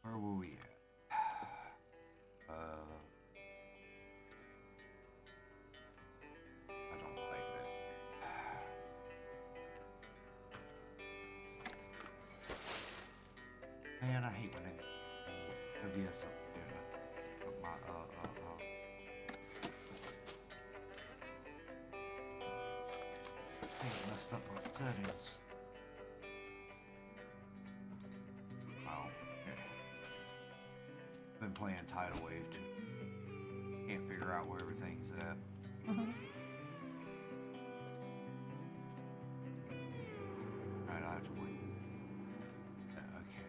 Where were we at? I don't like that. Man, I hate when it'll be a something. Put my I messed up my settings. Oh, yeah. Been playing Tidal Wave too. Can't figure out where everything's at. Right, I have to wait. Okay.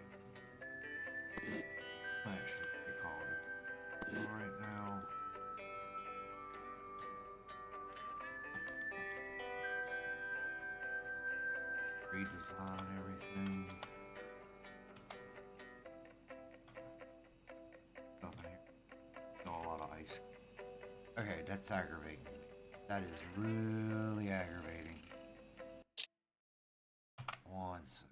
Actually, they called it. So right now. Redesign everything. Nothing here. No, a lot of ice. Okay, that's aggravating. That is really aggravating. Once.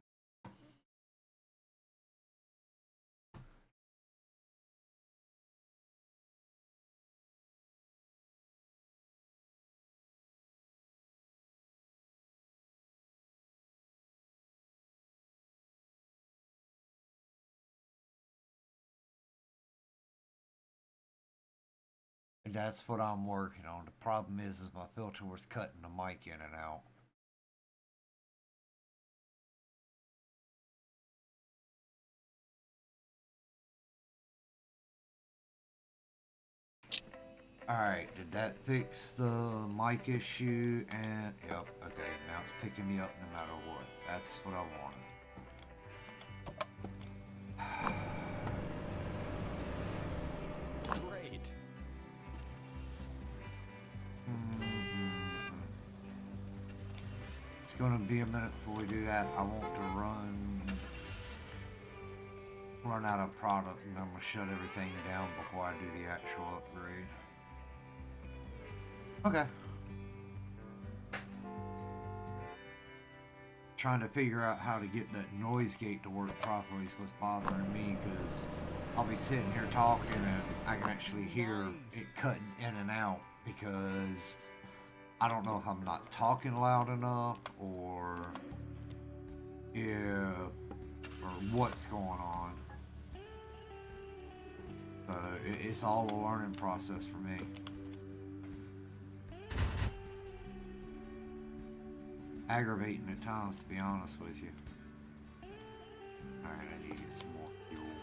And that's what I'm working on. The problem is my filter was cutting the mic in and out. Alright, did that fix the mic issue? And, yep, okay, now it's picking me up no matter what. That's what I wanted. Great. It's gonna be a minute before we do that. I want to run out of product, and I'm gonna shut everything down before I do the actual upgrade. Okay. Trying to figure out how to get that noise gate to work properly is what's bothering me, because I'll be sitting here talking and I can actually hear it cutting in and out, because I don't know if I'm not talking loud enough or what's going on. It's all a learning process for me. Aggravating at times, to be honest with you. Alright, I need to get some more fuel.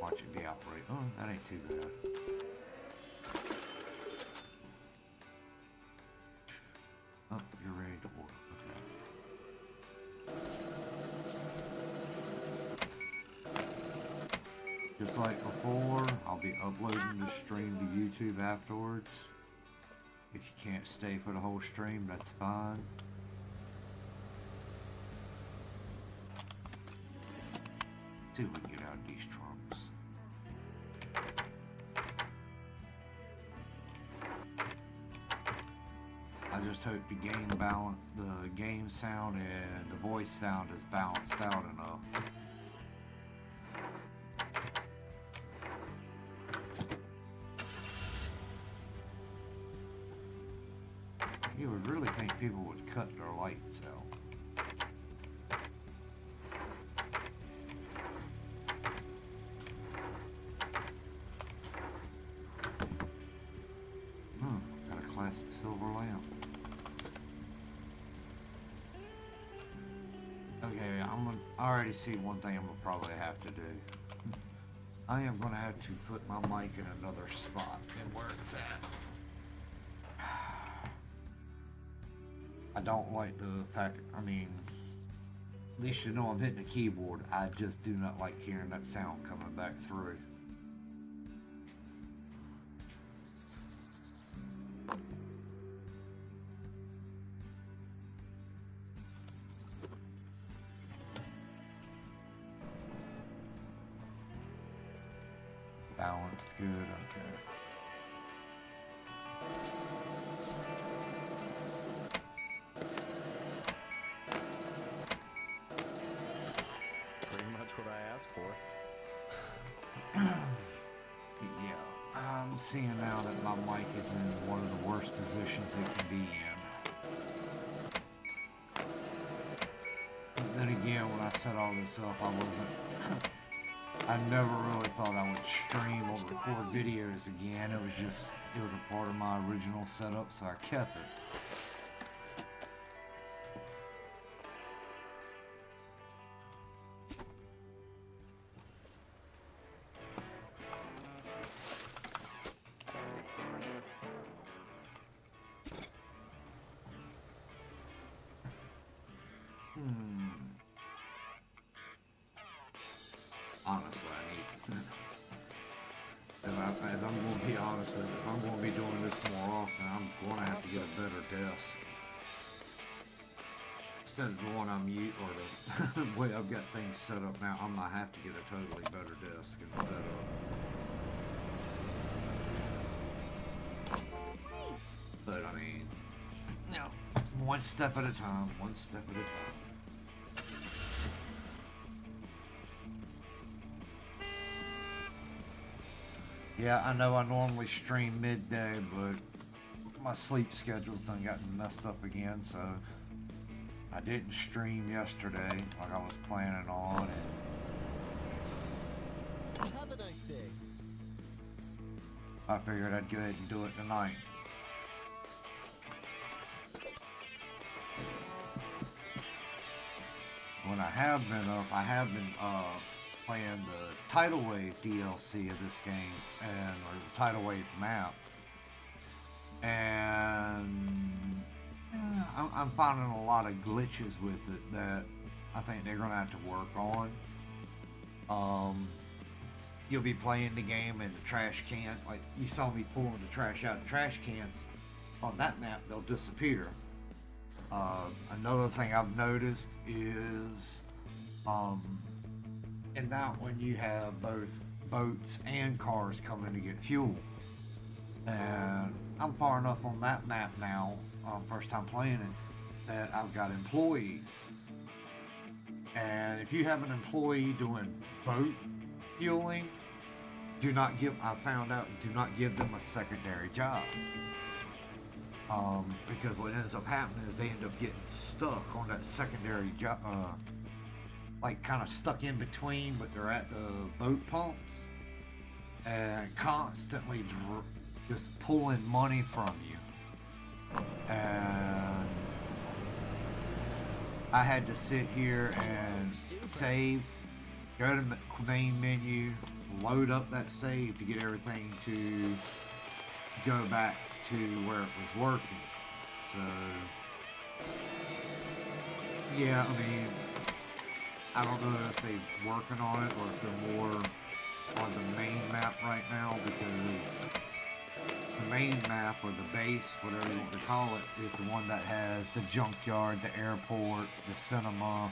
Watch it be operating. Oh, that ain't too bad. Oh, you're ready to work. Okay. Just like before, I'll be uploading the stream to YouTube afterwards. If you can't stay for the whole stream, that's fine. Let's see if we can get out of these trunks. I just hope the game sound and the voice sound is balanced out enough. You would really think people would cut their lights out. Got a classic silver lamp. Okay, I already see one thing I'm gonna probably have to do. I am gonna have to put my mic in another spot than where it's at. I don't like the fact, I mean, at least you know I'm hitting the keyboard. I just do not like hearing that sound coming back through. Balanced good, okay. Pretty much what I seeing now that my mic is in one of the worst positions it can be in. But then again, when I set all this up, I never really thought I would stream or record videos again. It was a part of my original setup, so I kept it. Honestly, I need. If I'm going to be honest with you, if I'm going to be doing this more often, I'm going to have to get a better desk. Instead of the one I'm using, or the way I've got things set up now, I'm going to have to get a totally better desk and set up. But I mean, you know, one step at a time, one step at a time. Yeah, I know I normally stream midday, but my sleep schedule's done gotten messed up again, so I didn't stream yesterday like I was planning on. And have a nice day. I figured I'd go ahead and do it tonight. When I have been up, I have been playing the Tidal Wave DLC of this game, or the Tidal Wave map, and I'm finding a lot of glitches with it that I think they're gonna have to work on. You'll be playing the game and the trash can, like you saw me pulling the trash out of trash cans on that map, they'll disappear. Another thing I've noticed is in that one you have both boats and cars coming to get fuel, and I'm far enough on that map now, first time playing it, that I've got employees, and if you have an employee doing boat fueling, I found out, do not give them a secondary job. Because what ends up happening is they end up getting stuck on that secondary job, like kind of stuck in between, but they're at the boat pumps and constantly just pulling money from you. And I had to sit here and save, go to the main menu, load up that save to get everything to go back to where it was working. So yeah, I mean, I don't know if they're working on it or if they're more on the main map right now, because the main map, or the base, whatever you want to call it, is the one that has the junkyard, the airport, the cinema.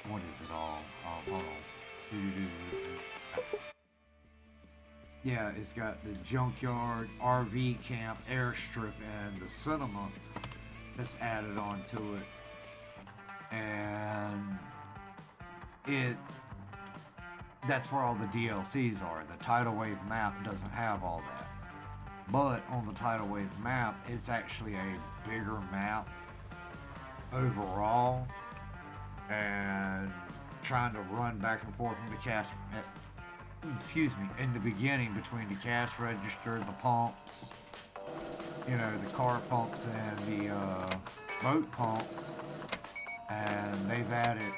What is it all? Hold on. Yeah, it's got the junkyard, RV camp, airstrip, and the cinema that's added onto it. And that's where all the DLCs are. The Tidal Wave map doesn't have all that. But on the Tidal Wave map, it's actually a bigger map overall. And trying to run back and forth from the cash, in the beginning between the cash register, the pumps, the car pumps and the boat pumps, and they've added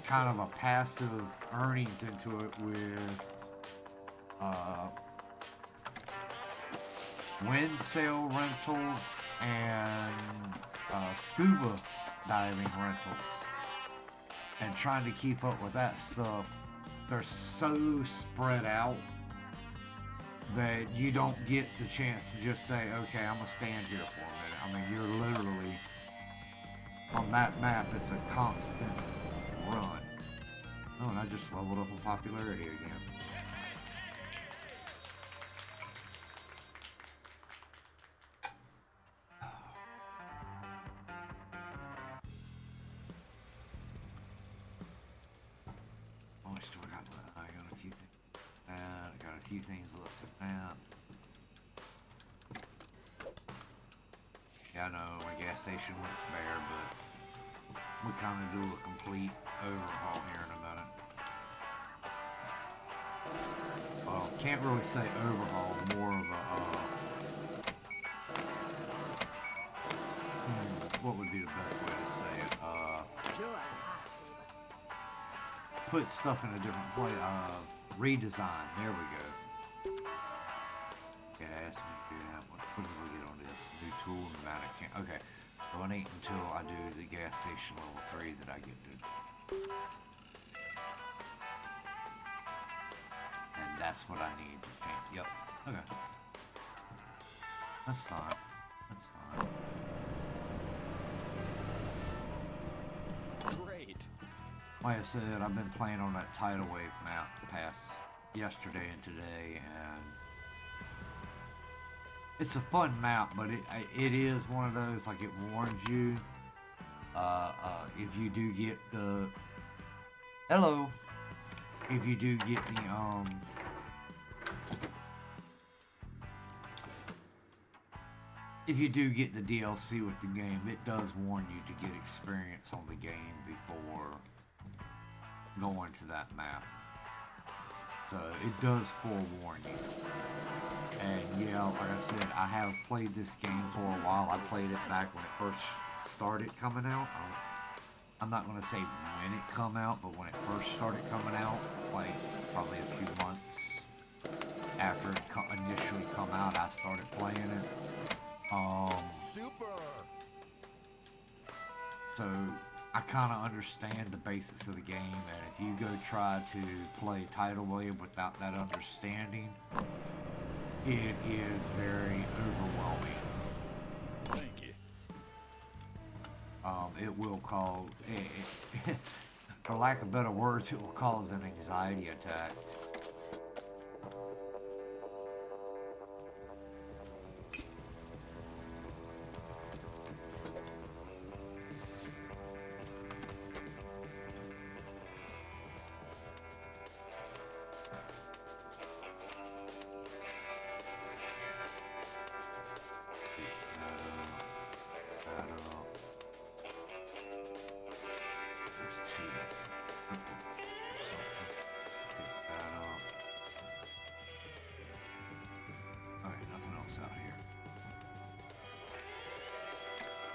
kind of a passive earnings into it with wind sail rentals and scuba diving rentals, and trying to keep up with that stuff. They're so spread out that you don't get the chance to just say, okay, I'm gonna stand here for a minute. I mean, you're literally on that map. It's a constant run. Oh, and I just leveled up in popularity again. few things to look at. Yeah, I know my gas station looks bare, but we kind of do a complete overhaul here in a minute. Well, can't really say overhaul, more of a, what would be the best way to say it? Put stuff in a different place, redesign, there we go. Okay, ask me to do that. What did we get on this? New tool, pneumatic can. Okay, so I need until I do the gas station level 3 that I get to. And that's what I need to paint. Yep. Okay. That's fine. That's fine. Great. Like I said, I've been playing on that tidal wave map past yesterday and today, and it's a fun map, but it is one of those, like, it warns you if you do get the if you do get the if you do get the DLC with the game, it does warn you to get experience on the game before going to that map. So it does forewarn you. And yeah, like I said, I have played this game for a while. I played it back when it first started coming out. I'm not going to say when it come out, but when it first started coming out, like probably a few months after it initially come out, I started playing it. Super. So I kind of understand the basics of the game, and if you go try to play tidal wave without that understanding, it is very overwhelming. Thank you. It will cause, for lack of better words, it will cause an anxiety attack.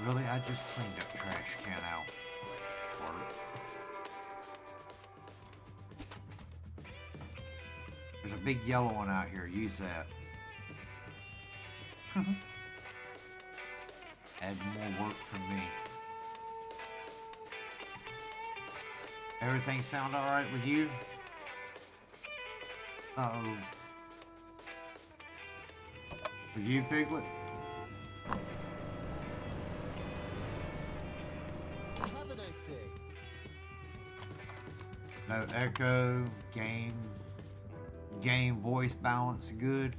Really, I just cleaned that trash can out. There's a big yellow one out here. Use that. Add more work for me. Everything sound alright with you? Uh-oh. With you, Piglet? Have a nice day. No echo, game voice balance good.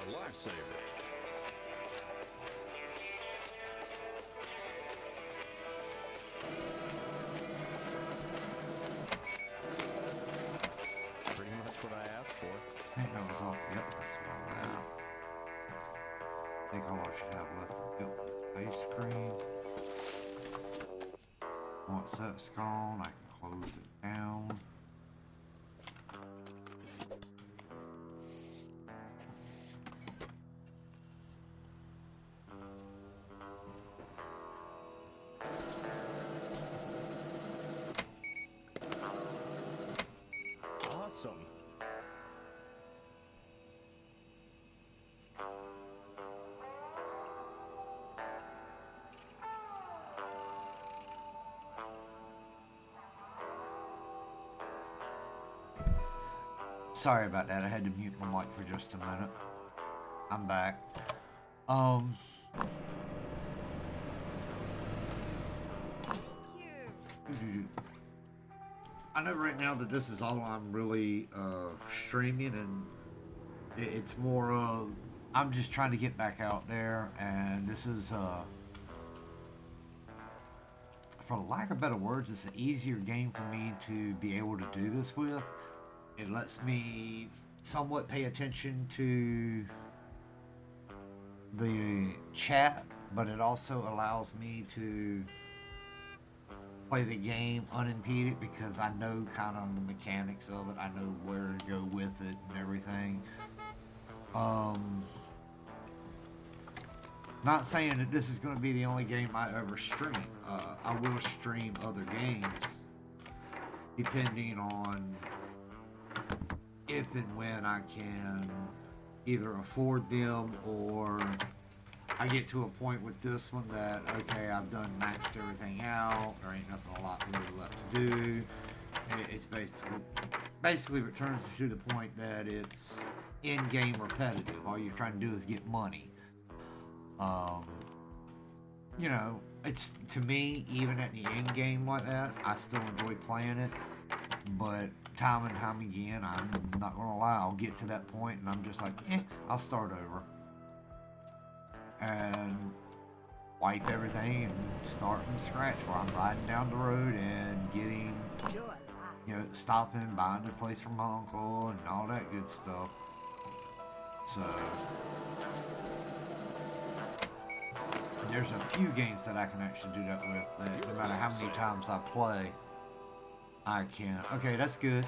Lifesaver. Pretty much what I asked for. I think that was all. Yep, that's all that. I think all I should have left to build was the base screen. Once that's gone, I can close it down. Awesome. Sorry about that. I had to mute my mic for just a minute. I'm back. Um. I know right now that this is all I'm really streaming, and it's more of I'm just trying to get back out there, and this is for lack of better words, it's an easier game for me to be able to do this with. It lets me somewhat pay attention to the chat, but it also allows me to play the game unimpeded because I know kind of the mechanics of it. I know where to go with it and everything. Not saying that this is going to be the only game I ever stream. I will stream other games depending on if and when I can either afford them, or I get to a point with this one that, okay, I've done maxed everything out, there ain't nothing a lot really left to do. It's basically returns to the point that it's in-game repetitive. All you're trying to do is get money. You know, it's, to me, even at the end game like that, I still enjoy playing it, but time and time again, I'm not gonna lie, I'll get to that point and I'm just like, I'll start over and wipe everything and start from scratch, where I'm riding down the road and getting, you know, stopping, buying a place from my uncle and all that good stuff. So there's a few games that I can actually do that with, that no matter how many times I play, I can. Okay, that's good.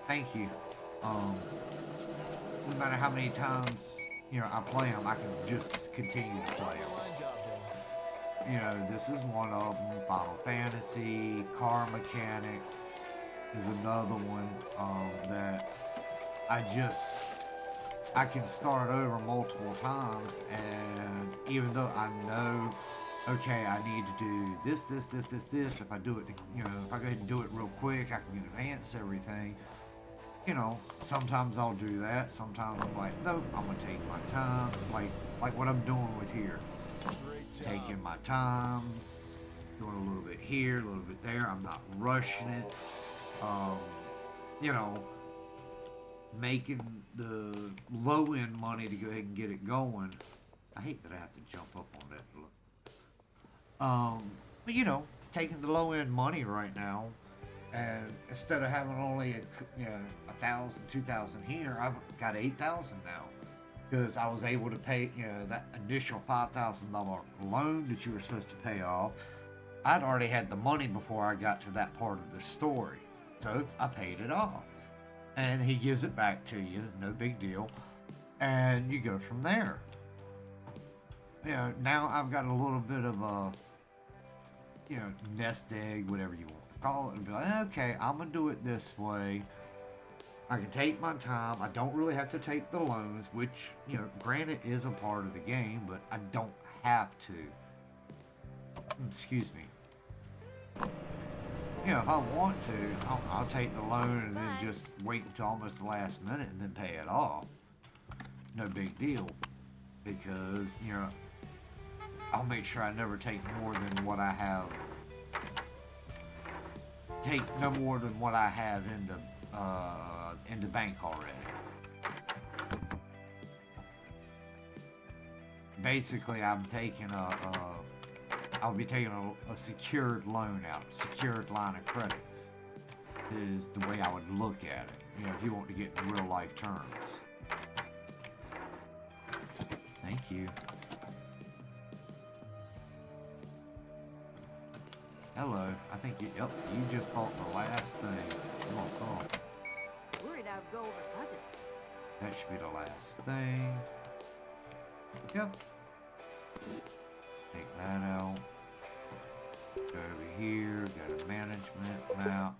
Thank you. No matter how many times, you know, I play them, I can just continue to play them. You know, this is one of them. Final Fantasy, Car Mechanic is another one that I can start over multiple times, and even though I know, okay, I need to do this, if I do it, you know, if I go ahead and do it real quick, I can advance everything. You know, sometimes I'll do that. Sometimes I'm like, nope, I'm gonna take my time, like what I'm doing with here. Taking my time, doing a little bit here, a little bit there. I'm not rushing it. You know, making the low end money to go ahead and get it going. I hate that I have to jump up on that. But you know, taking the low end money right now, and instead of having only you know 1,000, 2,000 here, I've got 8,000 now, because I was able to pay, you know, that initial $5,000 loan that you were supposed to pay off. I'd already had the money before I got to that part of the story, so I paid it off. And he gives it back to you, no big deal, and you go from there. You know, now I've got a little bit of a, you know, nest egg, whatever you want to call it, and be like, okay, I'm gonna do it this way. I can take my time. I don't really have to take the loans, which, you know, granted is a part of the game, but I don't have to. Excuse me. You know, if I want to, I'll take the loan and then just wait until almost the last minute and then pay it off. No big deal. Because, you know, I'll make sure I never take more than what I have. Take no more than what I have in the bank already. Basically, I'll be taking a secured loan out, a secured line of credit is the way I would look at it, you know, if you want to get in real life terms. Thank you. Hello, I think you just bought the last thing. Come on, come on. Worried I'd go over budget. That should be the last thing. Yep. Take that out. Go over here, go to management, map.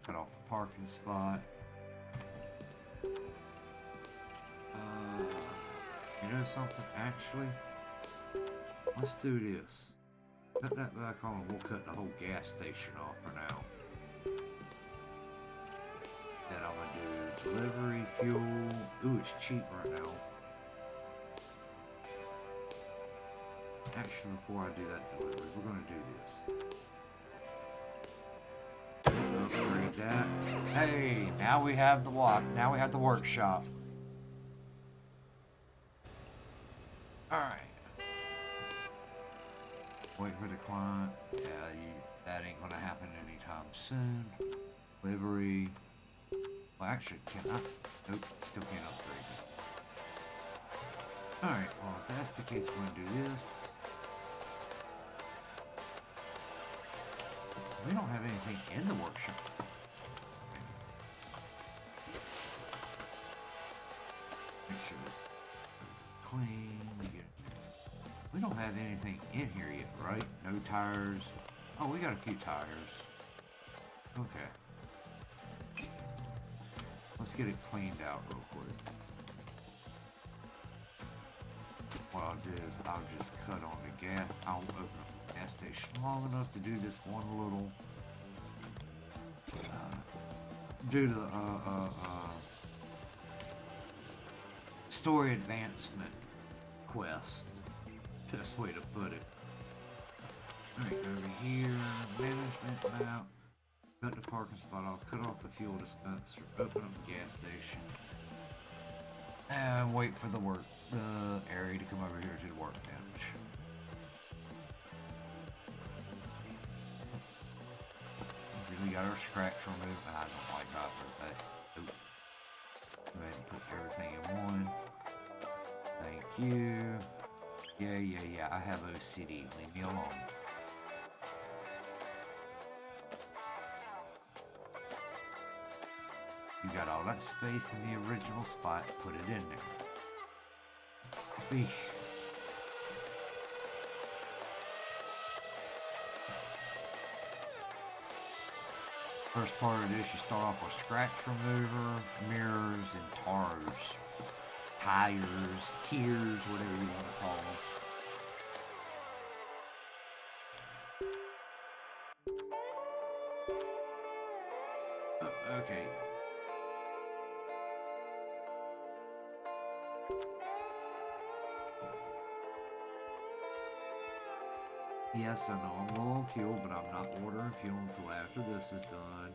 Cut off the parking spot. You know something? Actually, let's do this. Cut that back on and we'll cut the whole gas station off for now. Then I'm gonna do Delivery, fuel. Ooh, it's cheap right now. Actually, before I do that delivery, we're gonna do this. Upgrade that. Hey, now we have the what? Now we have the workshop. Alright. Wait for the client. Yeah, that ain't gonna happen anytime soon. Delivery. Well, actually, can I? Nope, still can't upgrade it. Alright, well, if that's the case, we're gonna do this. We don't have anything in the workshop. Make sure it's clean. We don't have anything in here yet, right? No tires. Oh, we got a few tires. Okay. Let's get it cleaned out real quick. What I'll do is I'll just cut on the gas. I'll open up the gas station long enough to do this one little do the story advancement quest. Best way to put it. Alright, over here, management map. Cut the parking spot off, cut off the fuel dispenser, open up the gas station, and wait for the area to come over here to the workbench. See, we got our scratch removed. I don't like that for that. Go ahead and put everything in one. Thank you. Yeah. I have OCD. Leave me alone. You got all that space in the original spot, put it in there. Eesh. First part of this, you start off with scratch remover, mirrors, and tars. Tires, tiers, whatever you want to call them. Okay. Yes, I know I'm low on fuel, but I'm not ordering fuel until after this is done.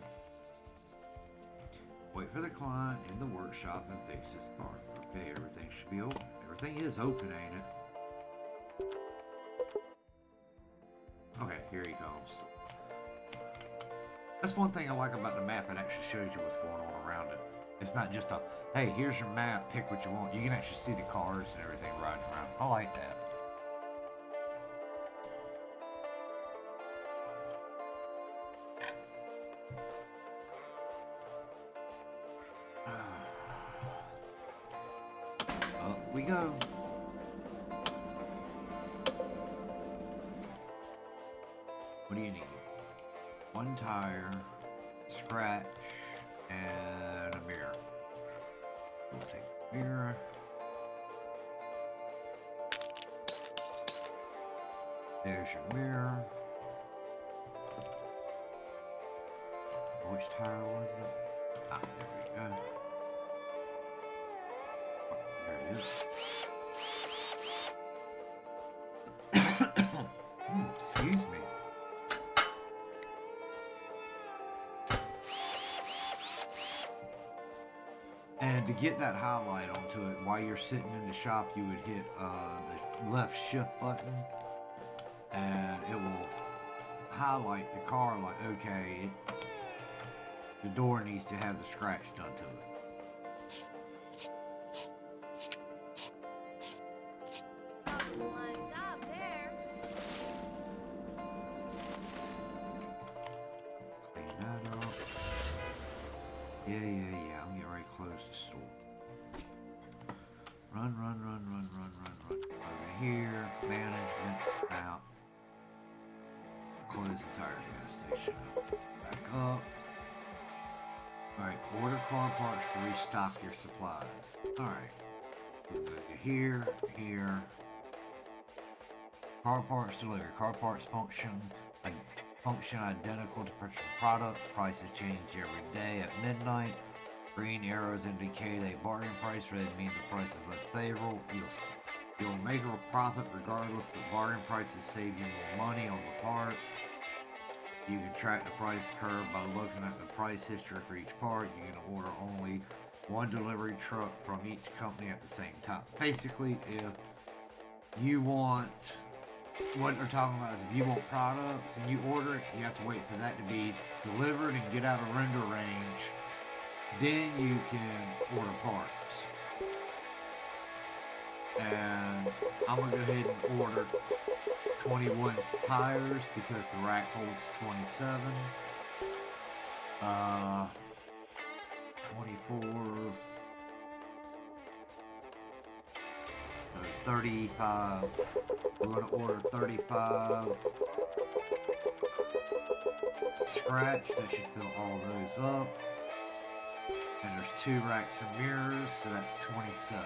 Wait for the client in the workshop and fix this car. Okay, everything should be open. Everything is open, ain't it? Okay, here he comes. That's one thing I like about the map. It actually shows you what's going on around it. It's not just a, hey, here's your map, pick what you want. You can actually see the cars and everything riding around. I like that. Up we go. What do you need? One tire, scratch, and a mirror. We'll take the mirror. There's your mirror. Which tire was it? Ah, there we go. Oh, there it is. Excuse me. And to get that highlight onto it, while you're sitting in the shop, you would hit the left shift button, and it will highlight the car like, okay, the door needs to have the scratch done to it. Clean that up. Yeah. I'm getting ready to close the store. Run. Over here, management, out. Close the tire gas station. Back up. Alright, order car parts to restock your supplies. Alright. Here. Car parts delivery. Car parts function identical to purchase product. Prices change every day at midnight. Green arrows indicate a bargain price. Red means the price is less favorable. You'll make a profit regardless, but bargain prices save you more money on the part. You can track the price curve by looking at the price history for each part. You can order only one delivery truck from each company at the same time. Basically, if you want, what they're talking about is if you want products and you order it, you have to wait for that to be delivered and get out of render range. Then you can order parts. And I'm going to go ahead and order 21 tires because the rack holds 27. 24. 35. We're going to order 35 scratch. That should fill all those up. And there's 2 racks of mirrors, so that's 27.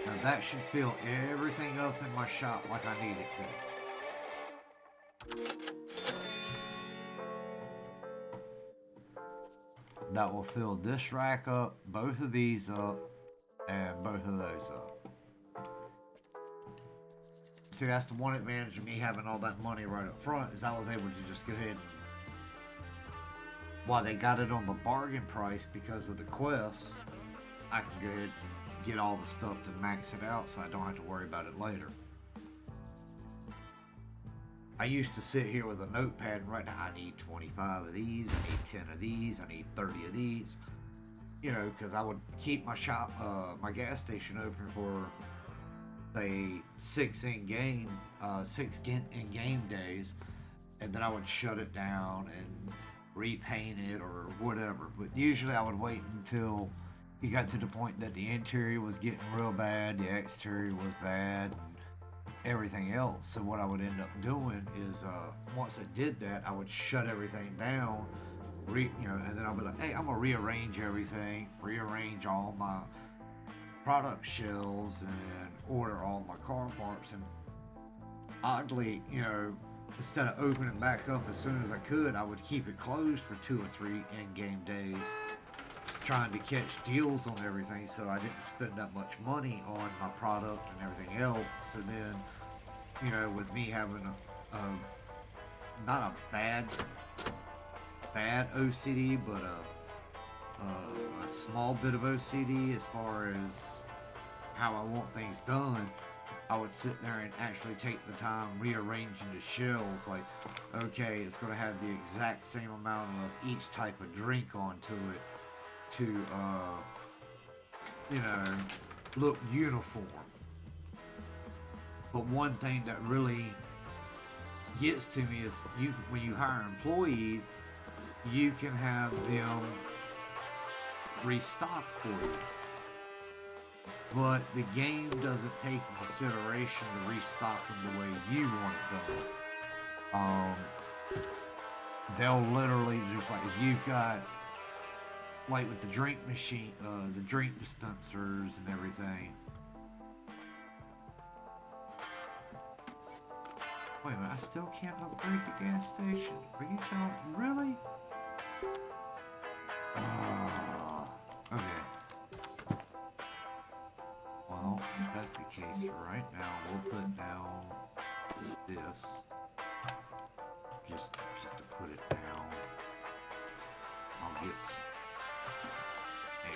Now that should fill everything up in my shop like I need it to. That will fill this rack up, both of these up, and both of those up. See, that's the one advantage of me having all that money right up front, is I was able to just go ahead and, while they got it on the bargain price because of the quests, I can go ahead and get all the stuff to max it out so I don't have to worry about it later. I used to sit here with a notepad and write down, I need 25 of these, I need 10 of these, I need 30 of these. You know, because I would keep my shop, my gas station open for, say, 6 in-game days, and then I would shut it down and repaint it or whatever. But usually I would wait until it got to the point that the interior was getting real bad, the exterior was bad, and everything else. So what I would end up doing is, once I did that, I would shut everything down, and then I'll be like, hey, I'm gonna rearrange everything, rearrange all my product shelves, and order all my car parts. And oddly, instead of opening back up as soon as I could, I would keep it closed for 2 or 3 in-game days, trying to catch deals on everything, so I didn't spend that much money on my product and everything else. And then, with me having not a bad OCD, but a small bit of OCD as far as how I want things done, I would sit there and actually take the time rearranging the shelves. Like, okay, it's going to have the exact same amount of each type of drink onto it to, look uniform. But one thing that really gets to me is when you hire employees, you can have them restock for you. But the game doesn't take into consideration the restocking the way you want it done. They'll literally just, like, if you've got, like with the drink machine, the drink dispensers and everything. Wait a minute, I still can't upgrade the gas station. Are you telling me? Really? Okay. Well, if that's the case for right now, we'll put down this. Just to put it down. I'll get... And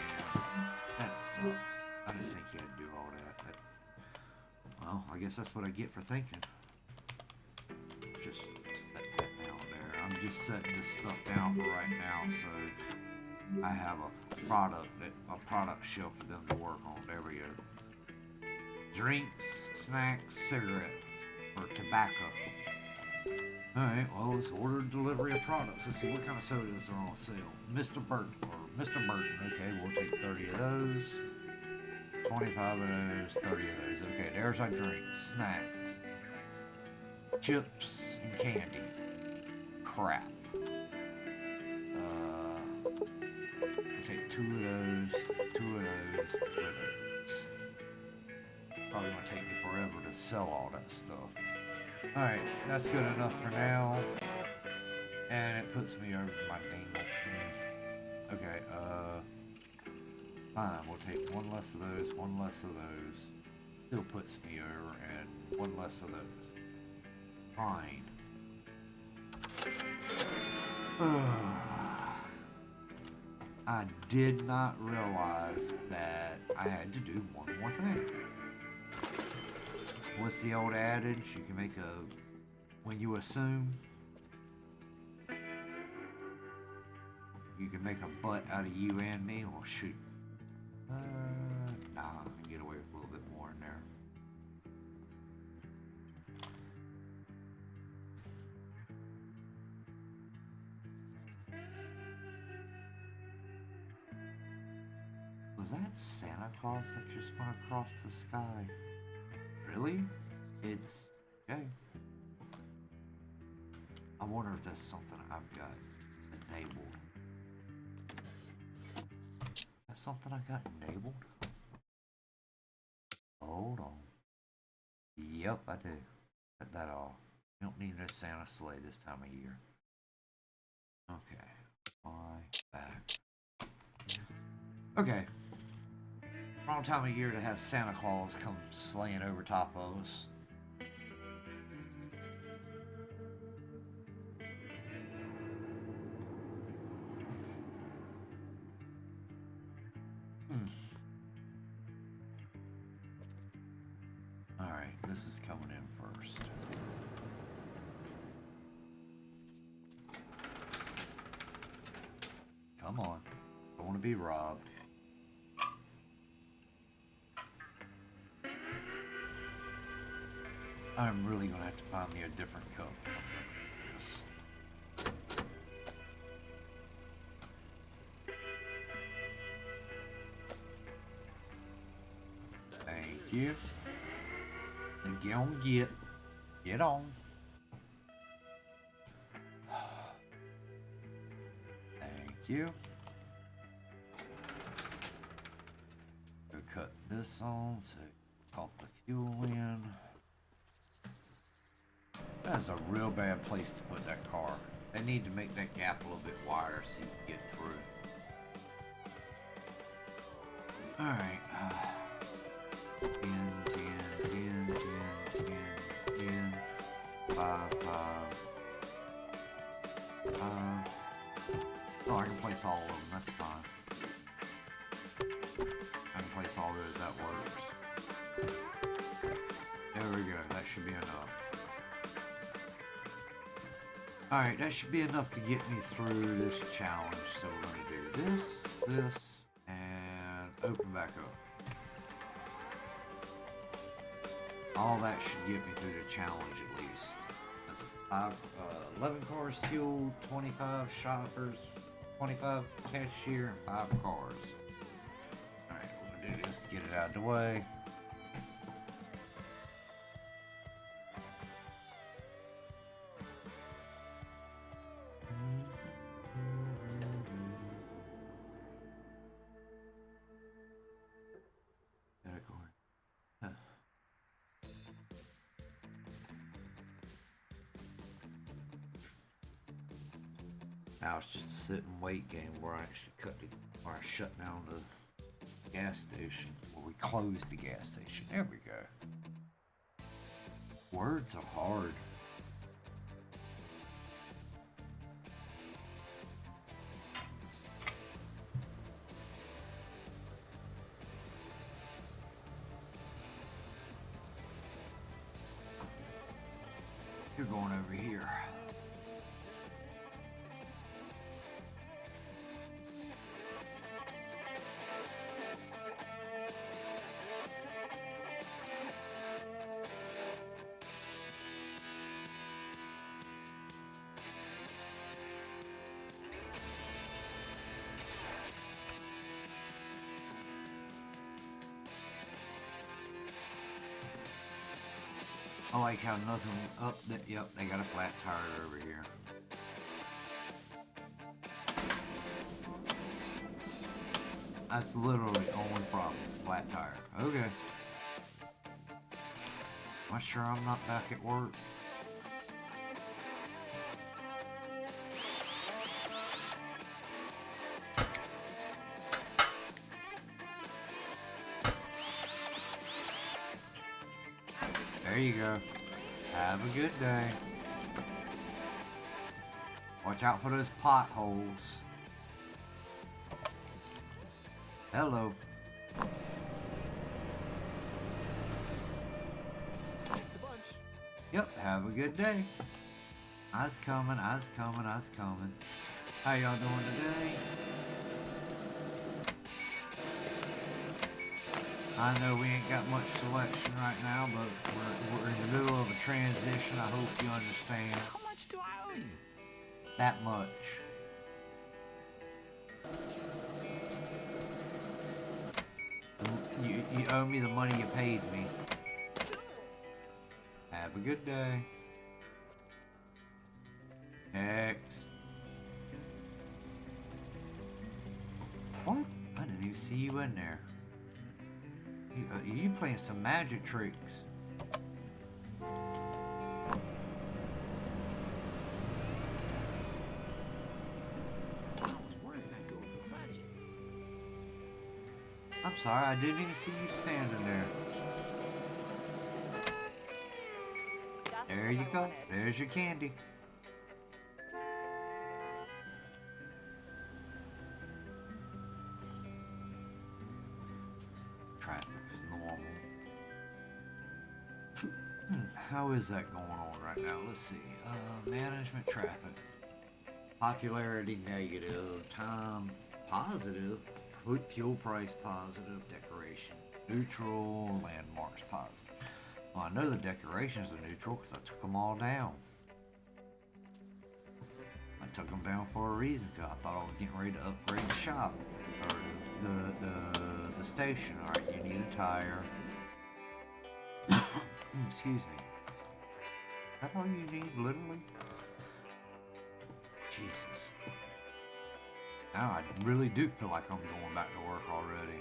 that sucks. I didn't think you had to do all that. Well, I guess that's what I get for thinking. Just set that down there. I'm just setting this stuff down for right now, so I have a product shelf for them to work on. There we go. Drinks, snacks, cigarettes, or tobacco. Alright, well, let's order delivery of products. Let's see, what kind of sodas are on sale? Mr. Burton. Okay, we'll take 30 of those. 25 of those, 30 of those. Okay, there's our drinks, snacks, chips, and candy. Crap. We'll take 2 of those, 2 of those, 2 of those. Probably gonna take me forever to sell all that stuff. Alright, that's good enough for now. puts me over my dingle. Okay, fine, we'll take one less of those, one less of those. Still puts me over, and one less of those. Fine. I did not realize that I had to do one more thing. What's the old adage? You can make a... When you assume, you can make a butt out of you and me. Well, shoot. Nah, I can get away with a little bit more in there. Was that Santa Claus that just went across the sky? Really? It's... okay. I wonder if that's something I've got enabled. That's something I got enabled? Hold on. Yep, I do. Cut that off. You don't need no Santa sleigh this time of year. Okay. Fly back. Okay. Wrong time of year to have Santa Claus come slaying over top of us. Alright, this is coming in first. Come on. Don't want to be robbed. I'm really going to have to find me a different cup if I'm going to do this. Thank you. And get on, get on. Thank you. Go cut this on so pump the fuel in. That's a real bad place to put that car. They need to make that gap a little bit wider so you can get through. Alright. 10, 5, 5. Oh, I can place all of them. That's fine. I can place all those. That works. There we go. That should be enough. Alright, that should be enough to get me through this challenge. So we're going to do this, and open back up. All that should get me through the challenge at least. That's 11 cars fueled, 25 shoppers, 25 cashier, and 5 cars. Alright, we're going to do this to get it out of the way. Now it's just a sit and wait game where I actually where I shut down the gas station, where we close the gas station. There we go. Words are hard. You're going over here. I like how nothing up that. Yep, they got a flat tire over here. That's literally the only problem. Flat tire. Okay. Am I sure I'm not back at work? There you go. Have a good day. Watch out for those potholes. Hello. Thanks a bunch. Yep, have a good day. I's coming, I's coming, I's coming. How y'all doing today? I know we ain't got much selection right now, but we're in the middle of a transition. I hope you understand. How much do I owe you? That much. You owe me the money you paid me. Have a good day. Next. What? I didn't even see you in there. You playing some magic tricks. I'm sorry, I didn't even see you standing there. There you go. There's your candy. Traffic's normal. How is that going on right now? Let's see. Management traffic. Popularity negative. Time positive. Fuel price positive. Decoration neutral. Landmarks positive. Well, I know the decorations are neutral because I took them all down. I took them down for a reason because I thought I was getting ready to upgrade the shop or the station. All right, you need a tire. Excuse me. Is that all you need, literally? Jesus. Now I really do feel like I'm going back to work already.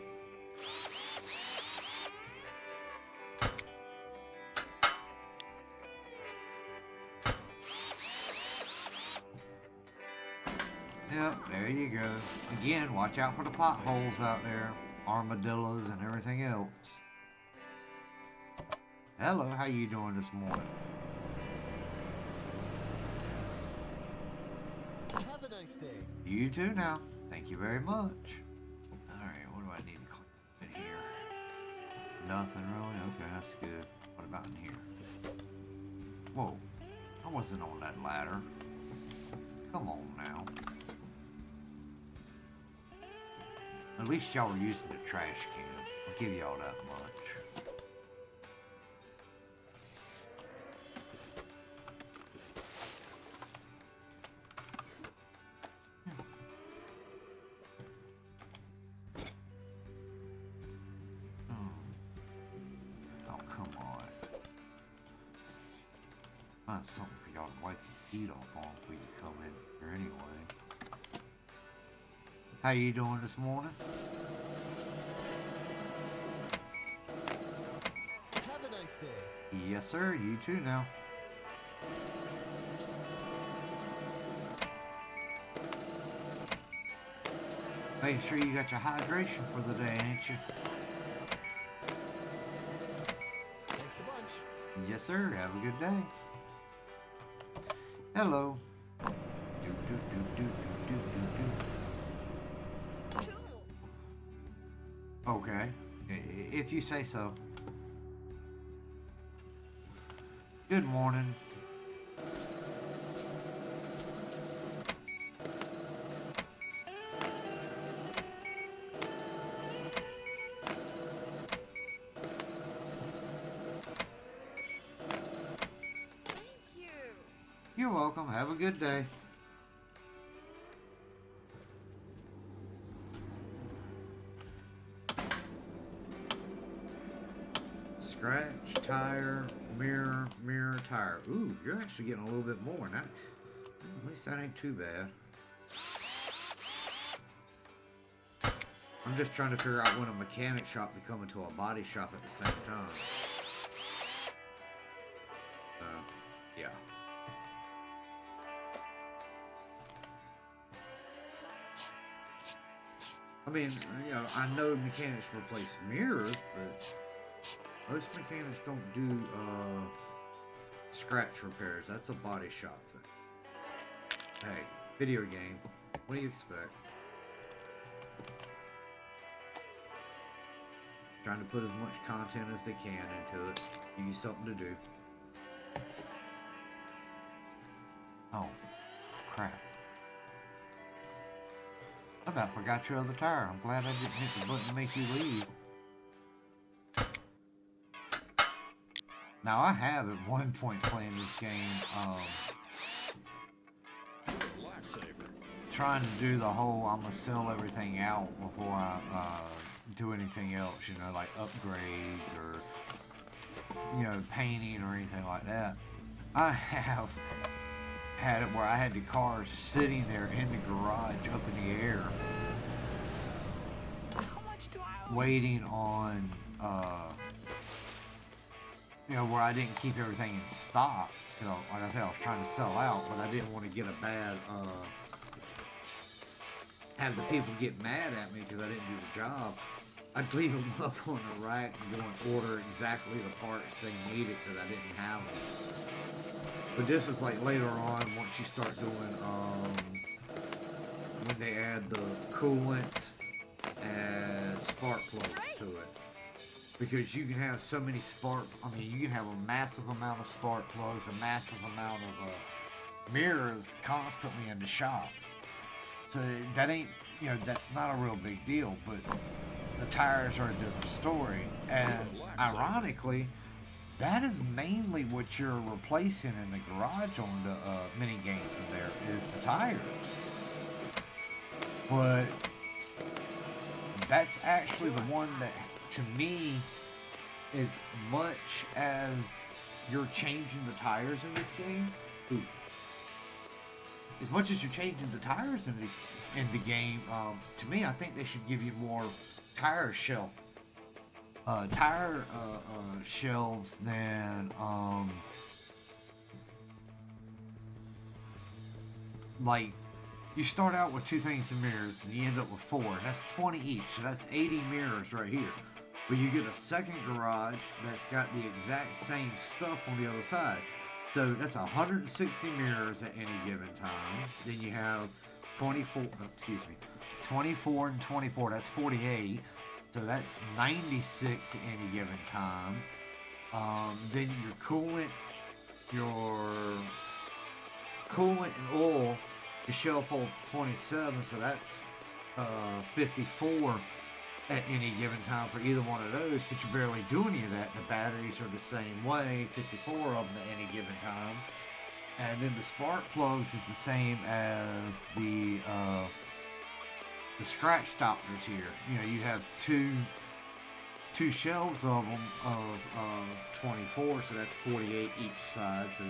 Yep, there you go. Again, watch out for the potholes out there. Armadillos and everything else. Hello, how you doing this morning? Have a nice day. You too now. Thank you very much. Alright, what do I need to clean in here? Nothing really? Okay, that's good. What about in here? Whoa. I wasn't on that ladder. Come on now. At least y'all were using the trash can. I'll give y'all that much. Oh, come on. Find something for y'all to wipe your feet off on before you come in here anyway. How you doing this morning? Have a nice day. Yes, sir. You too now. Make sure you got your hydration for the day, ain't you? Thanks a bunch. Yes, sir. Have a good day. Hello. Do, do, do, do, do, do, do. Okay. If you say so. Good morning. You're welcome. Have a good day. Scratch, tire, mirror, mirror, tire. Ooh, you're actually getting a little bit more now. At least that ain't too bad. I'm just trying to figure out when a mechanic shop become into a body shop at the same time. Yeah. I mean, you know, I know mechanics replace mirrors, but Most mechanics don't do scratch repairs. That's a body shop thing. Hey, video game. What do you expect? Trying to put as much content as they can into it. Give you something to do. Oh, crap. I about forgot your other tire. I'm glad I didn't hit the button to make you leave. Now, I have at one point playing this game, trying to do the whole I'm gonna sell everything out before I do anything else, you know, like upgrades or, you know, painting or anything like that. I have had it where I had the car sitting there in the garage up in the air waiting on, you know, where I didn't keep everything in stock. You know, like I said, I was trying to sell out, but I didn't want to get a bad, have the people get mad at me because I didn't do the job. I'd leave them up on the rack and go and order exactly the parts they needed because I didn't have them. But this is like later on, once you start doing, when they add the coolant and spark plugs to it. Because you can have so many you can have a massive amount of spark plugs, a massive amount of mirrors constantly in the shop. So that ain't, you know, that's not a real big deal, but the tires are a different story. And ironically, that is mainly what you're replacing in the garage on the mini games in there is the tires. But that's actually the one that, to me, as much as you're changing the tires in this game, as much as you're changing the tires in the game, to me, I think they should give you more tire shelves than like you start out with 2 things of mirrors and you end up with 4, and that's 20 each, so that's 80 mirrors right here. But you get a second garage that's got the exact same stuff on the other side. So that's 160 mirrors at any given time. Then you have 24 and 24, that's 48. So that's 96 at any given time. Then your coolant and oil, the shelf holds 27, so that's 54 at any given time for either one of those, but you barely do any of that. The batteries are the same way, 54 of them at any given time. And then the spark plugs is the same as the scratch stoppers here. You know, you have two shelves of them of 24, so that's 48 each side, so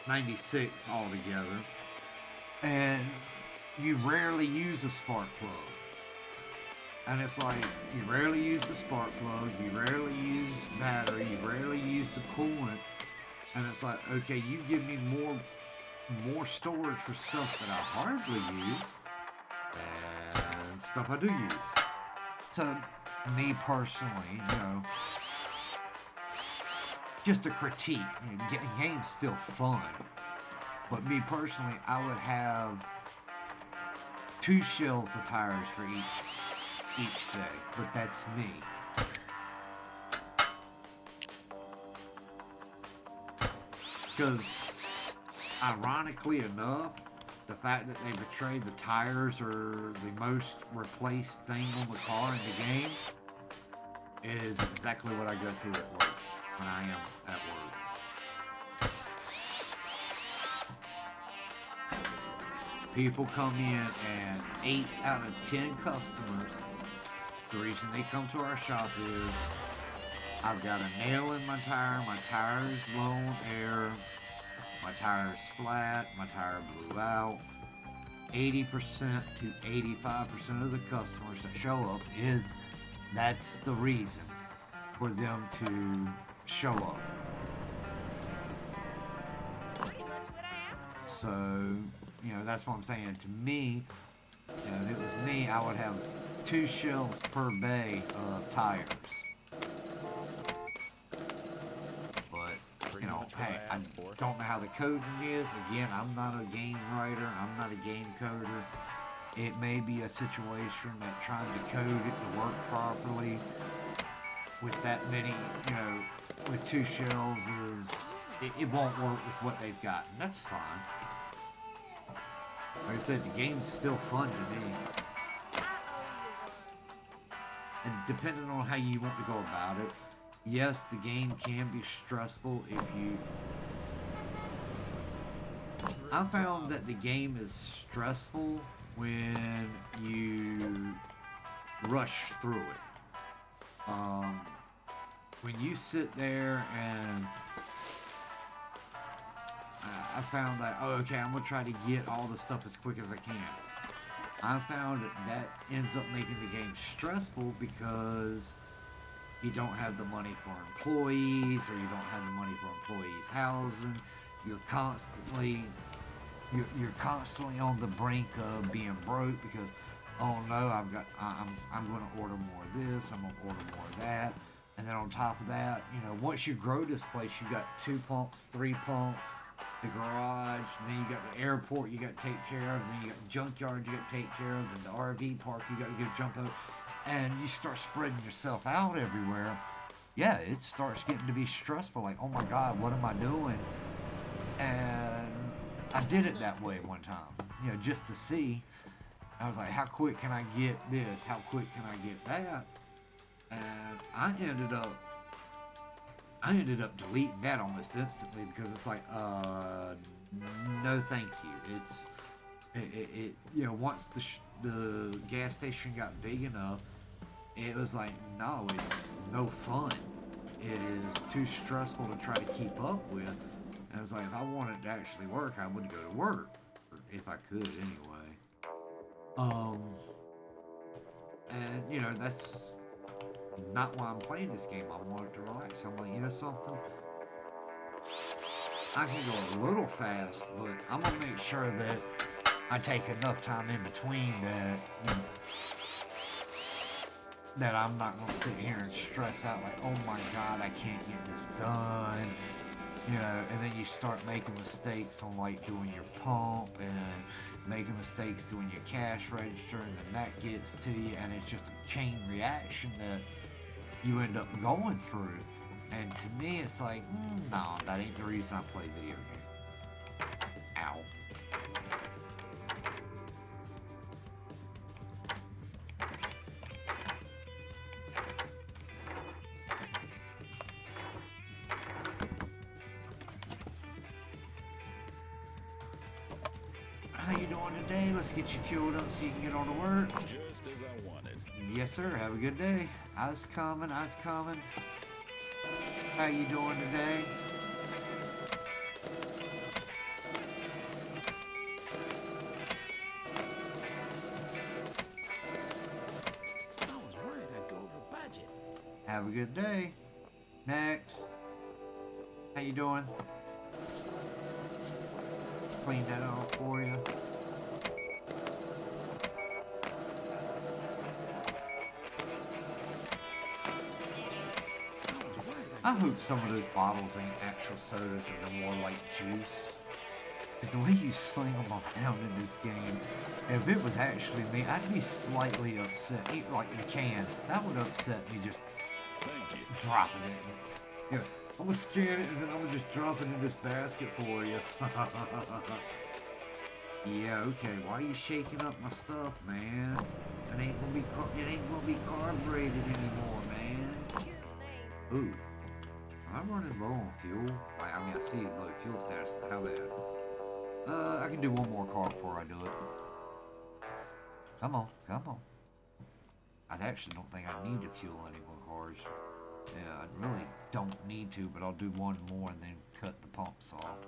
96 altogether. And you rarely use a spark plug. And it's like, you rarely use the spark plug, you rarely use battery, you rarely use the coolant. And it's like, okay, you give me more storage for stuff that I hardly use and stuff I do use. So, me personally, you know, just a critique. You know, getting games still fun. But me personally, I would have 2 shelves of tires for each day, but that's me. Because, ironically enough, the fact that they portrayed the tires are the most replaced thing on the car in the game is exactly what I go through at work, when I am at work. People come in and 8 out of 10 customers, the reason they come to our shop is, I've got a nail in my tire is low on air, my tire is flat, my tire blew out. 80% to 85% of the customers that show up that's the reason for them to show up. Pretty much what I asked. So, you know, that's what I'm saying. To me, you know, if it was me, I would have 2 shells per bay of tires. But, you know, hey, I don't know how the coding is. Again, I'm not a game writer. I'm not a game coder. It may be a situation that trying to code it to work properly with that many, you know, with 2 shells is, it won't work with what they've got. And that's fine. Like I said, the game's still fun to me. And depending on how you want to go about it, yes, the game can be stressful if you... I found that the game is stressful when you rush through it. When you sit there and I found that, oh, okay, I'm going to try to get all the stuff as quick as I can. I found that ends up making the game stressful because you don't have the money for employees, or you don't have the money for employees' housing. You're constantly on the brink of being broke because, oh no, I'm going to order more of this, I'm going to order more of that. And then on top of that, you know, once you grow this place, you got 2 pumps, 3 pumps, the garage, then you got the airport you got to take care of, then you got the junkyard you got to take care of, then the RV park you got to go jump out, and you start spreading yourself out everywhere. Yeah, it starts getting to be stressful, like, oh my God, what am I doing? And I did it that way one time, you know, just to see. I was like, how quick can I get this? How quick can I get that? And I ended up deleting that almost instantly because it's like, no thank you. It you know, once the gas station got big enough, it was like, no, it's no fun. It is too stressful to try to keep up with. And it's like, if I wanted to actually work, I would go to work, if I could anyway. And you know, that's not why I'm playing this game. I wanted to relax. I'm like, you know something? I can go a little fast, but I'm gonna make sure that I take enough time in between that, you know, that I'm not gonna sit here and stress out like, oh my God, I can't get this done. You know, and then you start making mistakes on like doing your pump and making mistakes doing your cash register, and then that gets to you, and it's just a chain reaction that you end up going through. And to me, it's like, no, that ain't the reason I play video games. Ow. How you doing today? Let's get you fueled up so you can get on to work. Just as I wanted. Yes, sir. Have a good day. I's coming. I's coming. How you doing today? I was worried I'd go over budget. Have a good day. Next. How you doing? Clean that off for you. I hope some of those bottles ain't actual sodas and they're more like juice. Because the way you sling them around in this game, if it was actually me, I'd be slightly upset. Like the cans, that would upset me just dropping it. You know, I'm gonna scan it and then I'm gonna just drop it in this basket for you. Yeah, okay. Why are you shaking up my stuff, man? It ain't gonna be carbureted anymore, man. Ooh. I'm running low on fuel. Like, I mean, I see low fuel status, but how bad? I can do one more car before I do it. Come on, come on. I actually don't think I need to fuel any more cars. Yeah, I really don't need to, but I'll do one more and then cut the pumps off.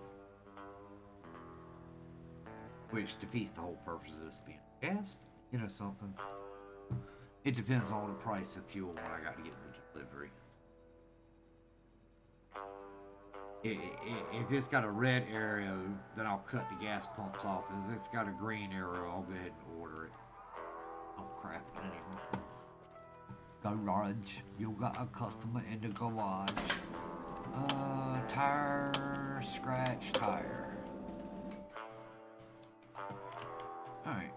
Which defeats the whole purpose of this being gassed. You know something? It depends on the price of fuel when I got to get the delivery. If it's got a red arrow, then I'll cut the gas pumps off. If it's got a green arrow, I'll go ahead and order it. Oh crap anymore. Garage. You got a customer in the garage. Tire, scratch, tire. Alright.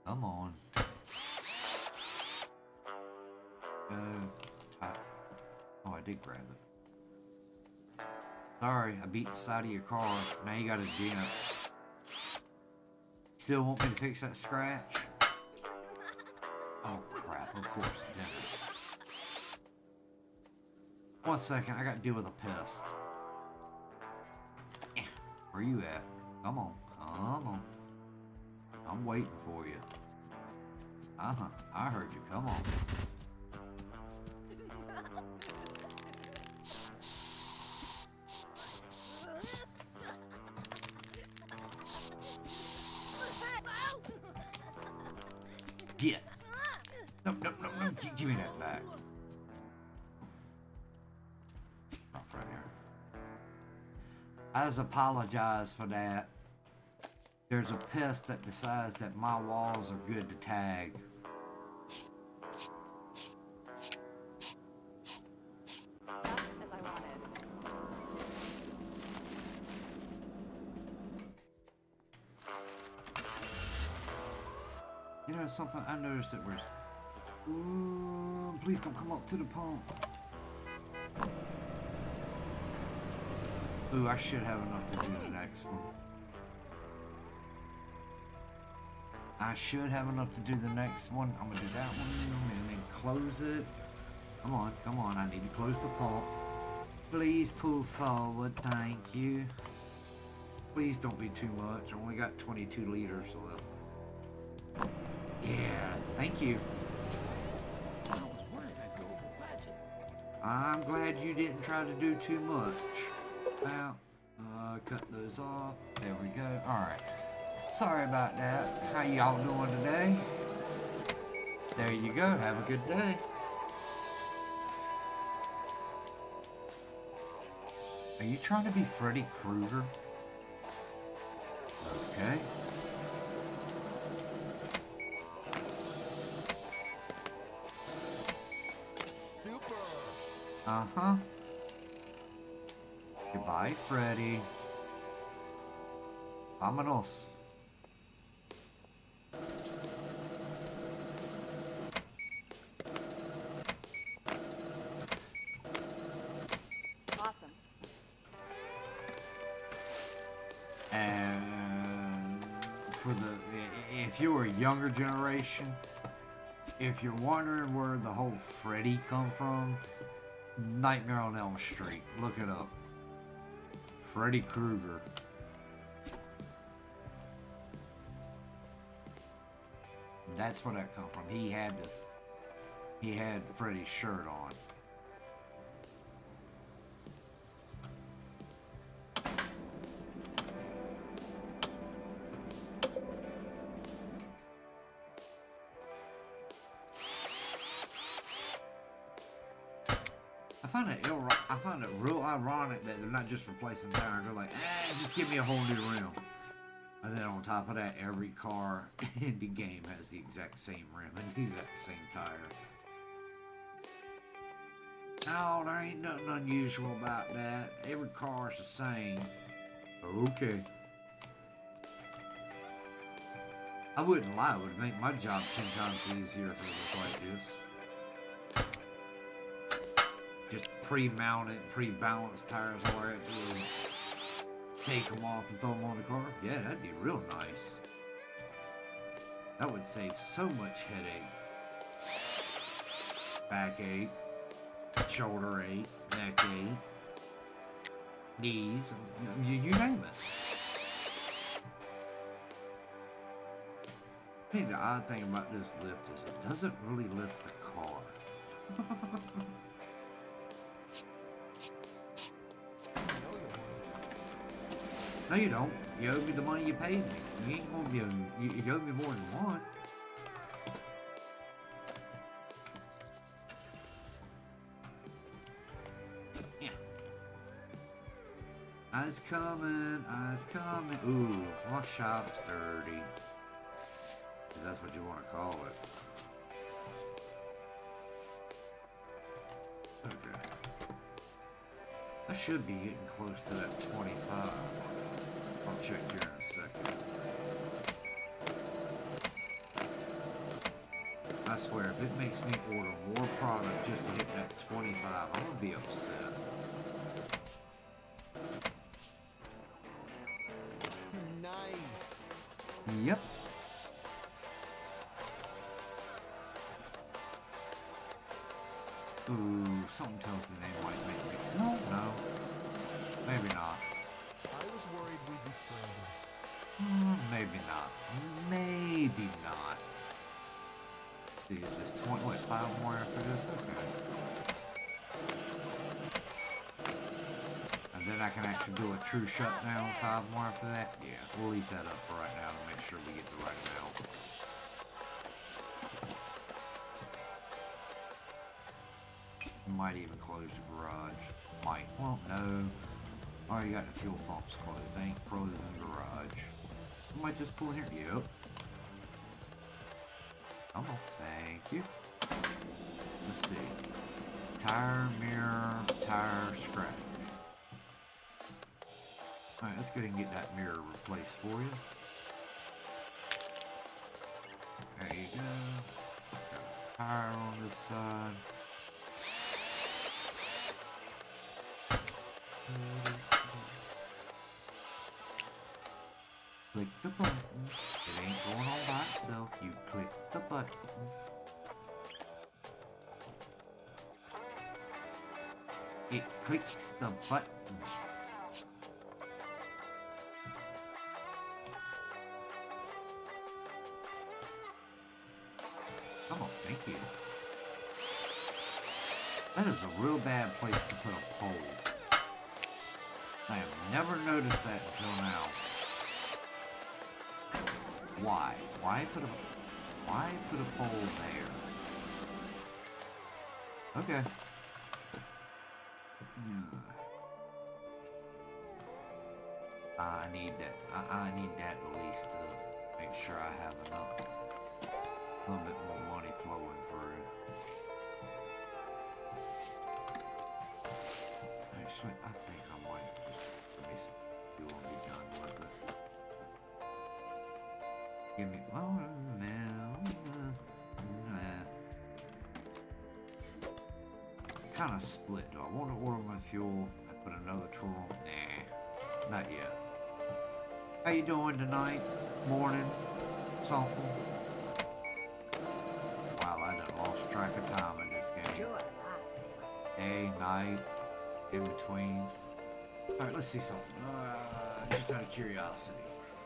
Come on. Oh, I did grab it. Sorry, I beat the side of your car. Now you got a dent. Still want me to fix that scratch? Oh crap, of course it didn't. 1 second, I gotta deal with a pest. Where you at? Come on, come on. I'm waiting for you. I heard you, come on. Get. No, give me that back. Not right here. I just apologize for that. There's a pest that decides that my walls are good to tag. Just as I wanted. You know something? I noticed that we're... Ooh, please don't come up to the pump. Ooh, I should have enough to do the next one. I should have enough to do the next one. I'm gonna do that one and then close it. Come on, I need to close the pump. Please pull forward, thank you. Please don't be too much. I only got 22 liters left. Yeah, thank you. I was worried I'd go over budget. I'm glad you didn't try to do too much. Now, cut those off. There we go. Alright. Sorry about that. How y'all doing today? There you go. Have a good day. Are you trying to be Freddy Krueger? Okay. Super. Uh-huh. Goodbye, Freddy. Vámonos. Awesome. And for if you're a younger generation, if you're wondering where the whole Freddy come from, Nightmare on Elm Street. Look it up. Freddy Krueger. That's where that come from. He had Freddy's shirt on. I find it real ironic that they're not just replacing tires. They're like, just give me a whole new rim. And then on top of that, every car in the game has the exact same rim and the exact same tire. No, there ain't nothing unusual about that. Every car's the same. Okay. I wouldn't lie, it would make my job 10 times easier if it was like this. Just pre-mounted, pre-balanced tires all right. Take them off and throw them on the car. Yeah, that'd be real nice. That would save so much headache. Backache, shoulder ache, neck ache, knees, you name it. I think the odd thing about this lift is it doesn't really lift the car. No, you don't. You owe me the money you paid me. You ain't gonna give me, you owe me more than one. Yeah. Eyes coming, eyes coming. Ooh, my shop's dirty. If that's what you want to call it. Okay. I should be getting close to that 25. I'll check here in a second. I swear, if it makes me order more product just to hit that 25, I'm gonna be upset. Nice. Yep. Ooh, something tells me they might make me. No, maybe not. I was worried we'd be stranded. Maybe not. Maybe not. See, is this 20? What, 5 more after this? Okay. And then I can actually do a true shutdown. 5 more after that? Yeah, we'll leave that up for right now to make sure we get the right amount. Might even close the garage. Might. Well, no. Already got the fuel pumps closed. Ain't frozen the garage. Might just pull in here. Yep. Come on. Thank you. Let's see. Tire, mirror, tire, scratch. Alright, let's go ahead and get that mirror replaced for you. There you go. Got a tire on this side. Click the button. It ain't going on by itself. You click the button. It clicks the button. Come on, thank you. That is a real bad place to put a pole. I have never noticed that until now. Why? Why put a pole there? Okay. I need that. I need that at least to make sure I have enough. A little bit more money flowing through. Actually, I think I might just you won't be done with it. Give me kind of split. Do I want to order my fuel and put another tool? Nah, not yet. How you doing tonight? Morning? Something? Wow, I done lost track of time in this game. Day, night, in between. Alright, let's see something. Just out of curiosity.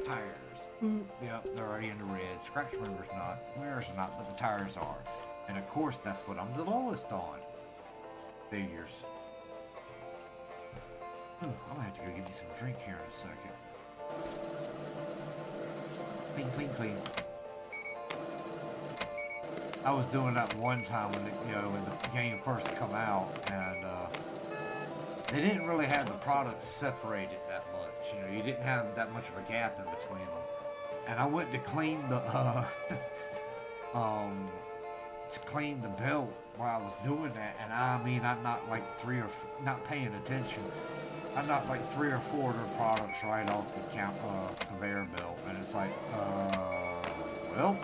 Tires. Yep, they're already in the red. Scratch mirrors not. Mirrors are not, but the tires are. And of course, that's what I'm the lowest on. Figures. I'm gonna have to go get me some drink here in a second. Clean, clean, clean. I was doing that one time when when the game first come out, and they didn't really have the products separated that much. You didn't have that much of a gap in between them. And I went to clean the belt while I was doing that, and I mean, I knocked like not paying attention. I knocked like 3 or 4 of the products right off the conveyor belt, and it's like, well,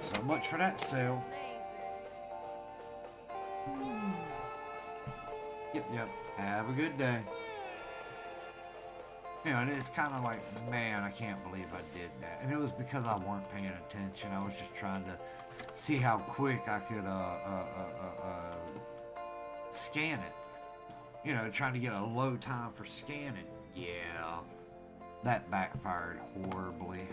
so much for that sale. Yep. Have a good day. And it's kind of like, man, I can't believe I did that. And it was because I weren't paying attention. I was just trying to see how quick I could scan it. Trying to get a low time for scanning. Yeah, that backfired horribly.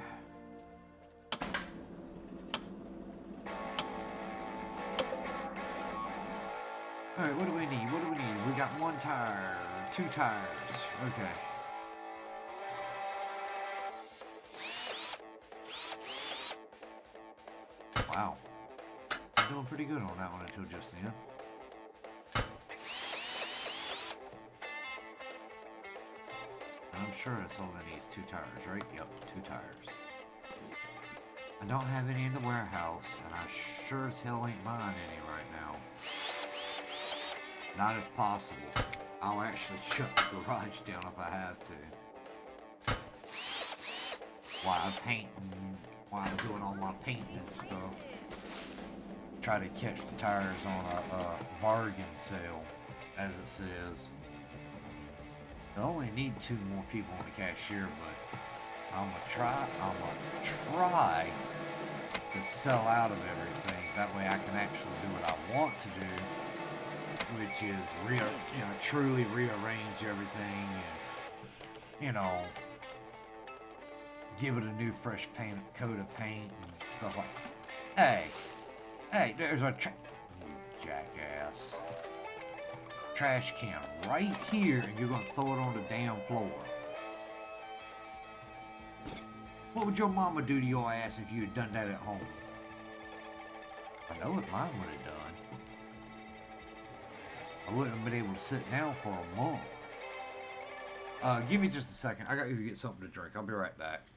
Alright, what do we need? We got 1 tire, 2 tires. Okay. Wow. I'm doing pretty good on that one until just then. sure that's all that needs. 2 tires, right? Yep, 2 tires. I don't have any in the warehouse, and I sure as hell ain't buying any right now. Not if possible. I'll actually shut the garage down if I have to. While I'm doing all my painting and stuff. Try to catch the tires on a bargain sale, as it says. I only need 2 more people on the cashier, but I'm gonna try to sell out of everything. That way I can actually do what I want to do, which is truly rearrange everything and give it a new fresh coat of paint and stuff like that. Hey, there's a you jackass. Trash can right here, and you're gonna throw it on the damn floor. What would your mama do to your ass if you had done that at home? I know what mine would have done. I wouldn't have been able to sit down for a month. Give me just a second. I got to get something to drink. I'll be right back.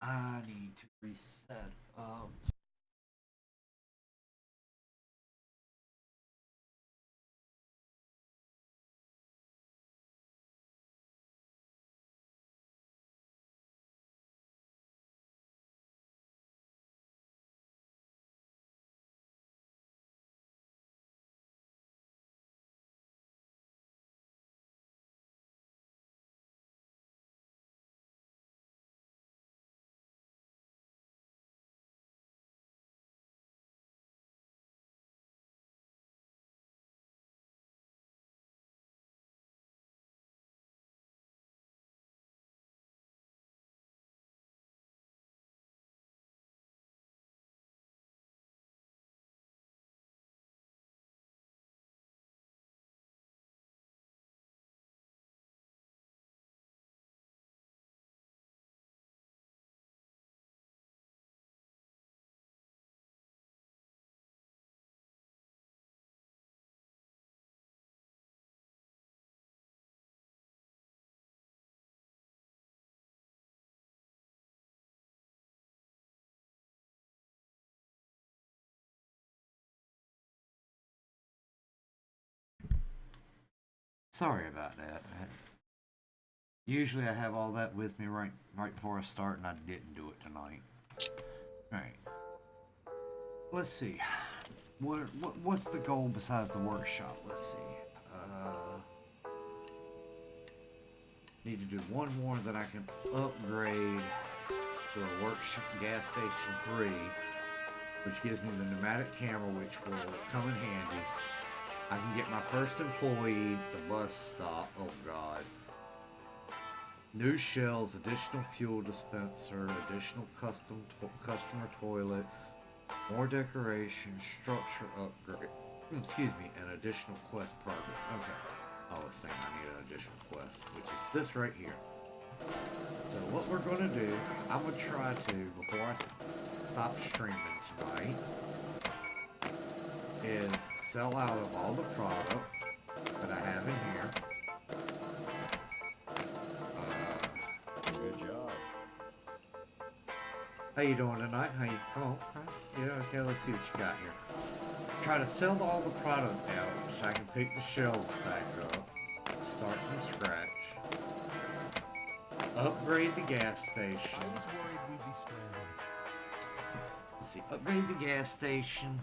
I need to reset up. Sorry about that. Usually I have all that with me right before I start, and I didn't do it tonight. Alright. Let's see. What's the goal besides the workshop? Let's see. Need to do one more that I can upgrade to a workshop gas station 3, which gives me the pneumatic camera, which will come in handy. I can get my first employee, the bus stop. Oh God. New shelves, additional fuel dispenser, additional customer toilet, more decoration, structure upgrade. Excuse me, an additional quest project. Okay. I was saying I need an additional quest, which is this right here. So what we're gonna do, I'm gonna try to, before I stop streaming tonight, is sell out of all the product that I have in here. Good job. How you doing tonight? How you? Come on. Yeah, okay, let's see what you got here. Try to sell all the product out so I can pick the shelves back up. Start from scratch. Upgrade the gas station. I was worried we'd be stranded. Let's see, upgrade the gas station,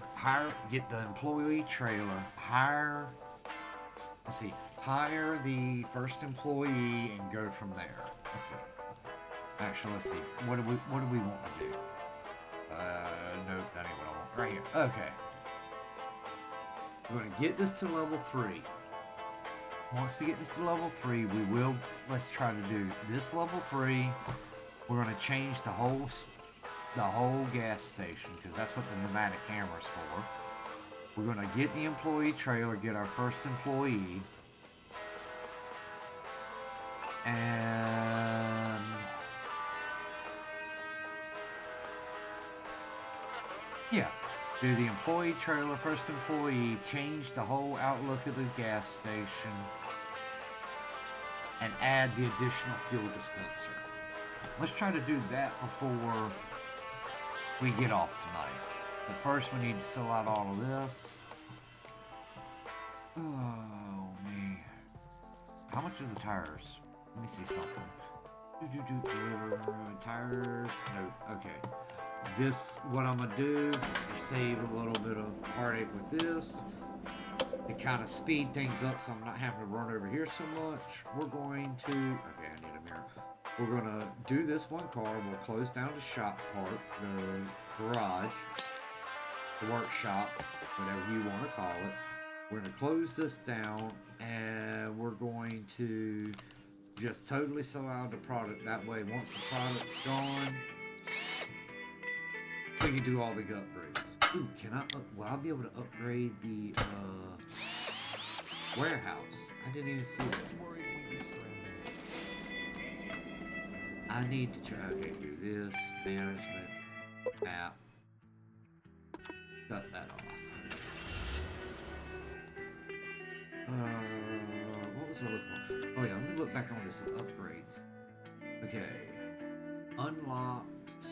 get the employee trailer, hire the first employee and go from there. Let's see. Actually, let's see. What do we want to do? Nope, that ain't what I want. Right here. Okay. We're gonna get this to level 3. Once we get this to level 3, let's try to do this level 3. We're gonna change the whole gas station, because that's what the pneumatic camera's for. We're gonna get the employee trailer, get our first employee, and yeah, do the employee trailer, first employee, change the whole outlook of the gas station, and add the additional fuel dispenser. Let's try to do that before we get off tonight. But first we need to sell out all of this. Oh man. How much are the tires? Let me see something. Tires. No. Okay. This, what I'm gonna do is save a little bit of heartache with this. To kind of speed things up so I'm not having to run over here so much. We're going to, okay, I need a mirror. We're gonna do this one car. We'll close down the shop part, the garage, the workshop, whatever you want to call it. We're gonna close this down and we're going to just totally sell out the product. That way, once the product's gone, we can do all the upgrades. Ooh, can I, will I be able to upgrade the, warehouse? I didn't even see this. I need to try, okay, do this, management, app, cut that off. What was I looking for? Oh yeah, let me look back on this upgrades. Okay, unlocked,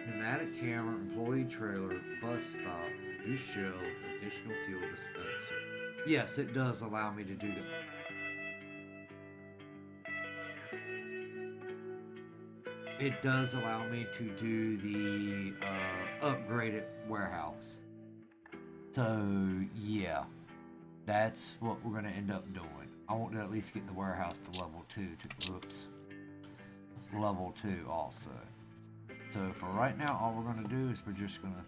pneumatic camera, employee trailer, bus stop, new shelves, additional fuel dispenser. Yes, it does allow me to do that. It does allow me to do the upgraded warehouse. So yeah, that's what we're gonna end up doing. I want to at least get the warehouse to level 2. Level 2 also. So for right now, all we're gonna do is we're just gonna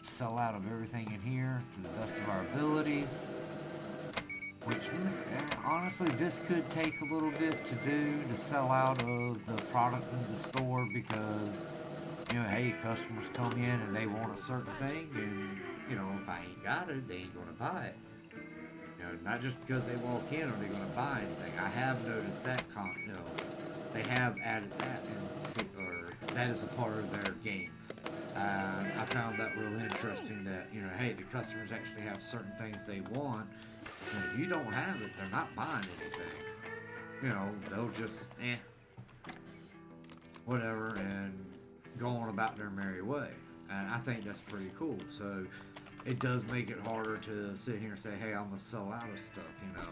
sell out of everything in here to the best of our abilities. Which, honestly, this could take a little bit to do, to sell out of the product in the store because, you know, hey, customers come in and they want a certain thing and, you know, if I ain't got it, they ain't going to buy it. You know, not just because they walk in are they going to buy anything. I have noticed that, you know, they have added that in particular, that is a part of their game. I found that real interesting that, you know, hey, the customers actually have certain things they want. And if you don't have it, they're not buying anything. You know, they'll just, whatever, and go on about their merry way. And I think that's pretty cool. So it does make it harder to sit here and say, hey, I'm going to sell out of stuff, you know.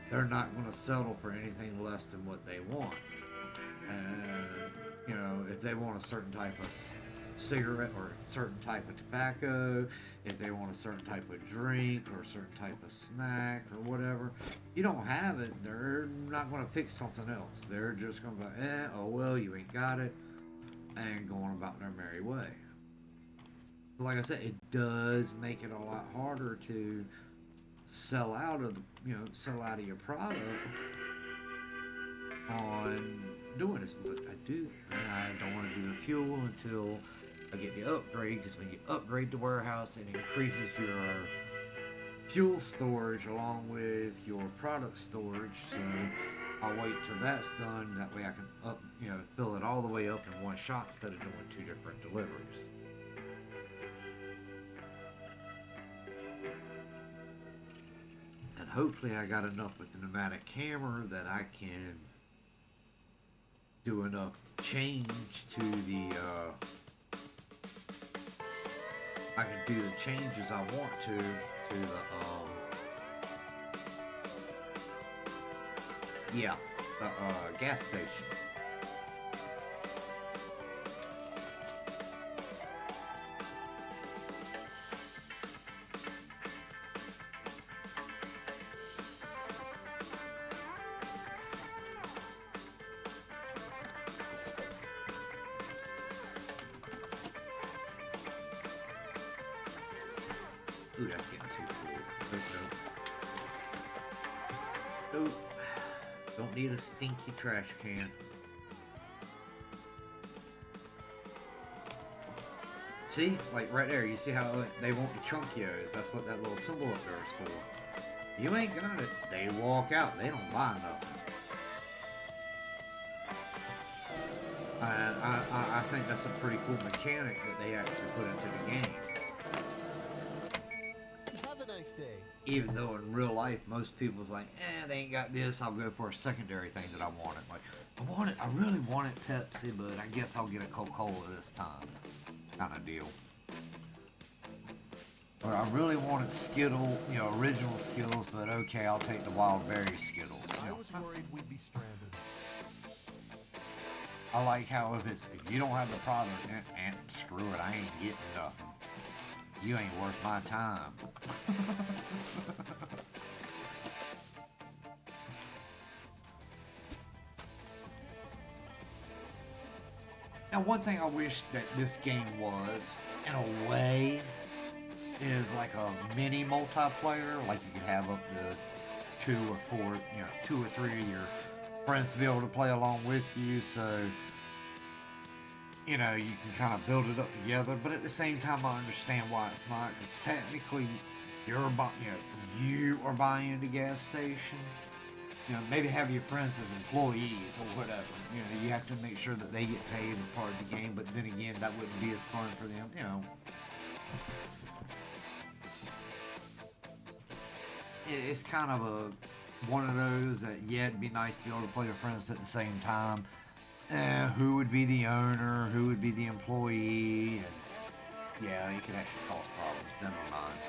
They're not going to settle for anything less than what they want. And, you know, if they want a certain type of cigarette or a certain type of tobacco, if they want a certain type of drink or a certain type of snack or whatever, you don't have it, they're not going to pick something else. They're just going to be, oh well, you ain't got it, and going about their merry way. So like I said, it does make it a lot harder to sell out of the, you know, sell out of your product on doing this. But I don't want to do the fuel until I get the upgrade, because when you upgrade the warehouse, it increases your fuel storage along with your product storage. So I'll wait till that's done. That way I can fill it all the way up in one shot instead of doing 2 different deliveries. And hopefully I got enough with the pneumatic camera that I can do enough change to the I can do the changes I want to the gas station. Ooh, that's getting too full. Nope. Don't need a stinky trash can. See? Like right there, you see how they want the chunkios. That's what that little symbol up there is for. You ain't got it, they walk out. They don't buy nothing. And I think that's a pretty cool mechanic that they actually put into the game. Have it Have a nice day. Even though in real life, most people's like, they ain't got this, I'll go for a secondary thing that I wanted. Like, I really wanted Pepsi, but I guess I'll get a Coca-Cola this time. Kind of deal. Or I really wanted Skittle, original Skittles, but okay, I'll take the wild berry Skittles. I was worried we'd be stranded. I like how if you don't have the product, screw it, I ain't getting nothing. You ain't worth my time. Now, one thing I wish that this game was, in a way, is like a mini multiplayer. Like you could have up to 2 or 4, 2 or 3 of your friends to be able to play along with you. So, you can kind of build it up together. But at the same time, I understand why it's not. Because technically, you are buying the gas station. Maybe have your friends as employees or whatever. You have to make sure that they get paid as part of the game, but then again, that wouldn't be as fun for them, It's kind of one of those that, it'd be nice to be able to play with friends, but at the same time, who would be the owner, who would be the employee, and it could actually cause problems. Never mind.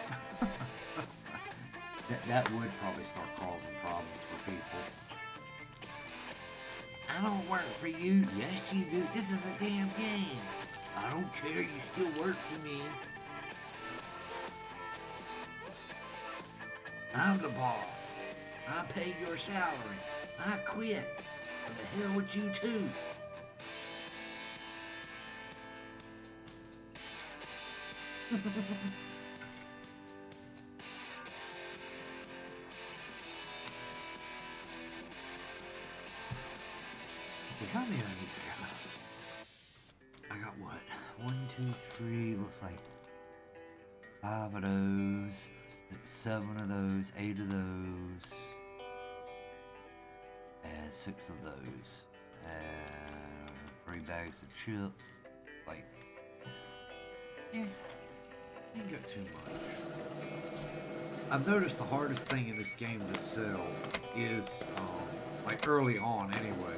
That would probably start causing problems for people. I don't work for you. Yes, you do. This is a damn game. I don't care. You still work for me. I'm the boss. I pay your salary. I quit. What the hell with you too? See, how many of these I got? I got what? 1, 2, 3, looks like 5 of those, 7 of those, 8 of those, and 6 of those, and 3 bags of chips. Like, ain't got too much. I've noticed the hardest thing in this game to sell is, like early on anyway,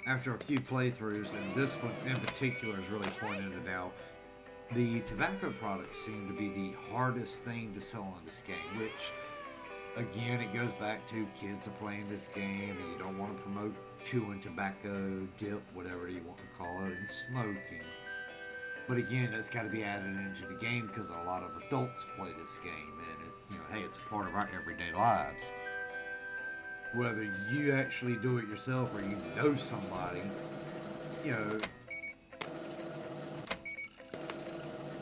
after a few playthroughs, and this one in particular has really pointed it out, the tobacco products seem to be the hardest thing to sell in this game, which, again, it goes back to kids are playing this game and you don't want to promote chewing tobacco, dip, whatever you want to call it, and smoking. But again, that's got to be added into the game because a lot of adults play this game, and hey, it's a part of our everyday lives. Whether you actually do it yourself or you know somebody,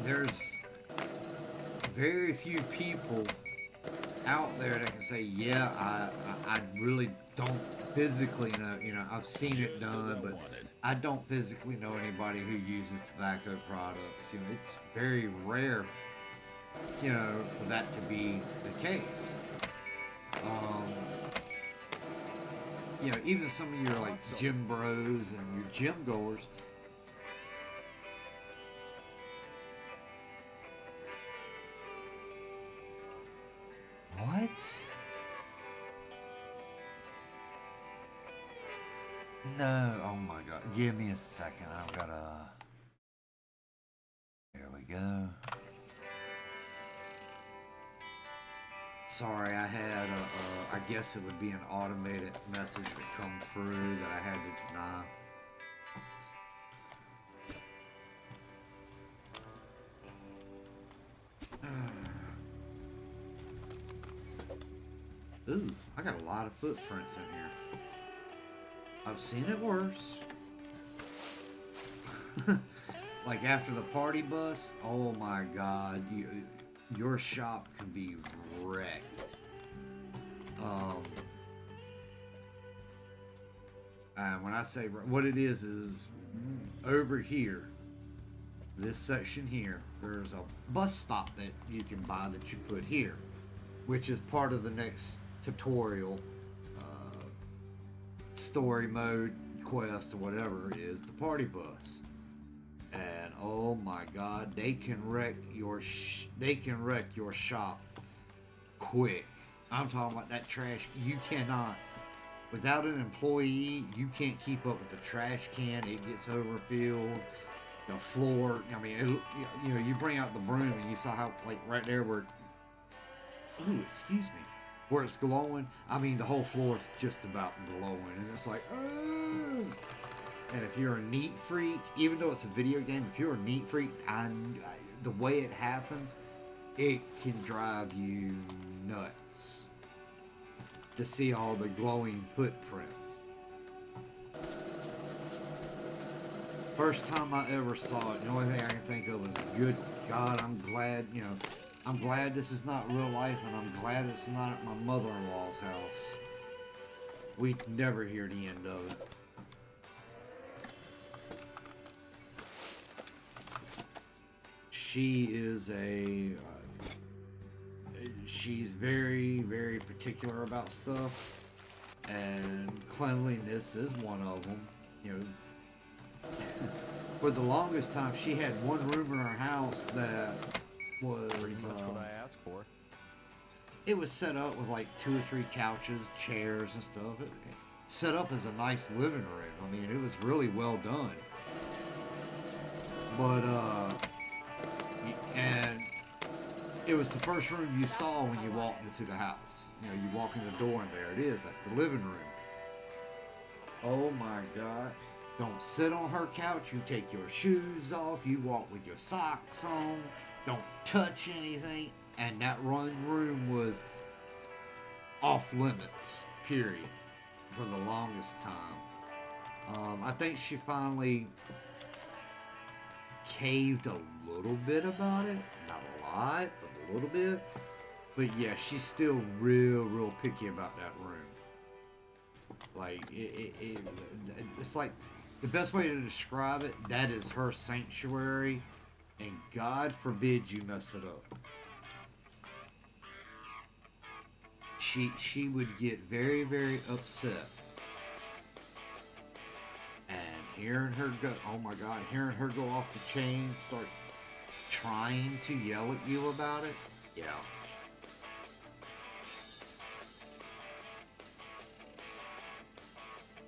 there's very few people out there that can say, I really don't physically know, I've seen it done, but I don't physically know anybody who uses tobacco products. It's very rare, for that to be the case. Even some of your like gym bros and your gym goers, what? No, oh my god, give me a second, I've gotta, there we go. Sorry, I had I guess it would be an automated message that come through that I had to deny. Ooh, I got a lot of footprints in here. I've seen it worse. Like after the party bus, oh my god, your shop can be wrecked. And when I say what it is over here, this section here, there's a bus stop that you can buy that you put here, which is part of the next tutorial, story mode, quest, or whatever it is, the party bus. and oh my God, they can wreck your shop quick. I'm talking about that trash. You cannot, without an employee, you can't keep up with the trash can. It gets overfilled. The floor. I mean, you know, you bring out the broom and you saw how, like, right there where. Ooh, excuse me. Where it's glowing. I mean, the whole floor is just about glowing, and it's like, oh. And if you're a neat freak, even though it's a video game, if you're a neat freak, the way it happens, it can drive you nuts to see all the glowing footprints. First time I ever saw it, the only thing I can think of was, good God, I'm glad this is not real life, and I'm glad it's not at my mother-in-law's house. We'd never hear the end of it. She is she's very, very particular about stuff, and cleanliness is one of them. You know, for the longest time, she had one room in her house that was Pretty much what I asked for. it was set up with like 2 or 3 couches, chairs, and stuff. It set up as a nice living room. I mean, it was really well done. But and it was the first room you saw when you walked into the house. You know, you walk in the door and there it is. That's the living room. Oh my God. Don't sit on her couch. You take your shoes off. You walk with your socks on. Don't touch anything. And that one room was off limits, period, for the longest time. I think she finally caved a little bit about it. Not a lot, but a little bit. But yeah, she's still real picky about that room. Like, it's like, the best way to describe it, that is her sanctuary, and God forbid you mess it up. She would get very, very upset. And hearing her go, oh my God, hearing her go off the chain, start trying to yell at you about it, yeah.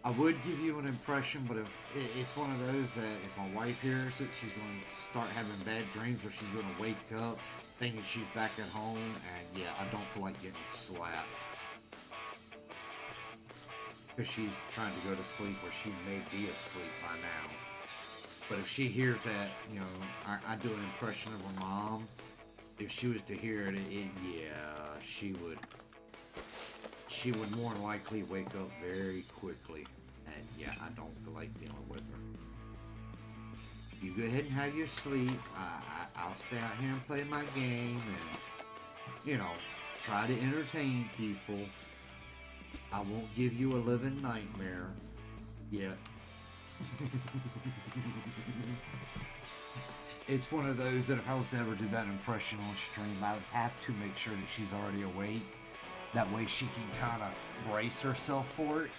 I would give you an impression, but if it's one of those that if my wife hears it, she's going to start having bad dreams, or she's going to wake up thinking she's back at home, and yeah, I don't feel like getting slapped. Because she's trying to go to sleep, or she may be asleep by now. But if she hears that, you know, I do an impression of her mom, if she was to hear it, yeah, she would more than likely wake up very quickly. And yeah, I don't feel like dealing with her. You go ahead and have your sleep. I'll stay out here and play my game and, you know, try to entertain people. I won't give you a living nightmare yet. It's one of those that if I was to ever do that impression on stream, I would have to make sure that she's already awake. That way she can kind of brace herself for it.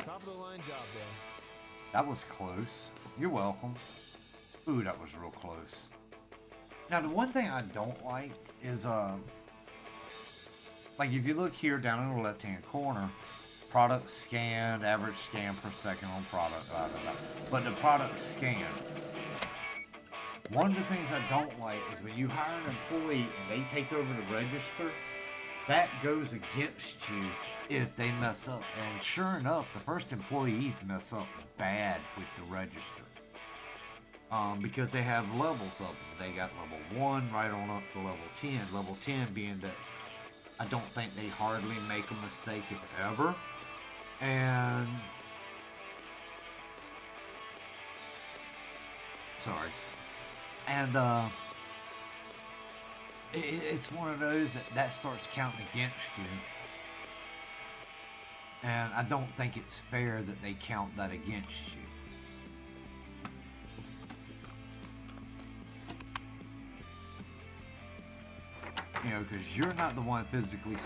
Top of the line job, though. That was close. You're welcome. Ooh, that was real close. Now, the one thing I don't like is, like if you look here down in the left-hand corner, product scanned, average scan per second on product, blah, blah, blah. But the product scanned. One of the things I don't like is when you hire an employee and they take over the register, that goes against you if they mess up. And sure enough, the first employees mess up bad with the register. Because they have levels of them. They got level 1 right on up to level 10. Level 10 being that I don't think they hardly make a mistake if ever. And sorry. And it's one of those that starts counting against you. And I don't think it's fair that they count that against you. You know, because you're not the one physically,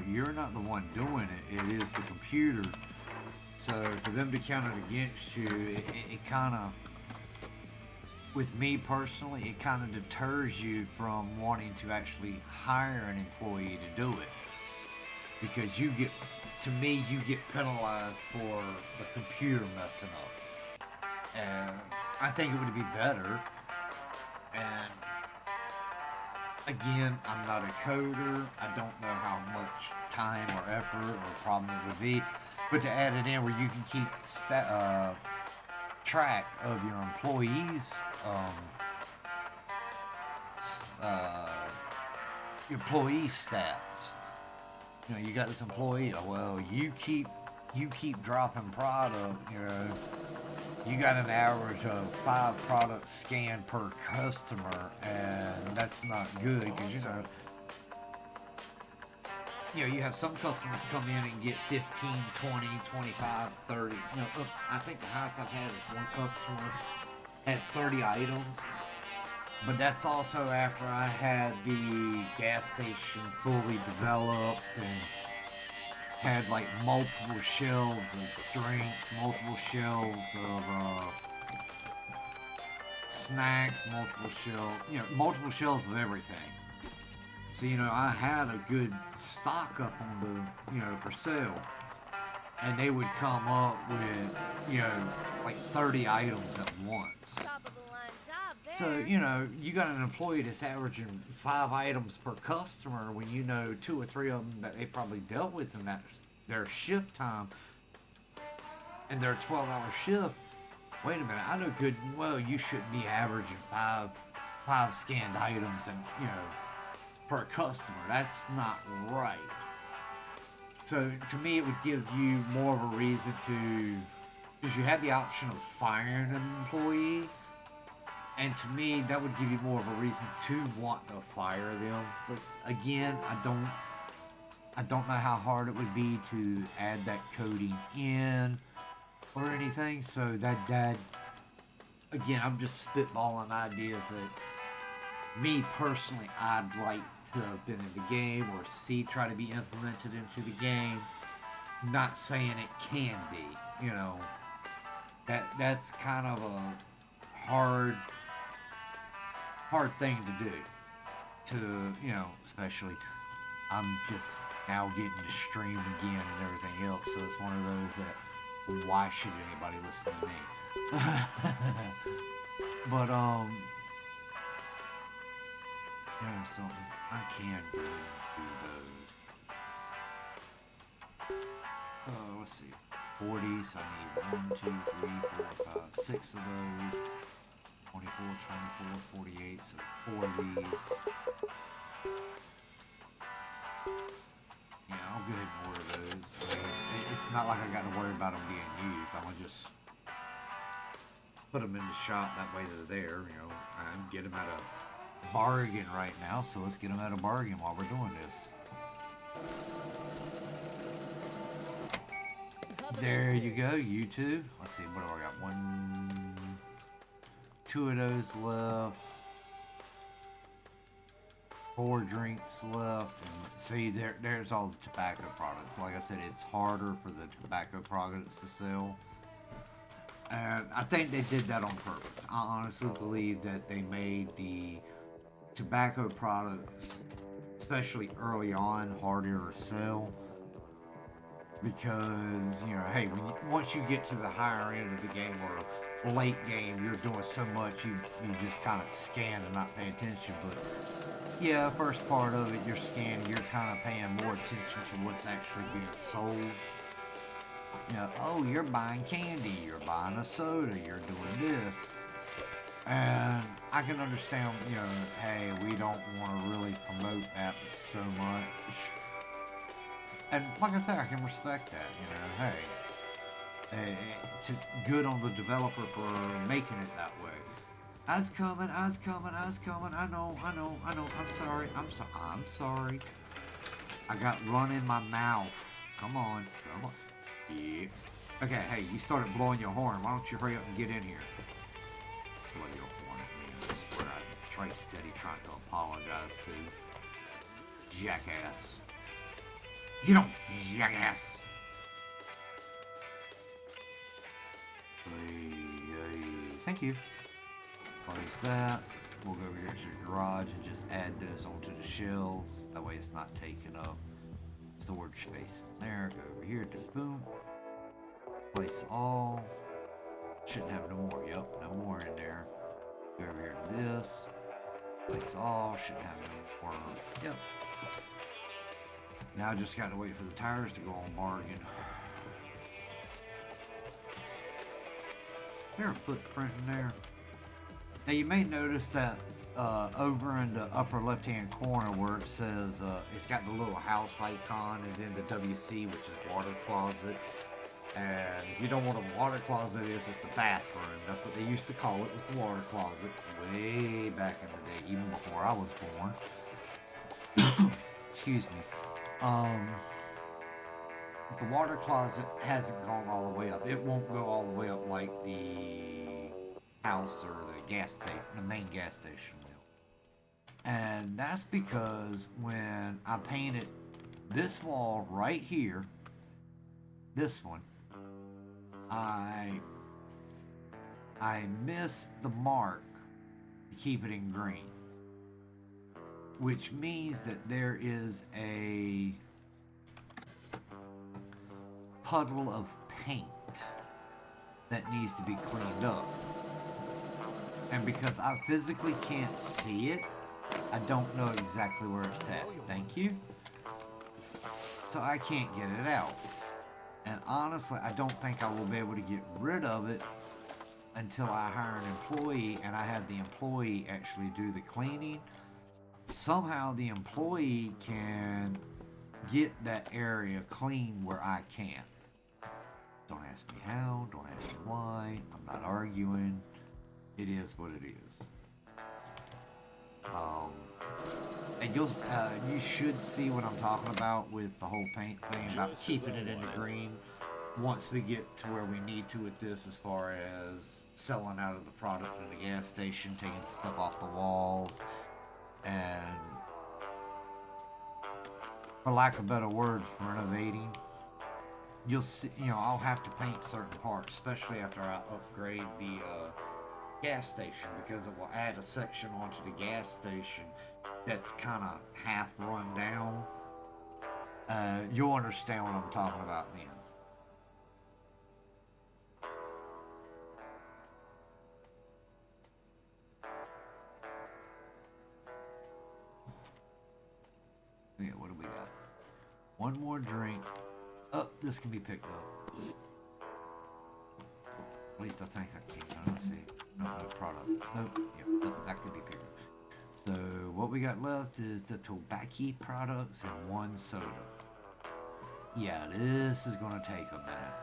you're not the one doing it. It is the computer. So for them to count it against you, it kind of, with me personally, it kind of deters you from wanting to actually hire an employee to do it. Because you get, to me, you get penalized for the computer messing up. And I think it would be better. And again, I'm not a coder. I don't know how much time or effort or problem it would be. But to add it in where you can keep track of your employees' employee stats. You know, you got this employee. Well, you keep dropping product. You know, you got an average of 5 products scanned per customer, and that's not good because you know, you have some customers come in and get 15, 20, 25, 30. You know, I think the highest I've had is one customer had 30 items. But that's also after I had the gas station fully developed and had like multiple shelves of drinks, multiple shelves of snacks, multiple shelves of everything. So, you know, I had a good stock up on the, you know, for sale. And they would come up with, you know, like 30 items at once. Top of the line job there. So, you know, you got an employee that's averaging 5 items per customer when you know 2 or 3 of them that they probably dealt with in that their shift time and their 12-hour shift. Wait a minute, I know good and well you shouldn't be averaging five scanned items and, you know, per customer. That's not right. So to me, it would give you more of a reason to, because you have the option of firing an employee, and to me, that would give you more of a reason to want to fire them. But again, I don't know how hard it would be to add that coding in or anything. So that again, I'm just spitballing ideas that me personally, I'd like to have been in the game or try to be implemented into the game. Not saying it can be, you know. That's kind of a hard thing to do. To, you know, especially I'm just now getting to stream again and everything else, so it's one of those that why should anybody listen to me? But there's something I can go and do those. Let's see. 40, so I need 1, 2, 3, 4, 5, 6 of those. 24, 24, 48, so 4 of these. Yeah, I'll go ahead and order those. I mean, it's not like I got to worry about them being used. I'm going to just put them in the shop, that way they're there. You know, I'm getting them at a bargain right now, so let's get them at a bargain while we're doing this. There you go, you two. Let's see, what do I got? 1, 2 of those left. 4 drinks left. And see, there's all the tobacco products. Like I said, it's harder for the tobacco products to sell. And I think they did that on purpose. I honestly believe that they made the tobacco products, especially early on, harder to sell. Because, you know, hey, once you get to the higher end of the game or late game, you're doing so much, you just kind of scan and not pay attention. But yeah, first part of it, you're scanning, you're kind of paying more attention to what's actually being sold. You know, oh, you're buying candy, you're buying a soda, you're doing this. And I can understand, you know, hey, we don't want to really promote that so much. And like I said, I can respect that, you know, hey, good on the developer for making it that way. I was coming, I know, I'm sorry. I got run in my mouth. Come on. Yeah. Okay, hey, you started blowing your horn. Why don't you hurry up and get in here? Blow your horn at me. That's where I try steady trying to apologize to. jackass. You don't, jackass. Thank you. Place that. We'll go over here to the garage and just add this onto the shelves. That way it's not taking up storage space in there. Go over here to boom. Place all. Shouldn't have no more. Yep, no more in there. Go over here to this. Place all. Shouldn't have no more. Yep. Now I just gotta wait for the tires to go on bargain. Is there a footprint in there? Now you may notice that over in the upper left hand corner where it says it's got the little house icon and then the WC, which is water closet. And if you don't know what a water closet is, it's the bathroom. That's what they used to call it, was the water closet, way back in the day, even before I was born. Excuse me. The water closet hasn't gone all the way up. It won't go all the way up like the house or the gas station, the main gas station will. And that's because when I painted this wall right here, this one, I missed the mark to keep it in green, which means that there is a puddle of paint that needs to be cleaned up. And because I physically can't see it, I don't know exactly where it's at. Thank you. So I can't get it out. And honestly, I don't think I will be able to get rid of it until I hire an employee and I have the employee actually do the cleaning. Somehow the employee can get that area clean where I can't. Don't ask me how, don't ask me why. I'm not arguing. It is what it is. And you should see what I'm talking about with the whole paint thing, about keeping it in the green once we get to where we need to with this, as far as selling out of the product in the gas station, taking stuff off the walls, and for lack of better words, renovating. You'll see, I'll have to paint certain parts, especially after I upgrade the gas station, because it will add a section onto the gas station that's kind of half run down. You'll understand what I'm talking about then. Yeah, what do we got? One more drink. Oh, this can be picked up. At least I think I can. Let's see. No product. Nope. Yep, that could be picked up. So what we got left is the tobacco products and one soda. Yeah, this is gonna take a minute.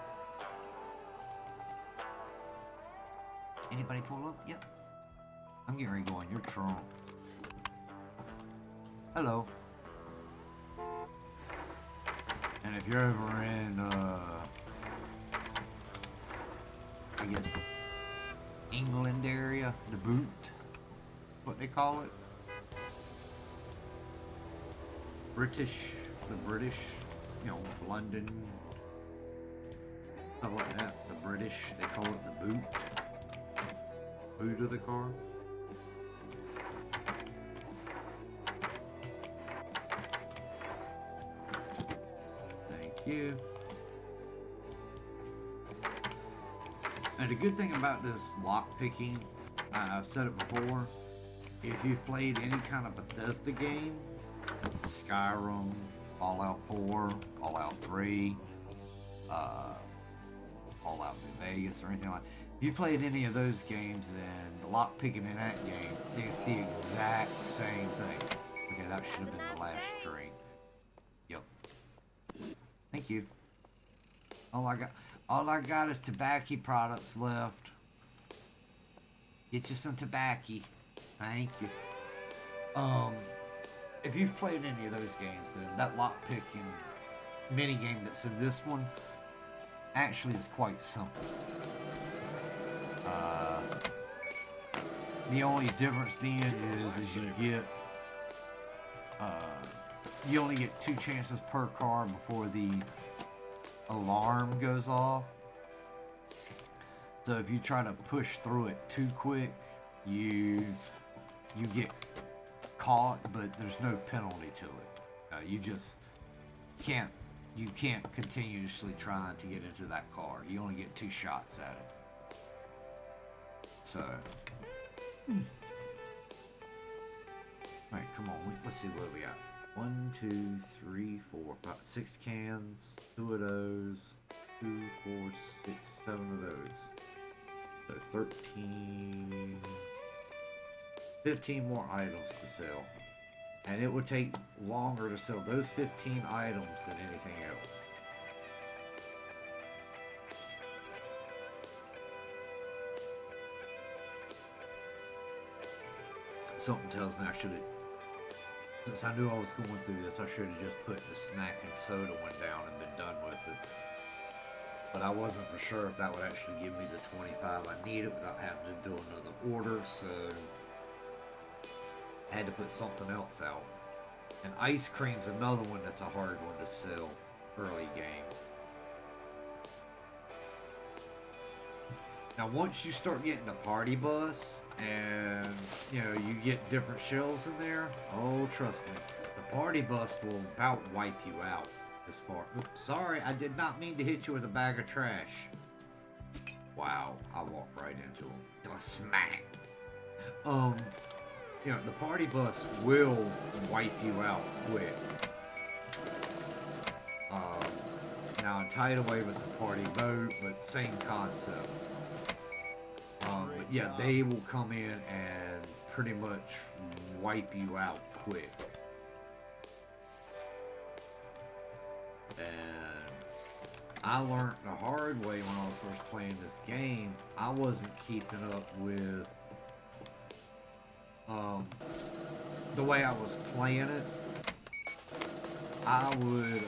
Anybody pull up? Yep. I'm getting ready to go in your trunk. Hello. And if you're ever in, I guess, England area, the boot, what they call it. The British, London, stuff like that. The British, they call it the boot. Boot of the car. Thank you. And the good thing about this lock picking, I've said it before, if you've played any kind of Bethesda game, Skyrim, Fallout 4, Fallout 3, Fallout New Vegas, or anything like that, if you played any of those games, then the lock picking in that game is the exact same thing. Okay, that should have been the last drink. Yep. Thank you. All I got is tobacco products left. Get you some tobacco. Thank you. If you've played any of those games, then that lock-picking mini-game that's in this one actually is quite simple. The only difference being is you you only get 2 chances per car before the alarm goes off. So if you try to push through it too quick, you get caught, but there's no penalty to it. You just can't continuously try to get into that car. You only get 2 shots at it. So, alright, come on. Let's see what we got. 1, 2, 3, 4, about 6 cans. 2 of those. 2, 4, 6, 7 of those. So 13, 15 more items to sell. And it would take longer to sell those 15 items than anything else. Something tells me I should have, since I knew I was going through this, I should have just put the snack and soda one down and been done with it. But I wasn't for sure if that would actually give me the 25 I needed without having to do another order, so I had to put something else out. And ice cream's another one that's a hard one to sell early game. Now once you start getting the party bus and you know you get different shells in there, oh trust me, the party bus will about wipe you out as far. Oops, sorry, I did not mean to hit you with a bag of trash. Wow, I walked right into him. Smack. You know, the party bus will wipe you out quick. Now, Tidal Wave was the party boat, but same concept. But yeah, they will come in and pretty much wipe you out quick. And I learned the hard way when I was first playing this game. I wasn't keeping up with the way I was playing it. I would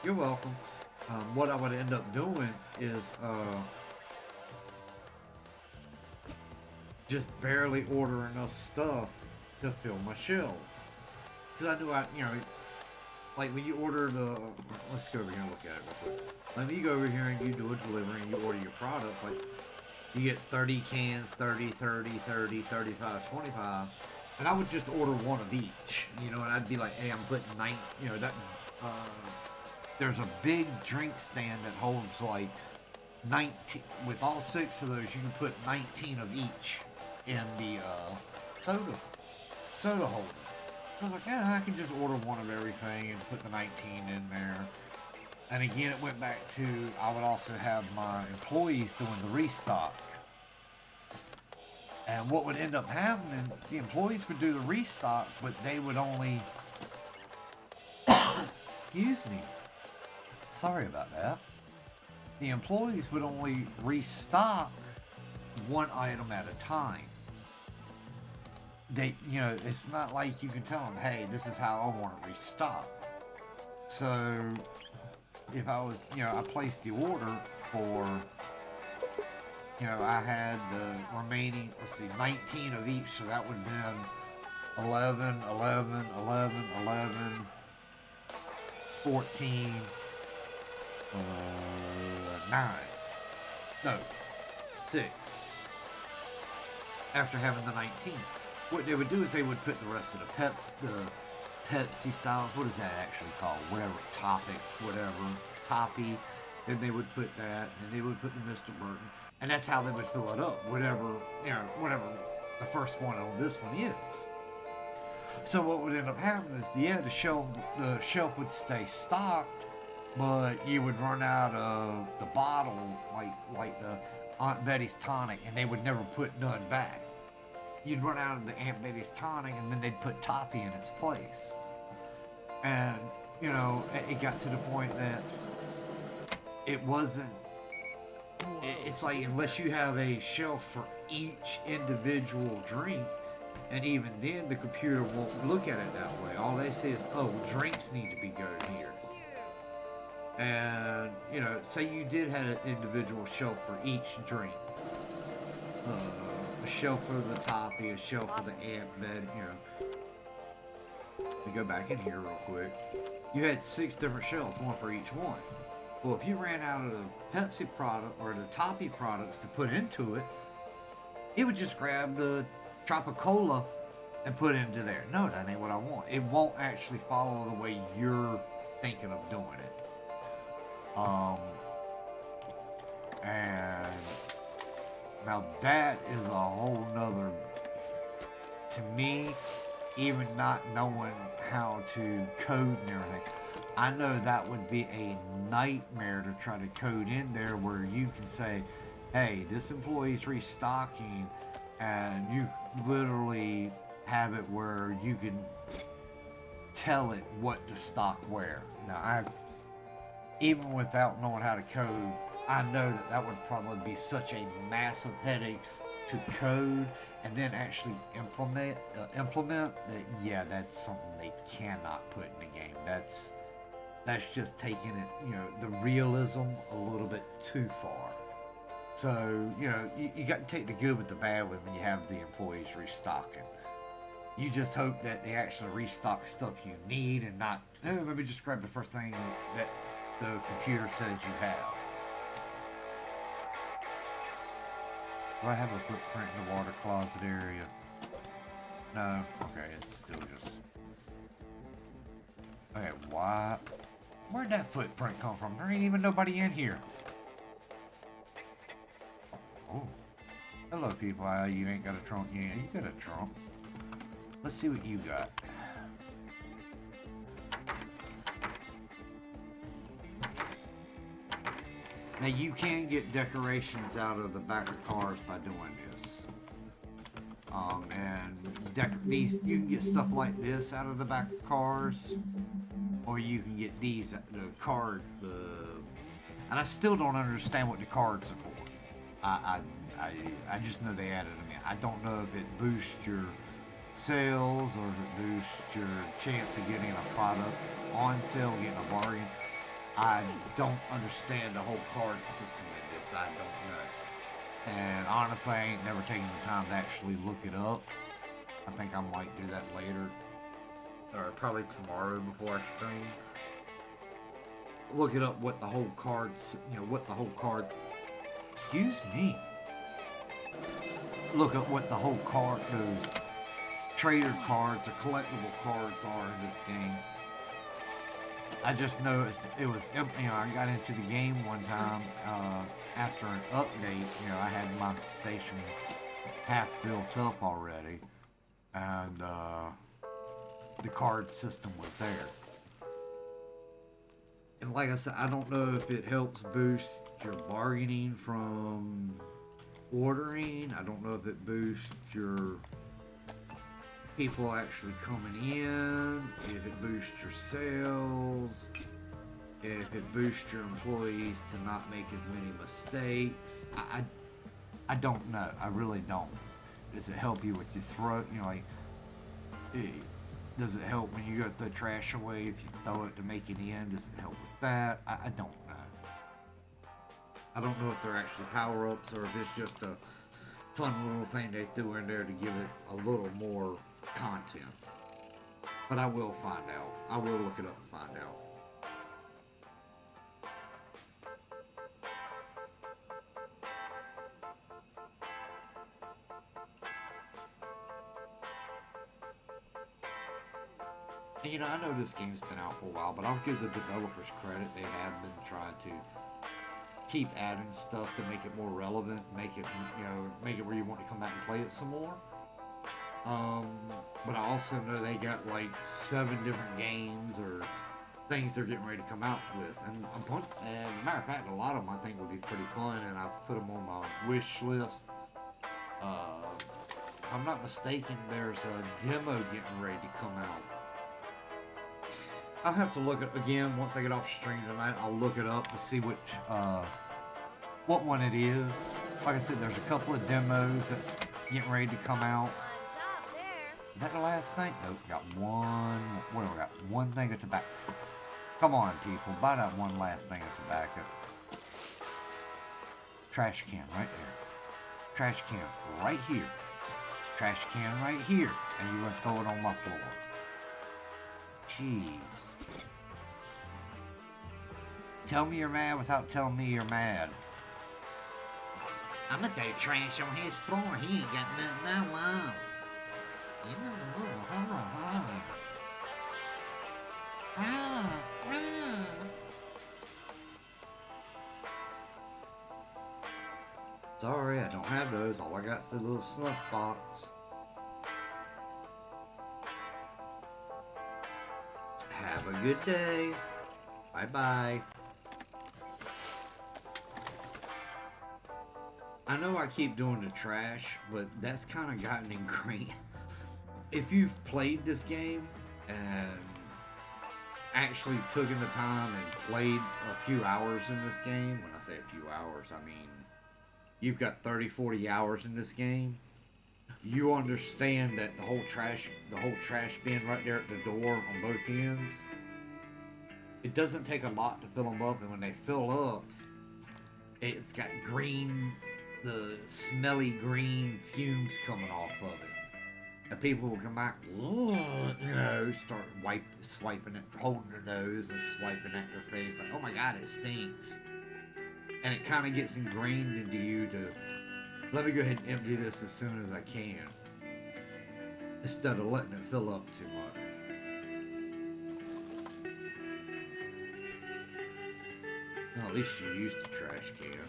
you're welcome. What I would end up doing is just barely order enough stuff to fill my shelves. Because I knew like when you order the, let's go over here and look at it real quick. When you go over here and you do a delivery and you order your products, like you get 30 cans, 30, 30, 30, 35, 25. And I would just order one of each, you know, and I'd be like, hey, I'm putting 9, you know, that, there's a big drink stand that holds like 19, with all 6 of those, you can put 19 of each in the soda holder. I was like, yeah, I can just order one of everything and put the 19 in there. And again, it went back to, I would also have my employees doing the restock. And what would end up happening, the employees would do the restock, but they would only, excuse me, sorry about that. The employees would only restock one item at a time. They, you know, it's not like you can tell them, hey, this is how I want to restock. So if I was, you know, I placed the order for, you know, I had the remaining, let's see, 19 of each, so that would have been 11, 11, 11, 11, 14, 9. No, 6. After having the 19. What they would do is they would put the rest of the Pepsi style, what is that actually called? Whatever, Topic, whatever, Toppy. Then they would put that, and they would put the Mr. Burton. And that's how they would fill it up, whatever, you know, whatever the first one on this one is. So what would end up happening is, yeah, the shelf would stay stocked, but you would run out of the bottle, like the Aunt Betty's tonic, and they would never put none back. You'd run out of the Aunt Betty's tonic, and then they'd put Toppy in its place. And, you know, it got to the point that it wasn't, it's like unless you have a shelf for each individual drink, and even then the computer won't look at it that way. All they say is, oh, drinks need to be going here. And, you know, say you did have an individual shelf for each drink. a shelf for the toppy, a shelf for the amp bed, you know. Let me go back in here real quick. You had 6 different shelves, one for each one. Well, if you ran out of the Pepsi product or the toppy products to put into it, it would just grab the Tropicola and put into there. No, that ain't what I want. It won't actually follow the way you're thinking of doing it. And now that is a whole nother, to me, even not knowing how to code and everything, I know that would be a nightmare to try to code in there where you can say, hey, this employee's restocking, and you literally have it where you can tell it what to stock where. Now, even without knowing how to code, I know that that would probably be such a massive headache to code and then actually implement that. Yeah, that's something they cannot put in the game. That's just taking it, you know, the realism a little bit too far. So, you know, you got to take the good with the bad when you have the employees restocking. You just hope that they actually restock stuff you need and not, oh, let me just grab the first thing that the computer says you have. Do I have a footprint in the water closet area? No? Okay, it's still just... Okay, why? Where'd that footprint come from? There ain't even nobody in here. Oh. Hello, people. You ain't got a trunk. You got a trunk. Let's see what you got. Now, you can get decorations out of the back of cars by doing this. And these, you can get stuff like this out of the back of cars, or you can get these, the card, and I still don't understand what the cards are for. I just know they added them in. I don't know if it boosts your sales or if it boosts your chance of getting a product on sale, getting a bargain. I don't understand the whole card system in this. I don't know. And honestly, I ain't never taken the time to actually look it up. I think I might do that later. Or probably tomorrow before I stream. Look it up what the whole cards, you know, what the whole card... Excuse me. Look up what the whole card, those trader cards or collectible cards are in this game. I just know it was, you know, I got into the game one time after an update. You know, I had my station half built up already, and the card system was there. And like I said, I don't know if it helps boost your bargaining from ordering. I don't know if it boosts your people actually coming in, if it boosts your sales, if it boosts your employees to not make as many mistakes. I don't know. I really don't. Does it help you with your throat? You know, like, does it help when you go throw trash away if you throw it to make it in? Does it help with that? I don't know. I don't know if they're actually power-ups or if it's just a fun little thing they threw in there to give it a little more content. But I will find out. I will look it up and find out. And you know, I know this game's been out for a while, but I'll give the developers credit. They have been trying to keep adding stuff to make it more relevant, make it, you know, make it where you want to come back and play it some more. But I also know they got like 7 different games or things they're getting ready to come out with. And matter of fact, a lot of them I think would be pretty fun, and I've put them on my wish list. If I'm not mistaken, there's a demo getting ready to come out. I'll have to look it again once I get off stream tonight. I'll look it up to see what one it is. Like I said, there's a couple of demos that's getting ready to come out. Is that the last thing? Nope, got one. What do we got? One thing of tobacco. Come on, people. Buy that one last thing of tobacco. Trash can right there. Trash can right here. Trash can right here. And you're gonna throw it on my floor. Jeez. Tell me you're mad without telling me you're mad. I'm gonna throw trash on his floor. He ain't got nothing I want. Sorry, I don't have those. All I got's the little snuff box. Have a good day. Bye-bye. I know I keep doing the trash, but that's kind of gotten ingrained. If you've played this game and actually taken the time and played a few hours in this game, when I say a few hours, I mean you've got 30, 40 hours in this game, you understand that the whole trash bin right there at the door on both ends, it doesn't take a lot to fill them up, and when they fill up, it's got the smelly green fumes coming off of it. And people will come back, start swiping it, holding their nose and swiping at their face, like, oh my god, it stinks. And it kind of gets ingrained into you to, let me go ahead and empty this as soon as I can, instead of letting it fill up too much. Well, at least you used the trash can.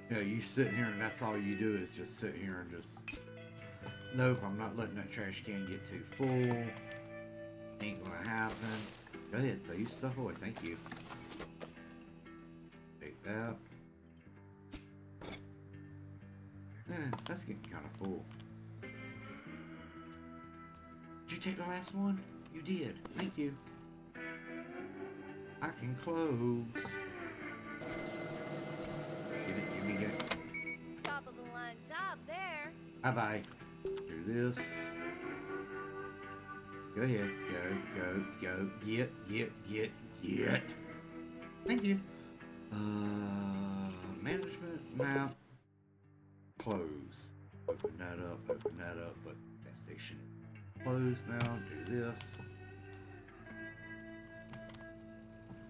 You know, you sit here and that's all you do is just sit here and just, nope, I'm not letting that trash can get too full. Ain't gonna happen. Go ahead, throw your stuff away. Thank you. Take that. That's getting kind of full. Did you take the last one? You did. Thank you. I can close. Give me that. Top of the line job there. Bye-bye. Do this. Go ahead. Go. Get. Thank you. Management map. Close. Open that up, but that station is closed now. Do this.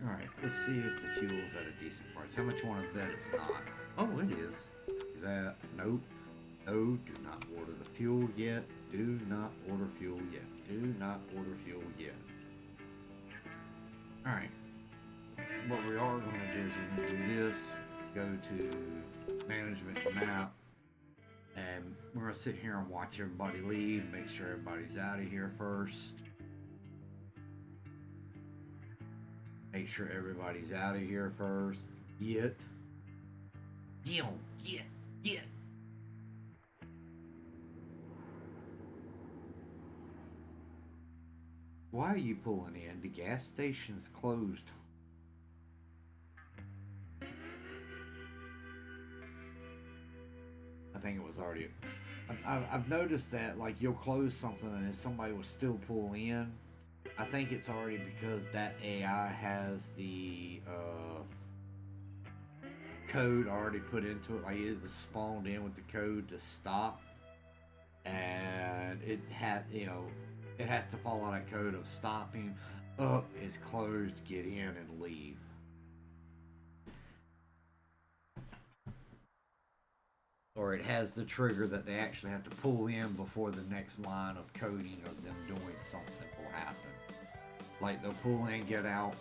Alright, let's see if the fuel's at a decent price. How much you want to bet it's not? Oh, it is. Do that. Nope. No, do not order the fuel yet. Do not order fuel yet. Do not order fuel yet. Alright. What we are going to do is we're going to do this. Go to management map. And we're going to sit here and watch everybody leave. Make sure everybody's out of here first. Make sure everybody's out of here first. Get. Why are you pulling in? The gas station's closed. I think it was already. I've noticed that, like, you'll close something and if somebody will still pull in, I think it's already because that AI has the code already put into it. Like, it was spawned in with the code to stop, and it has to follow that code of stopping. Up is closed, get in and leave. Or it has the trigger that they actually have to pull in before the next line of coding of them doing something will happen. Like, they'll pull in, get out,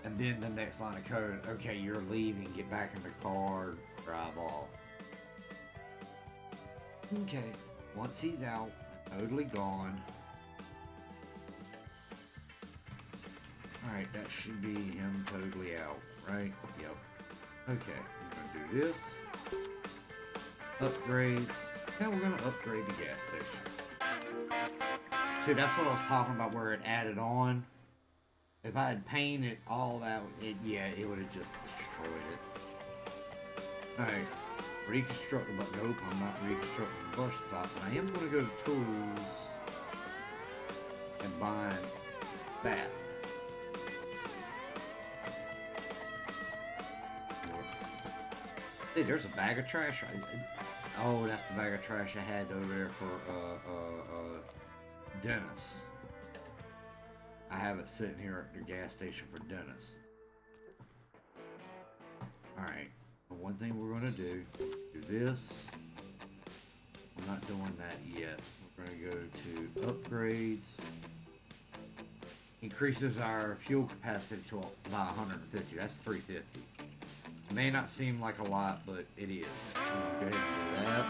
and then the next line of code, okay, you're leaving, get back in the car, drive off. Okay, once he's out, totally gone. Alright, that should be him totally out, right? Yep. Okay, we're gonna do this. Upgrades. Now we're gonna upgrade the gas station. See, that's what I was talking about, where it added on. If I had painted all that, it would have just destroyed it. Alright, reconstruct the bus. Nope, I'm not reconstructing the bus stop. I am going to go to tools and buy that. Hey, there's a bag of trash. Oh, that's the bag of trash I had over there for Dennis. I have it sitting here at the gas station for Dennis. Alright, one thing we're going to do this. I'm not doing that yet. We're going to go to upgrades. Increases our fuel capacity to about 150. That's 350. May not seem like a lot, but it is. So go ahead and do that.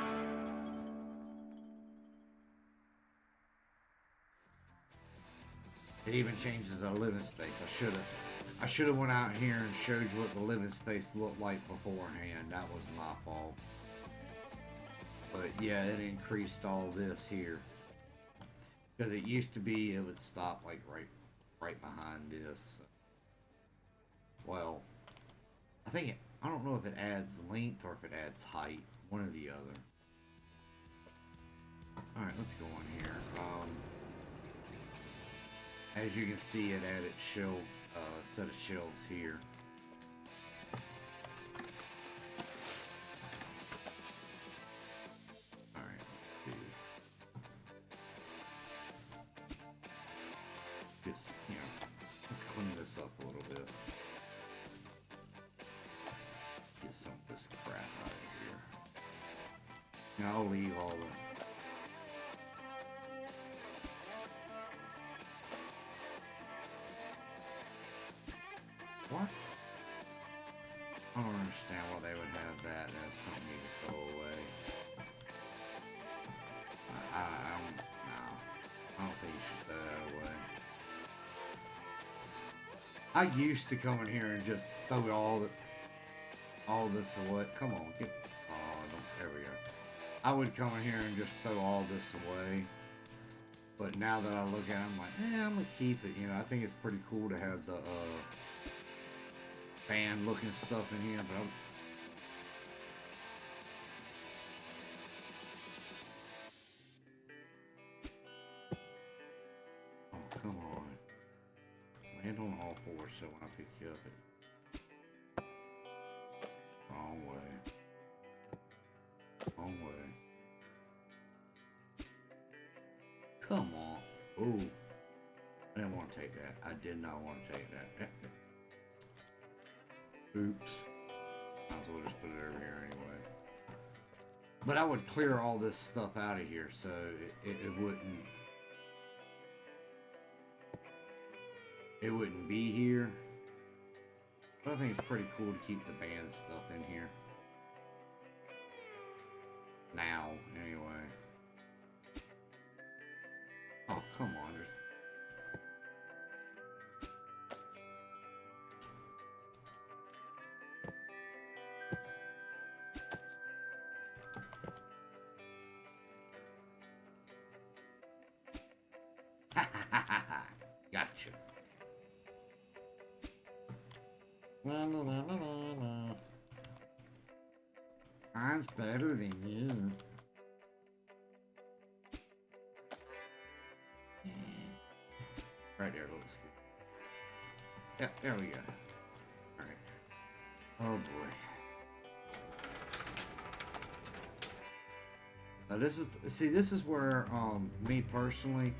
It even changes our living space. I should have went out here and showed you what the living space looked like beforehand. That was my fault. But yeah, it increased all this here. Because it used to be it would stop like right behind this. Well, I don't know if it adds length or if it adds height. One or the other. Alright, let's go on here. As you can see, it added set of shelves here. Alright, just, let's clean this up a little bit. Get some of this crap out of here. Now I'll leave all the... What? I don't understand why they would have that as something you throw away. I don't think you should throw that away. I used to come in here and just throw all this away. Come on, there we go. I would come in here and just throw all this away. But now that I look at it, I'm like, I'm gonna keep it. I think it's pretty cool to have the fan looking stuff in here, but oh, come on. Land on all fours so when I pick you up it. Wrong way. Wrong way. Come on. Ooh. I didn't want to take that. I did not want to take that. Oops. Might as well just put it over here anyway. But I would clear all this stuff out of here so it wouldn't be here. But I think it's pretty cool to keep the band stuff in here. Now, anyway. Oh, come on. Gotcha. La, la, la, la, la. Mine's better than you. Right there looks good. Yep, there we go. Alright. Oh boy. Now this is where, me personally,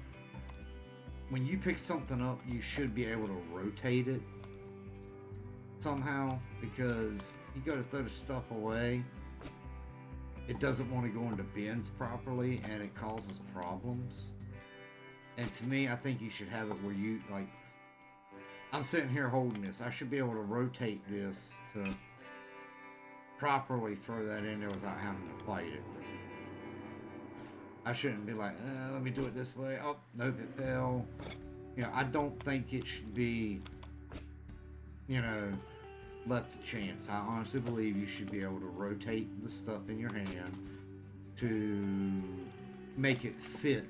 when you pick something up, you should be able to rotate it somehow, because you go to throw the stuff away, it doesn't want to go into bins properly, and it causes problems. And to me, I think you should have it where you, like, I'm sitting here holding this. I should be able to rotate this to properly throw that in there without having to fight it. I shouldn't be like, let me do it this way. Oh, nope, it fell. I don't think it should be, left to chance. I honestly believe you should be able to rotate the stuff in your hand to make it fit,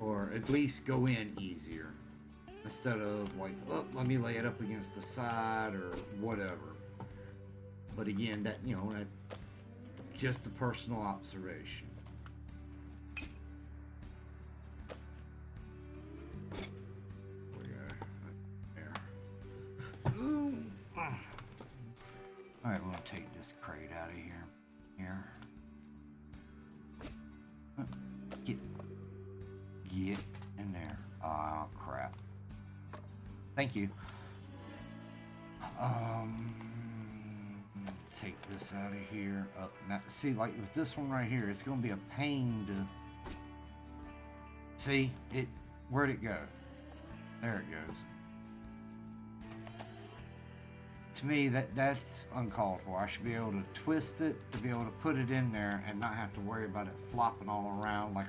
or at least go in easier, instead of like, oh, let me lay it up against the side or whatever. But again, that's just a personal observation. Alright, we're gonna take this crate out of here. Here. Get in there. Oh crap. Thank you. Take this out of here. Now, see, like with this one right here, it's gonna be a pain to see it. Where'd it go? There it goes. To me, that's uncalled for. I should be able to twist it to be able to put it in there and not have to worry about it flopping all around like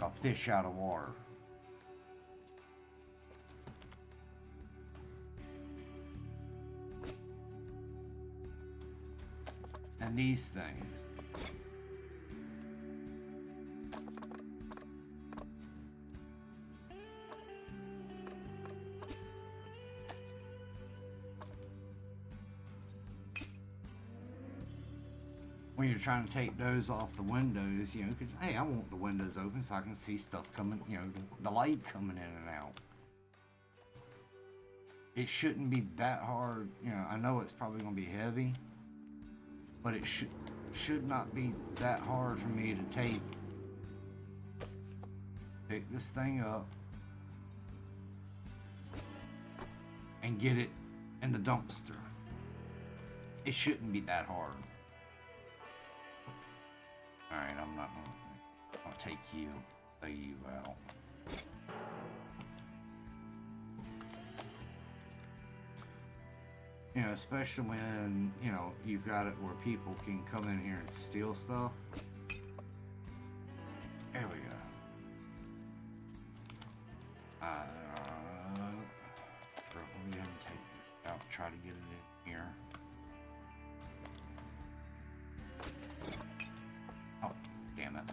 a fish out of water. And these things. When you're trying to take those off the windows, you know, 'cause, hey, I want the windows open so I can see stuff coming, you know, the light coming in and out. It shouldn't be that hard, you know, I know it's probably going to be heavy, but it should not be that hard for me to pick this thing up and get it in the dumpster. It shouldn't be that hard. Alright, I'm not gonna take you, lay you out. You know, especially when, you know, you've got it where people can come in here and steal stuff. There we go. Let me go ahead and take this out, try to get it in here. Oh, damn it.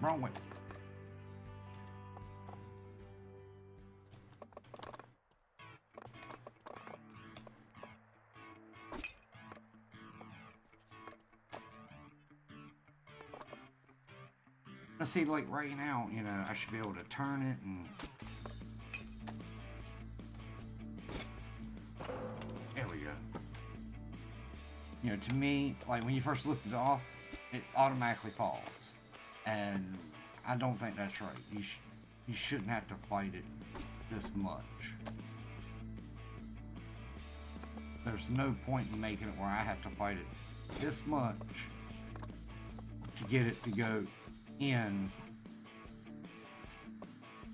Wrong way. Now see, like right now, you know, I should be able to turn it and... There we go. You know, to me, like when you first lift it off, it automatically falls. And I don't think that's right. You shouldn't have to fight it this much. There's no point in making it where I have to fight it this much to get it to go in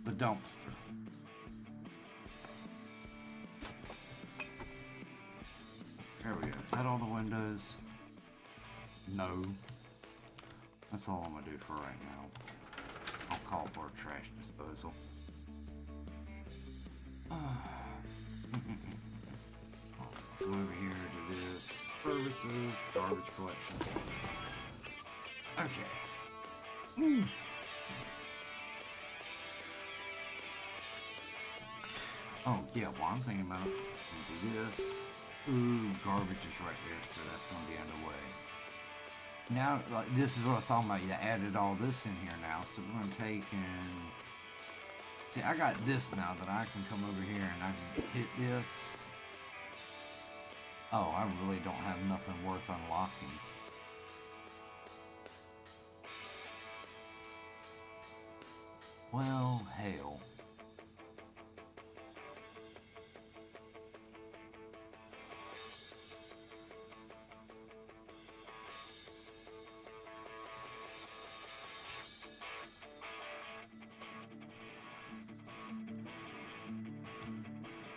the dumpster. There we go. Is that all the windows? No. That's all I'm gonna do for right now. I'll call for a trash disposal. Come over here to this services, garbage collection. Okay. Oh yeah, well I'm thinking about do this. Ooh, garbage is right there, so that's gonna be underway. Now, like, this is what I was talking about. You added all this in here now, so we're gonna take and see. I got this now that I can come over here and I can hit this. Oh, I really don't have nothing worth unlocking. Well, hell.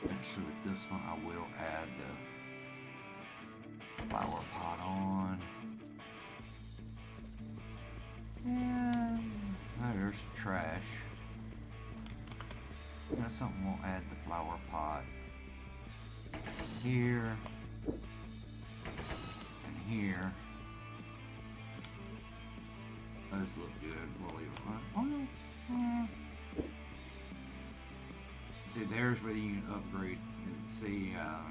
Actually, with this one, I will add the flower pot on. And there's trash. That's something we'll add the flower pot here and here. Those look good. We'll leave it on. See, there's where you can upgrade. See, yeah,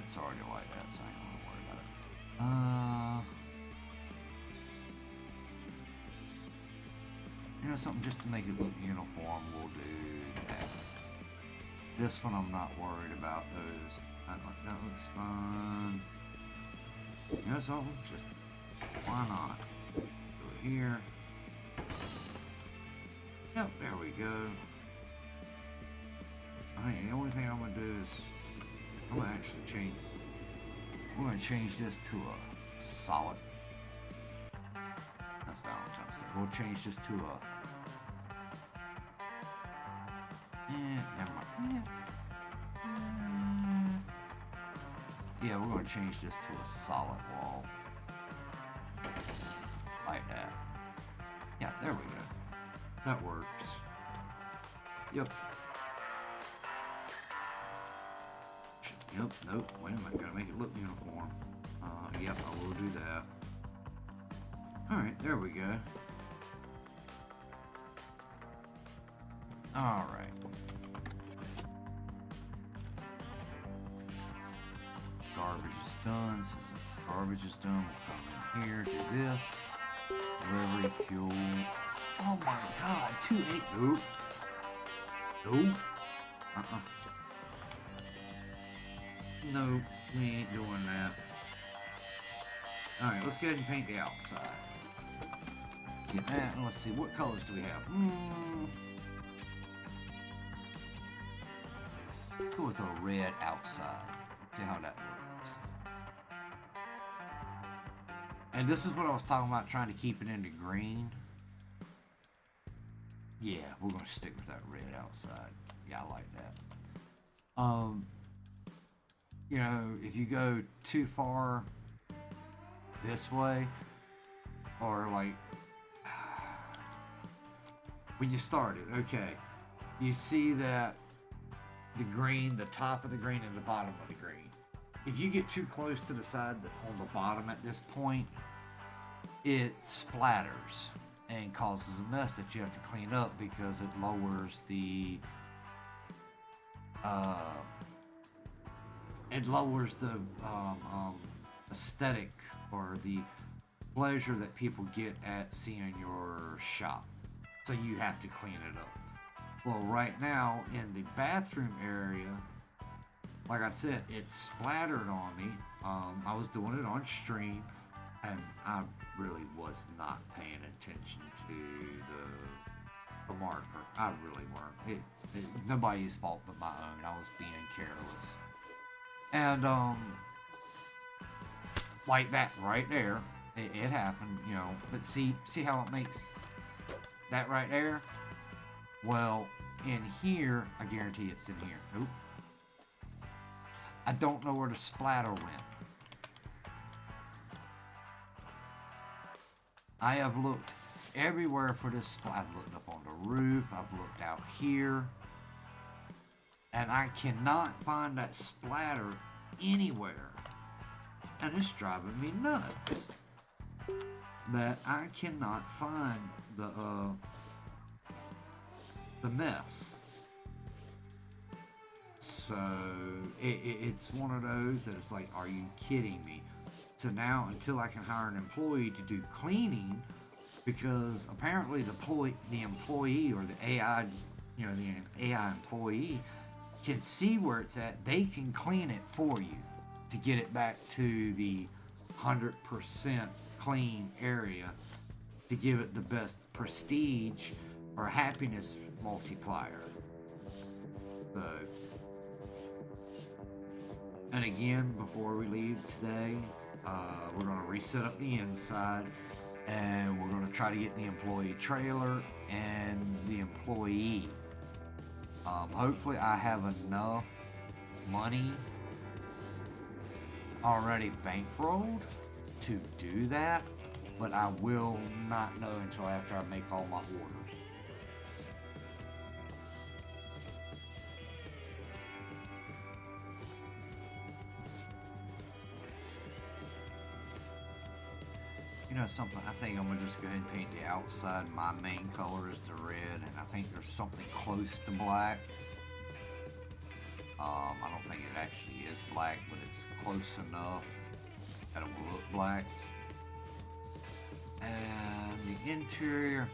it's already like that, so I ain't gonna worry about it. You know something, just to make it look uniform, we'll do that. This one I'm not worried about those. That looks fine. You know something? Just why not? Do it here. Yep, there we go. I think the only thing I'm gonna do is I'm gonna actually change. We're gonna change this to a solid. That's Valentine's Day. We'll change this to a. Never mind. Yeah, we're gonna change this to a solid wall. Like that. Yeah, there we go. That works. Yep. Yep, nope, wait a minute, gotta make it look uniform. Yep, I will do that. Alright, there we go. Alright. Garbage is done. Since the garbage is done, we'll come in here, do this. Delivery, fuel. Oh my god, 2.8. Nope. Nope. No, we ain't doing that. Alright, let's go ahead and paint the outside. Get that, and let's see, what colors do we have? Let's go with a red outside. See how that works. And this is what I was talking about, trying to keep it into green. Yeah, we're going to stick with that red outside. Yeah, I like that. You know, if you go too far this way, or like, when you start it, okay, you see that the green, the top of the green and the bottom of the green. If you get too close to the side on the bottom at this point, it splatters and causes a mess that you have to clean up because it lowers the aesthetic or the pleasure that people get at seeing your shop. So you have to clean it up. Well, right now in the bathroom area, like I said, it splattered on me. I was doing it on stream, and I really was not paying attention to the marker. I really weren't. Nobody's fault but my own. I was being careless. And like that right there, it happened, you know. But see how it makes that right there? Well, in here, I guarantee it's in here. Nope. I don't know where the splatter went. I have looked everywhere for this splatter. I've looked up on the roof. I've looked out here. And I cannot find that splatter anywhere. And it's driving me nuts. That I cannot find the mess. So it's one of those that it's like, are you kidding me? So now, until I can hire an employee to do cleaning, because apparently the employee or the AI, you know, the AI employee can see where it's at. They can clean it for you to get it back to the 100% clean area to give it the best prestige or happiness multiplier. So, and again, before we leave today, we're going to reset up the inside, and we're going to try to get the employee trailer and the employee. Hopefully I have enough money already bankrolled to do that, but I will not know until after I make all my orders. You know something, I think I'm going to just go ahead and paint the outside. My main color is the red, and I think there's something close to black. I don't think it actually is black, but it's close enough that it will look black. And the interior,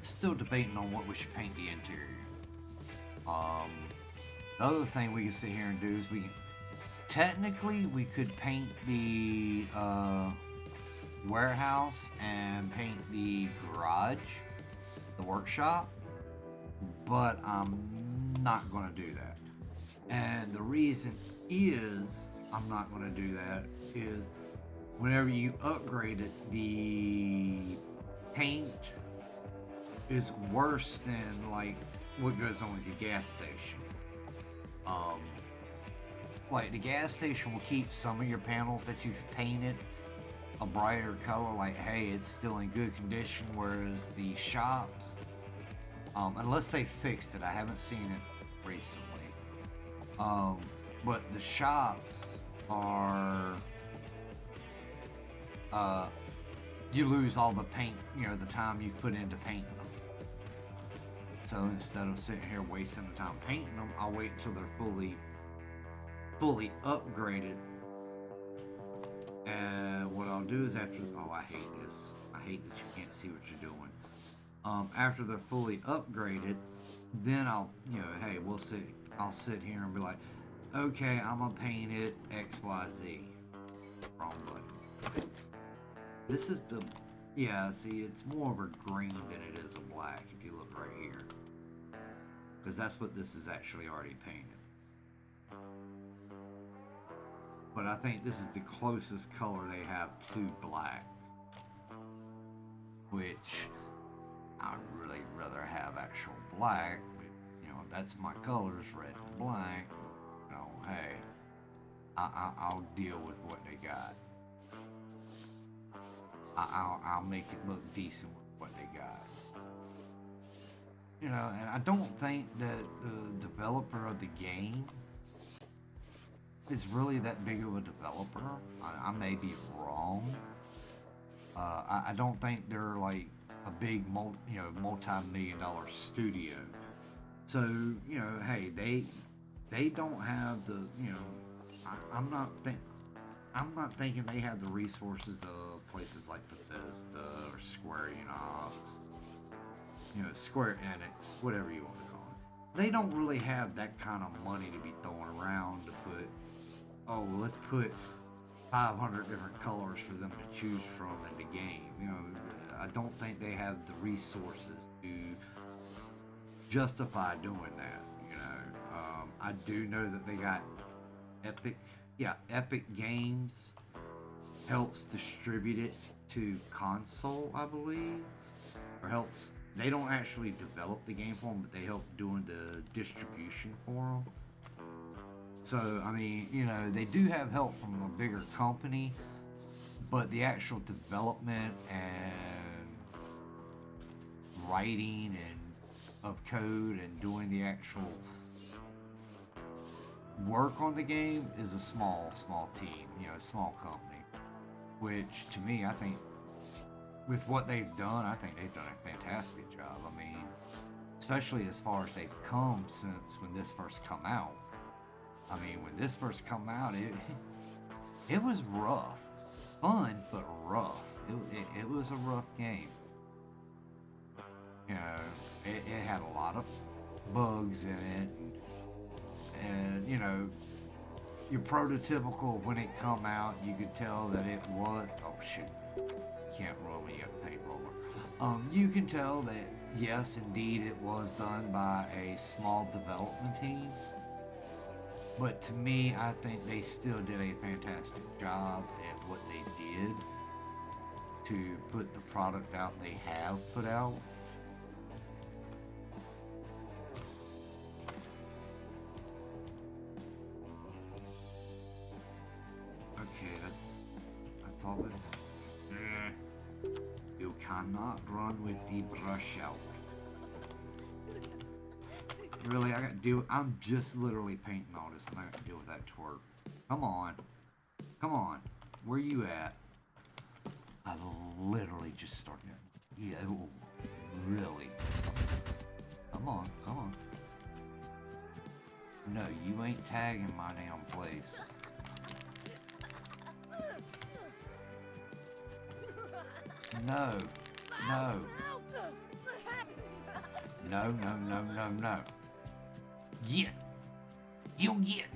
still debating on what we should paint the interior. The other thing we can sit here and do is technically we could paint the warehouse and paint the garage, the workshop, but I'm not going to do that. And the reason is I'm not going to do that is whenever you upgrade it, the paint is worse than like what goes on with your gas station. Like the gas station will keep some of your panels that you've painted a brighter color, like hey, it's still in good condition, whereas the shops, unless they fixed it, I haven't seen it recently, but the shops are you lose all the paint, the time you put into painting them. So instead of sitting here wasting the time painting them, I'll wait until they're fully upgraded. And what I'll do is after, I hate this. I hate that you can't see what you're doing. After they're fully upgraded, then I'll sit here and be like, okay, I'm gonna paint it XYZ. Wrong button. This is see, it's more of a green than it is a black if you look right here. Because that's what this is actually already painted. But I think this is the closest color they have to black. Which I'd really rather have actual black. But, that's my colors, red and black. Hey, I'll deal with what they got. I'll make it look decent with what they got. And I don't think that the developer of the game is really that big of a developer. I may be wrong. I don't think they're like a big multi-million-dollar studio. So, hey, they don't have the, I'm not thinking they have the resources of places like Bethesda or Square Enix, Square Enix, whatever you want to call it. They don't really have that kind of money to be throwing around to put, let's put 500 different colors for them to choose from in the game. I don't think they have the resources to justify doing that. I do know that they got Epic Games helps distribute it to console, I believe, or helps. They don't actually develop the game for them, but they help doing the distribution for them. So, I mean, they do have help from a bigger company, but the actual development and writing and of code and doing the actual work on the game is a small team, small company. Which, to me, I think, with what they've done, I think they've done a fantastic job. I mean, especially as far as they've come since when this first come out. I mean, when this first come out, it was rough. Fun, but rough. It was a rough game. It had a lot of bugs in it. And your prototypical, when it come out, you could tell that it was, can't roll when you got a paint roller. You can tell that, yes, indeed, it was done by a small development team. But to me, I think they still did a fantastic job at what they did to put the product out they have put out. Okay, that's all it. You cannot run with the brush out. Really, I got to deal. I'm just literally painting all this, and I got to deal with that twerk. Come on, where you at? I've literally just started. Yeah, really. Come on. No, you ain't tagging my damn place. No. No, no, no, no, no. Get. You get.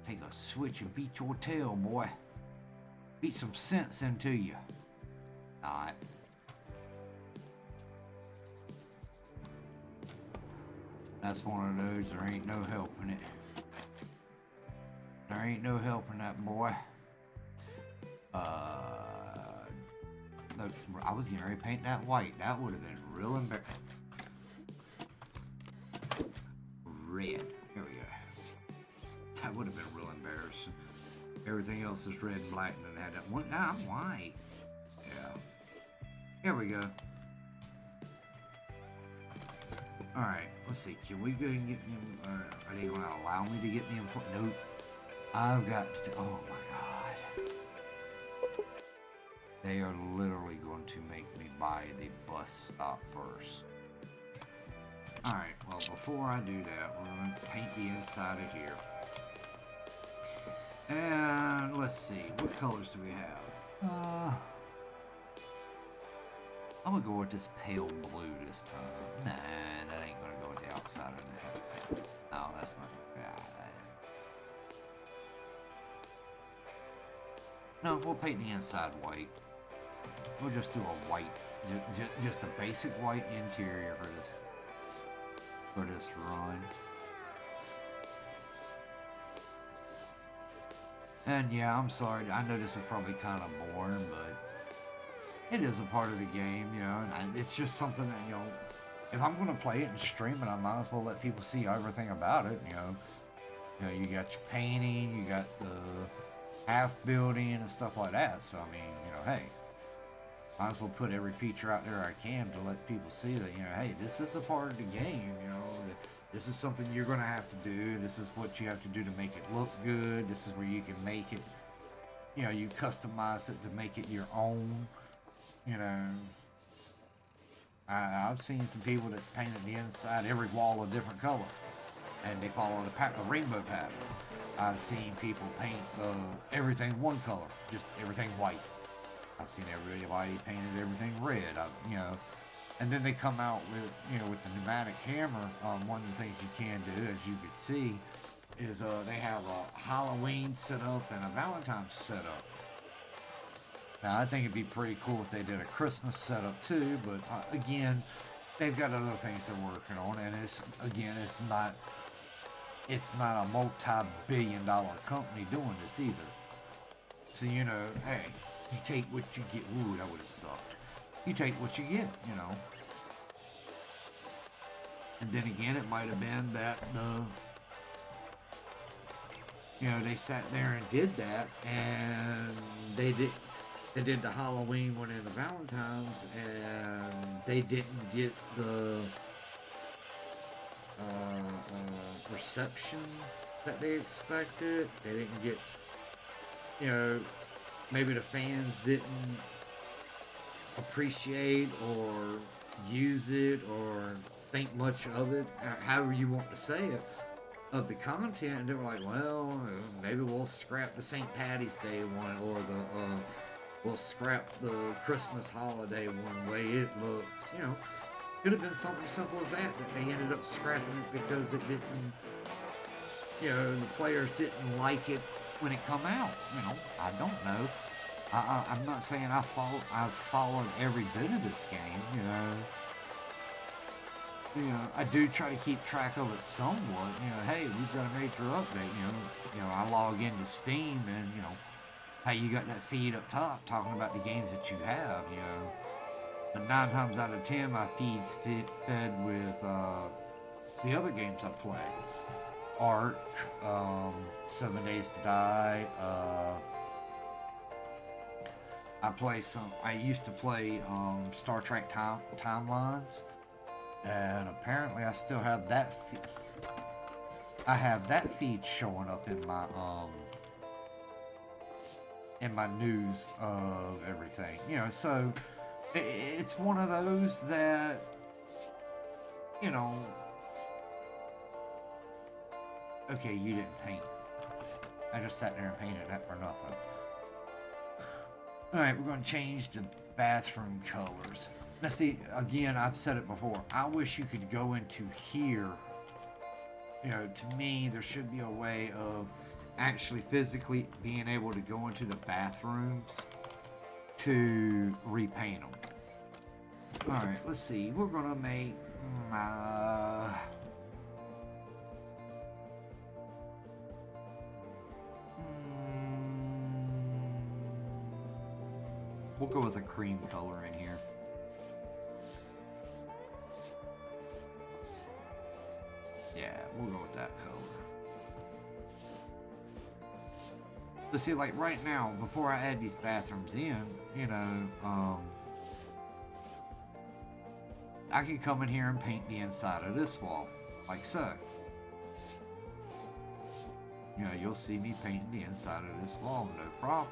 Take a switch and beat your tail, boy. Beat some sense into you. Alright. That's one of those, there ain't no helping it. There ain't no helping that, boy. Look, I was getting ready to paint that white. That would have been real embarrassing. Red. Here we go. That would have been real embarrassing. Everything else is red and black, and then had that one. Nah, I'm white. Yeah. Here we go. Alright, let's see. Can we go and get them? Are they going to allow me to get the employee? Nope. I've got to. Oh my god. They are literally going to make me buy the bus stop first. Alright, well, before I do that, we're going to paint the inside of here. And let's see, what colors do we have? I'm gonna go with this pale blue this time. Nah, that ain't gonna go with the outside of that. No, that's not. No, we'll paint the inside white. We'll just do a white, just a basic white interior for this run. And yeah, I'm sorry. I know this is probably kind of boring, but it is a part of the game, you know. And it's just something that, you know, if I'm going to play it and stream it, I might as well let people see everything about it, you know. You know, you got your painting, you got the half building and stuff like that. So I mean, you know, hey, might as well put every feature out there I can to let people see that, you know, hey, this is a part of the game, you know. This is something you're going to have to do. This is what you have to do to make it look good. This is where you can make it, you know, you customize it to make it your own, you know. I've seen some people that's painted the inside every wall a different color, and they follow the rainbow pattern. I've seen people paint everything one color, just everything white. I've seen everybody painted everything red, you know. And then they come out with, you know, with the pneumatic hammer. One of the things you can do, as you can see, is they have a Halloween setup and a Valentine's setup. Now, I think it'd be pretty cool if they did a Christmas setup too, but again, they've got other things they're working on, and it's not a multi-billion-dollar company doing this either. So, you know, hey, you take what you get. Ooh, that would have sucked. You take what you get, you know. And then again, it might have been that you know, they sat there and did that, and they did the Halloween one and the Valentine's, and they didn't get the reception that they expected. They didn't get, you know, maybe the fans didn't appreciate or use it or think much of it, however you want to say it, of the content. And they were like, well, maybe we'll scrap the St. Patty's Day one, or we'll scrap the Christmas holiday one, way it looks, you know. Could have been something simple as that, but they ended up scrapping it because it didn't, you know, the players didn't like it when it come out. You know, I don't know. I'm not saying I've followed every bit of this game, you know. You know, I do try to keep track of it somewhat. You know, hey, we've got a major update. You know, I log into Steam, and you know, hey, you got that feed up top talking about the games that you have. You know, but 9 times out of 10, my feed's fed with the other games I play. Ark, 7 Days to Die. I used to play Star Trek Timelines, and apparently I still have that I have that feed showing up in my news of everything, you know. So it's one of those that, you know, okay, you didn't paint. I just sat there and painted that for nothing. Alright, we're going to change the bathroom colors. Now see, again, I've said it before. I wish you could go into here. You know, to me, there should be a way of actually physically being able to go into the bathrooms to repaint them. Alright, let's see. We're gonna make... we'll go with a cream color in here. Yeah, we'll go with that color. But see, like right now, before I add these bathrooms in, you know, I can come in here and paint the inside of this wall, like so. You know, you'll see me painting the inside of this wall, no problem.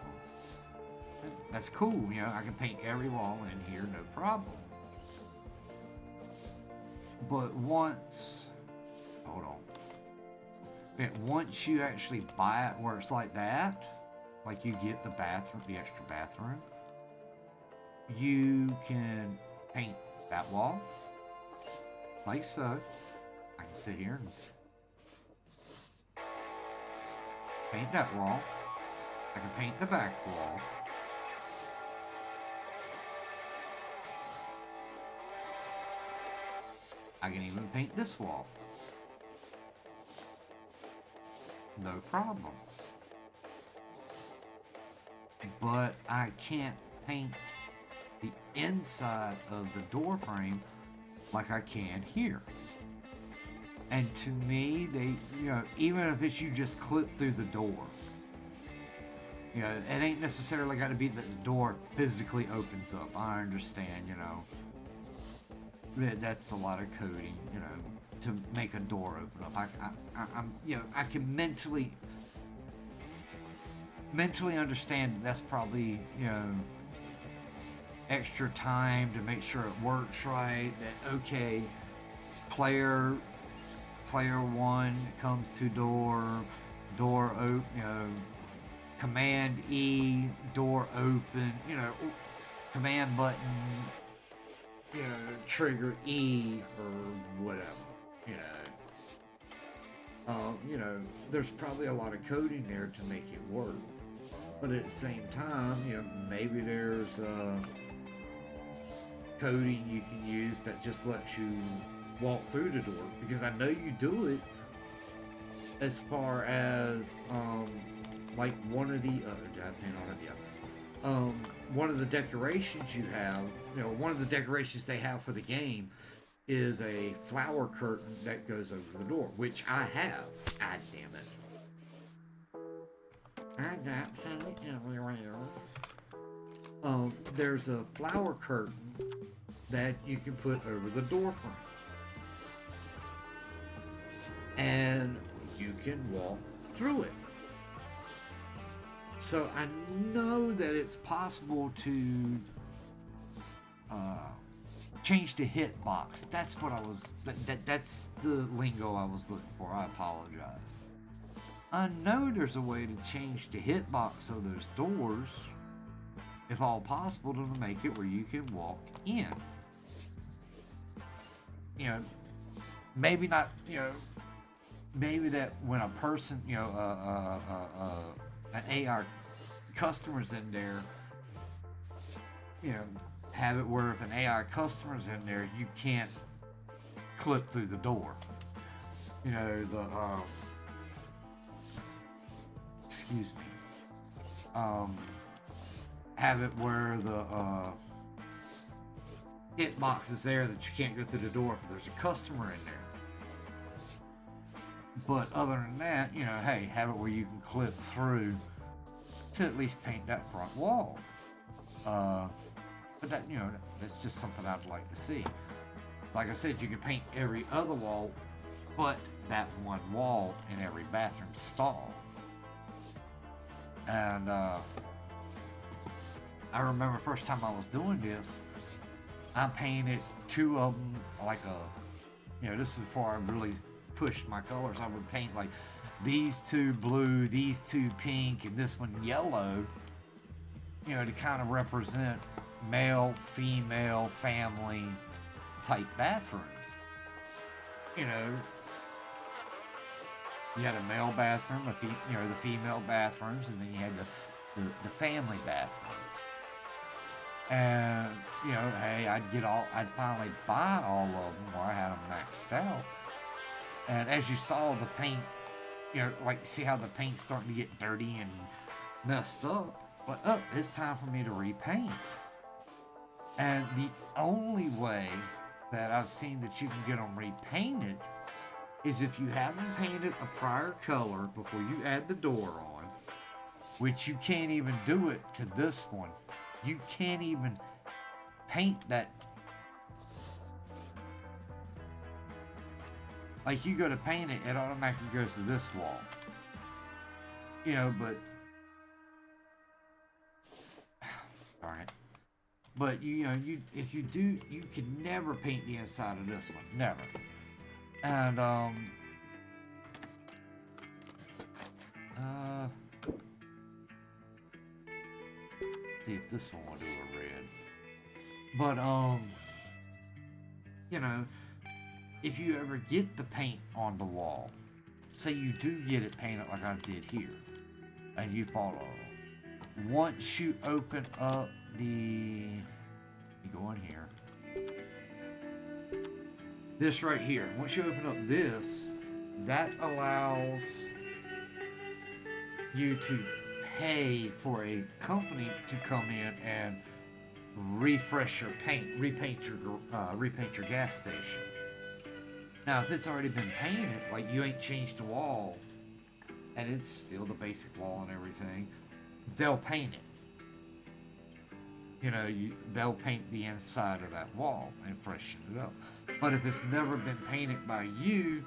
That's cool, you know, I can paint every wall in here, no problem. But once, hold on. Once you actually buy it where it's like that, like you get the bathroom, the extra bathroom, you can paint that wall, like so. I can sit here and paint that wall. I can paint the back wall. I can even paint this wall. No problem. But I can't paint the inside of the door frame like I can here. And to me, they, you know, even if it's you just clip through the door, you know, it ain't necessarily got to be that the door physically opens up. I understand, you know, that's a lot of coding, you know, to make a door open up. I'm, you know, I can mentally understand that's probably, you know, extra time to make sure it works right. That okay, player one comes to door open, you know, command E, door open, you know, command button, you know, trigger E or whatever, you know. You know, there's probably a lot of coding there to make it work. But at the same time, you know, maybe there's coding you can use that just lets you walk through the door. Because I know you do it as far as, like one of the, did I paint on it? Yeah. One of the decorations you have, you know, one of the decorations they have for the game is a flower curtain that goes over the door, which I have. God damn it. I got paint everywhere. There's a flower curtain that you can put over the door frame. And you can walk through it. So I know that it's possible to change the hitbox. That's what I was, that's the lingo I was looking for. I apologize. I know there's a way to change the hitbox of those doors, if all possible, to make it where you can walk in. You know, maybe not, you know, maybe that when a person, you know, an AI customer's in there, you know, have it where if an AI customer's in there, you can't clip through the door. You know, the, excuse me, have it where the, hitbox is there that you can't go through the door if there's a customer in there. But other than that, you know, hey, have it where you can clip through to at least paint that front wall. But that, you know, that's just something I'd like to see. Like I said, you can paint every other wall, but that one wall in every bathroom stall. And I remember first time I was doing this, I painted two of them like a, you know, this is before I really pushed my colors. I would paint like these two blue, these two pink, and this one yellow, you know, to kind of represent male, female, family type bathrooms. You know, you had a male bathroom, the female bathrooms, and then you had the family bathrooms. And hey, I'd finally buy all of them, or I had them maxed out. And as you saw the paint, see how the paint's starting to get dirty and messed up. But it's time for me to repaint. And the only way that I've seen that you can get them repainted is if you haven't painted a prior color before you add the door on, which you can't even do it to this one. You can't even paint that. Like, you go to paint it, it automatically goes to this wall. But darn it. But if you do, you can never paint the inside of this one. Never. And see if this one will do a red. But if you ever get the paint on the wall, say you do get it painted like I did here, and you follow, once you open up you go in here, this right here, once you open up this, that allows you to pay for a company to come in and refresh your paint, repaint your gas station. Now, if it's already been painted, like you ain't changed the wall, and it's still the basic wall and everything, they'll paint it. They'll paint the inside of that wall and freshen it up. But if it's never been painted by you,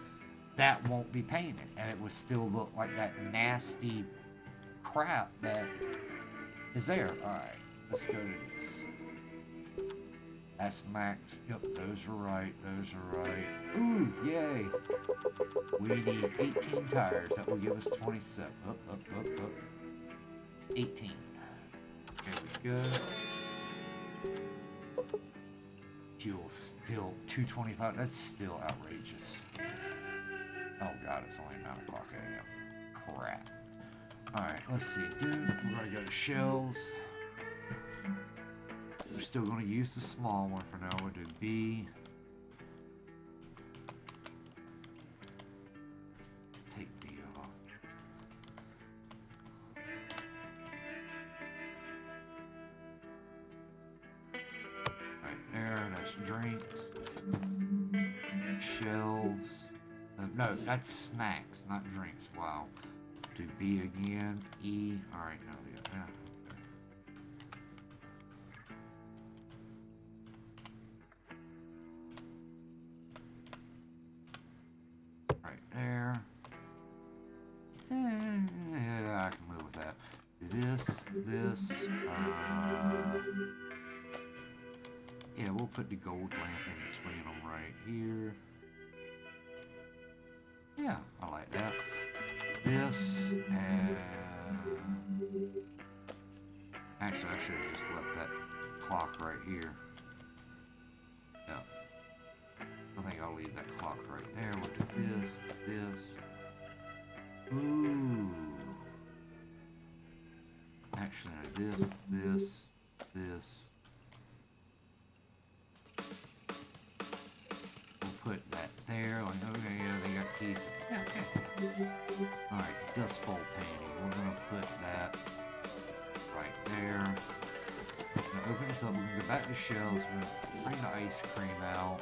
that won't be painted, and it would still look like that nasty crap that is there. Alright, let's go to this. That's max. Yep, those are right. Those are right. Ooh, yay. We need 18 tires. That will give us 27. Up. 18. There we go. Fuel still 225. That's still outrageous. Oh god, it's only 9 o'clock a.m. Crap. Alright, let's see. We're gonna go to shells. We're still going to use the small one for now. We'll do B. Take B off. Right there, that's drinks. Shelves. No, that's snacks, not drinks. Wow. Do B again. E. Alright, now we got that. There. Yeah, I can move with that. This. Yeah, we'll put the gold lamp in between them right here. Yeah, I like that. This, and actually, I should have just left that clock right here. Yeah. I think I'll leave that clock right there. We'll do this. Ooh. Actually, this. We'll put that there. Like, okay, yeah, they got keys. Yeah, okay. Alright, dust bowl painting. We're gonna put that right there. Now open this up. We're gonna go back to shelves. We're gonna bring the ice cream out.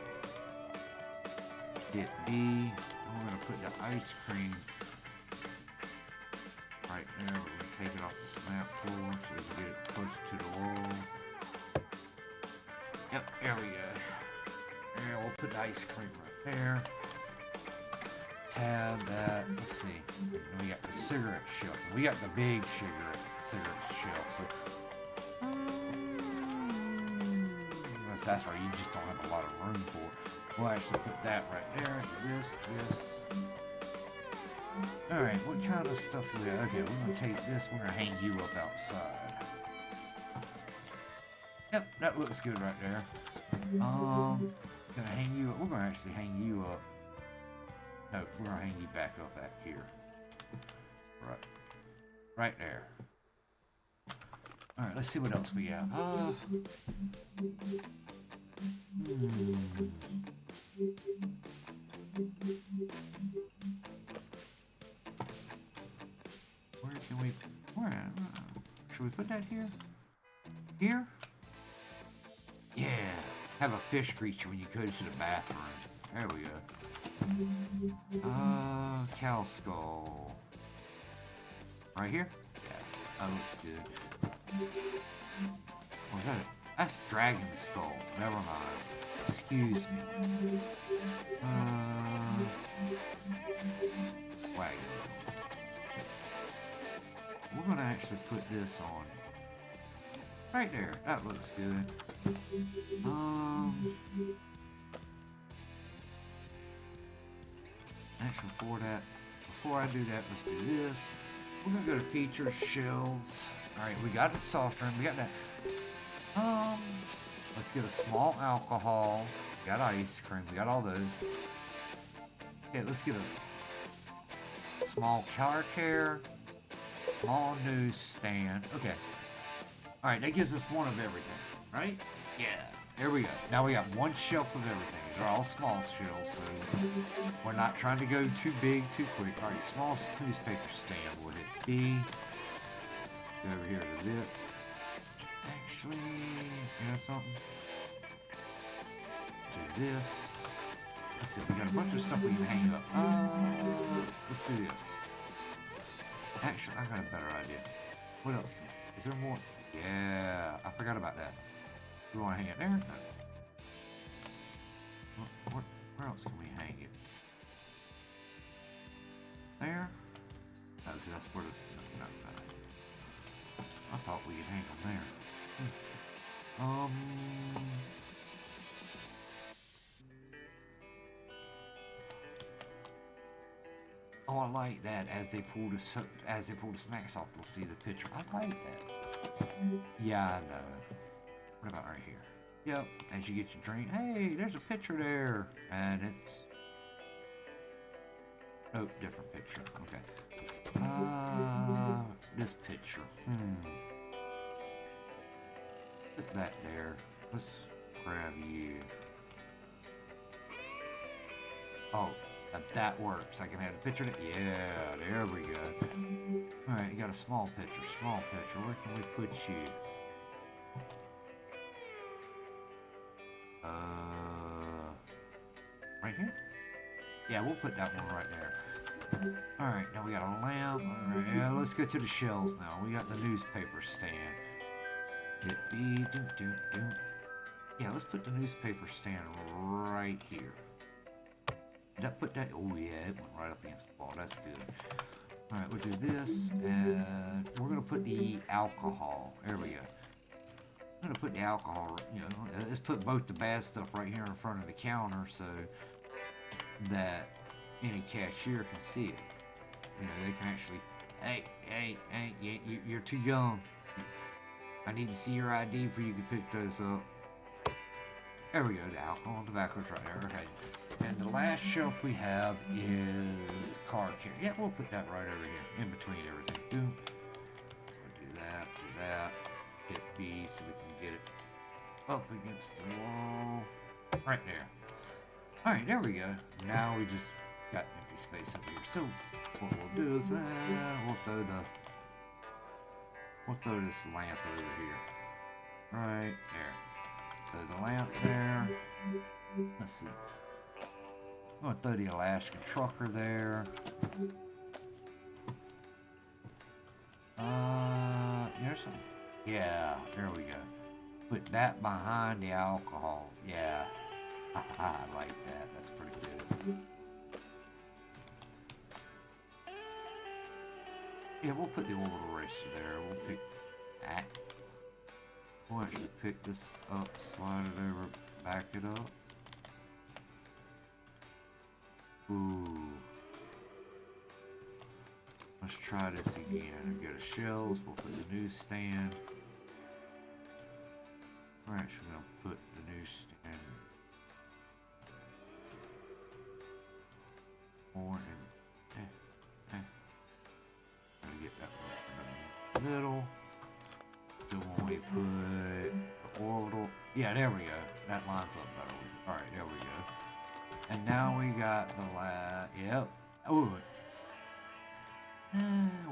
Hit B, and we're going to put the ice cream right there. We're going to take it off the snap pull so we can get it close to the wall. Yep, there we go. And we'll put the ice cream right there. Tab that. Let's see. And we got the cigarette shelf. We got the big cigarette shelf. So that's right. You just don't have a lot of room for it. We'll actually put that right there. This. Alright, what kind of stuff do we have? Okay, we're going to take this. We're going to hang you up outside. Yep, that looks good right there. Gonna hang you up. We're gonna actually hang you up. No, we're gonna hang you back up back here. Right there. Alright, let's see what else we have. Where can we... should we put that here? Here? Yeah. Have a fish creature when you go to the bathroom. There we go. Cow skull. Right here? Yeah, that looks good. Oh, that's dragon skull. Never mind. Excuse me. Wagon. We're gonna actually put this on right there. That looks good. Actually, before I do that, let's do this. We're gonna go to features, shelves. All right, we got the soft drink. We got that. Let's get a small alcohol. We got ice cream. We got all those. Okay, let's get a small car care. Small newsstand. Okay. All right, that gives us one of everything, right? Yeah. There we go. Now we got one shelf of everything. They're all small shelves, so we're not trying to go too big, too quick. All right, small newspaper stand. Would it be? Go over here to this. Actually, you know something? Do this. Let's see. We got a bunch of stuff we can hang up. Let's do this. Actually, I got a better idea. What else? Is there more? Yeah, I forgot about that. We want to hang it there? No. Where else can we hang it? There? No, because that's where the... No. I thought we could hang them there. Oh, I like that. As they pull the snacks off, they'll see the picture. I like that. Yeah, I know. What about right here? Yep. As you get your drink, hey, there's a picture there, and it's nope, different picture. Okay. This picture. Put that there. Let's grab you. Oh. That works. I can add a picture. Yeah, there we go. Alright, you got a small picture. Small picture. Where can we put you? Right here? Yeah, we'll put that one right there. Alright, now we got a lamp. Alright, yeah, let's go to the shelves now. We got the newspaper stand. Yeah, let's put the newspaper stand right here. That put that, oh yeah, it went right up against the wall. That's good. Alright, we'll do this, and we're going to put the alcohol. There we go. I'm going to put the alcohol, let's put both the bad stuff right here in front of the counter so that any cashier can see it. They can actually, hey, you're too young. I need to see your ID before you can pick those up. There we go, the alcohol and tobacco's right there. Okay. And the last shelf we have is the car care. Yeah, we'll put that right over here, in between everything. Boom. We'll do that. Hit B so we can get it up against the wall. Right there. Alright, there we go. Now we just got empty space over here. So, what we'll do is, we'll throw this lamp over here. Right there. Throw the lamp there. Let's see. I'm going to throw the Alaskan trucker there. There's some. Yeah, there we go. Put that behind the alcohol. Yeah. I like that. That's pretty good. Yeah, we'll put the orbital racer there. We'll pick that. We'll actually pick this up, slide it over, back it up. Ooh. Let's try this again. Go to shelves. We'll put the newsstand we're actually gonna put the newsstand more in. Gotta get that one in the middle. So when we put the orbital, yeah, there we go. That lines up better. All right, there we go. And now we got the yep. Oh,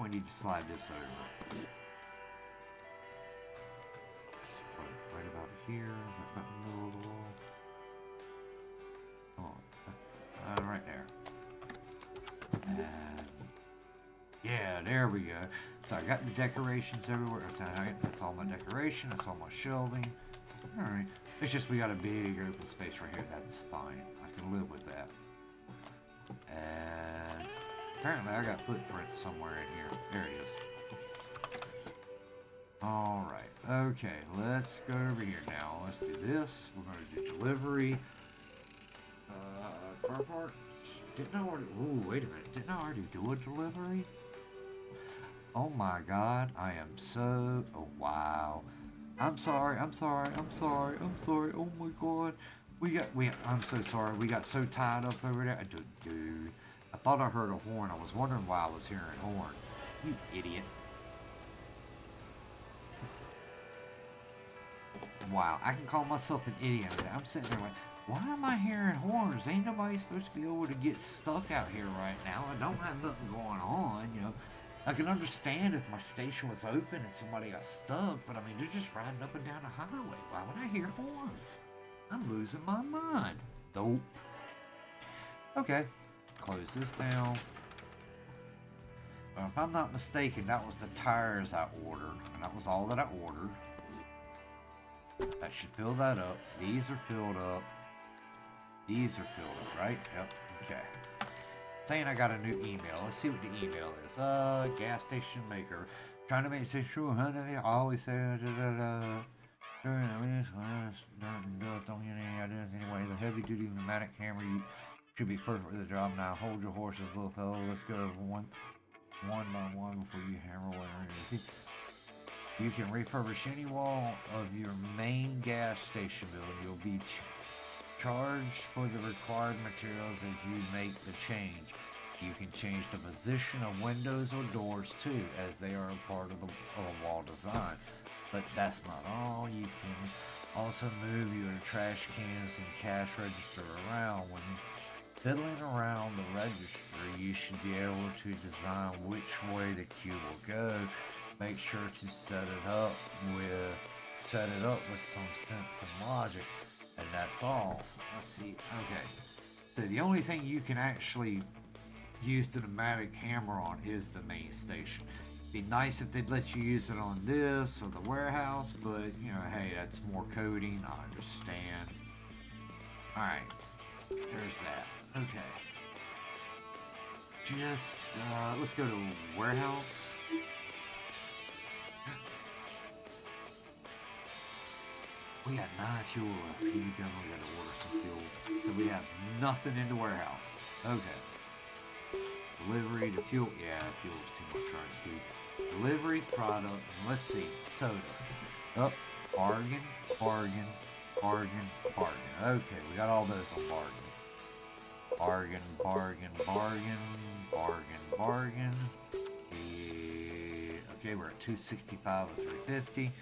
we need to slide this over. Right about here, right in the middle of the wall. Oh, right there. And yeah, there we go. So I got the decorations everywhere. That's all my decoration. That's all my shelving. All right. It's just we got a big open space right here. That's fine. I can live with that. And apparently I got footprints somewhere in here. There it is. All right. Okay. Let's go over here now. Let's do this. We're going to do delivery. Car park. Didn't I already? Ooh, wait a minute. Didn't I already do a delivery? Oh my God, I am so. Oh wow. I'm sorry. Oh my God. I'm so sorry. We got so tied up over there. Dude, I thought I heard a horn. I was wondering why I was hearing horns. You idiot. Wow, I can call myself an idiot. I'm sitting there like, why am I hearing horns? Ain't nobody supposed to be able to get stuck out here right now. I don't have nothing going on, you know. I can understand if my station was open and somebody got stuck, but I mean, they're just riding up and down the highway. Why would I hear horns? I'm losing my mind. Dope. Okay, close this down. If I'm not mistaken, that was the tires I ordered, and that was all that I ordered. That should fill that up. These are filled up. These are filled up, right? Yep. Okay. Saying I got a new email. Let's see what the email is. Gas station maker. Trying to make it true, huh? I always say Anyway, the heavy duty pneumatic hammer should be perfect for the job now. Hold your horses, little fellow. Let's go one by one before you hammer away. You can refurbish any wall of your main gas station building. You'll be charged for the required materials as you make the change. You can change the position of windows or doors too, as they are a part of a wall design. But that's not all. You can also move your trash cans and cash register around. When fiddling around the register, you should be able to design which way the queue will go. Make sure to set it up with some sense and logic. And that's all. Let's see. Okay. So the only thing you can actually use the pneumatic hammer on is the main station. It'd be nice if they'd let you use it on this or the warehouse, but you know, hey, that's more coding. I understand. Alright. There's that. Okay. Just, let's go to warehouse. We got 9 fuel left. We definitely got to order some fuel. So we have nothing in the warehouse. Okay. Delivery to fuel. Yeah, fuel's too much right to do. Delivery product. Let's see. Soda. Up. Bargain. Okay, we got all those on bargain. Bargain. Yeah. Okay, we're at 265 and 350.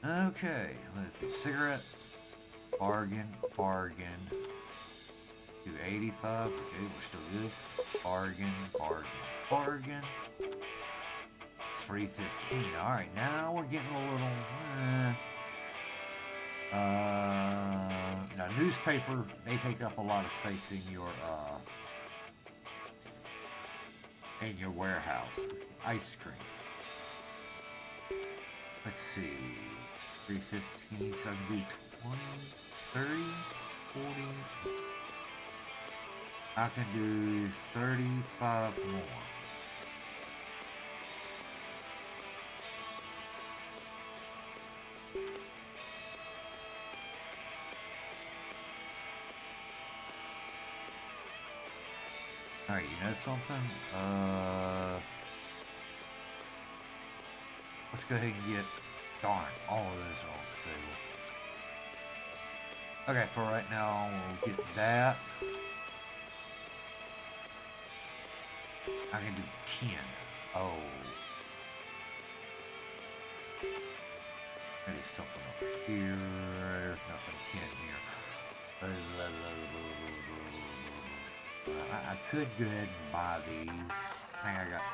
Okay, let's do cigarettes. Bargain. 285. Okay, we're still good. Bargain. 315. Alright, now we're getting a little now newspaper, they take up a lot of space in your warehouse. Ice cream. Let's see. 315, so I can do 20, 30, 40. I can do 35 more. Alright, you know something? Let's go ahead and get, darn, all of those are on sale. Okay, for right now, we'll get that. I can do 10. Oh. Maybe something over here. There's nothing 10 here. I could go ahead and buy these. I think I got.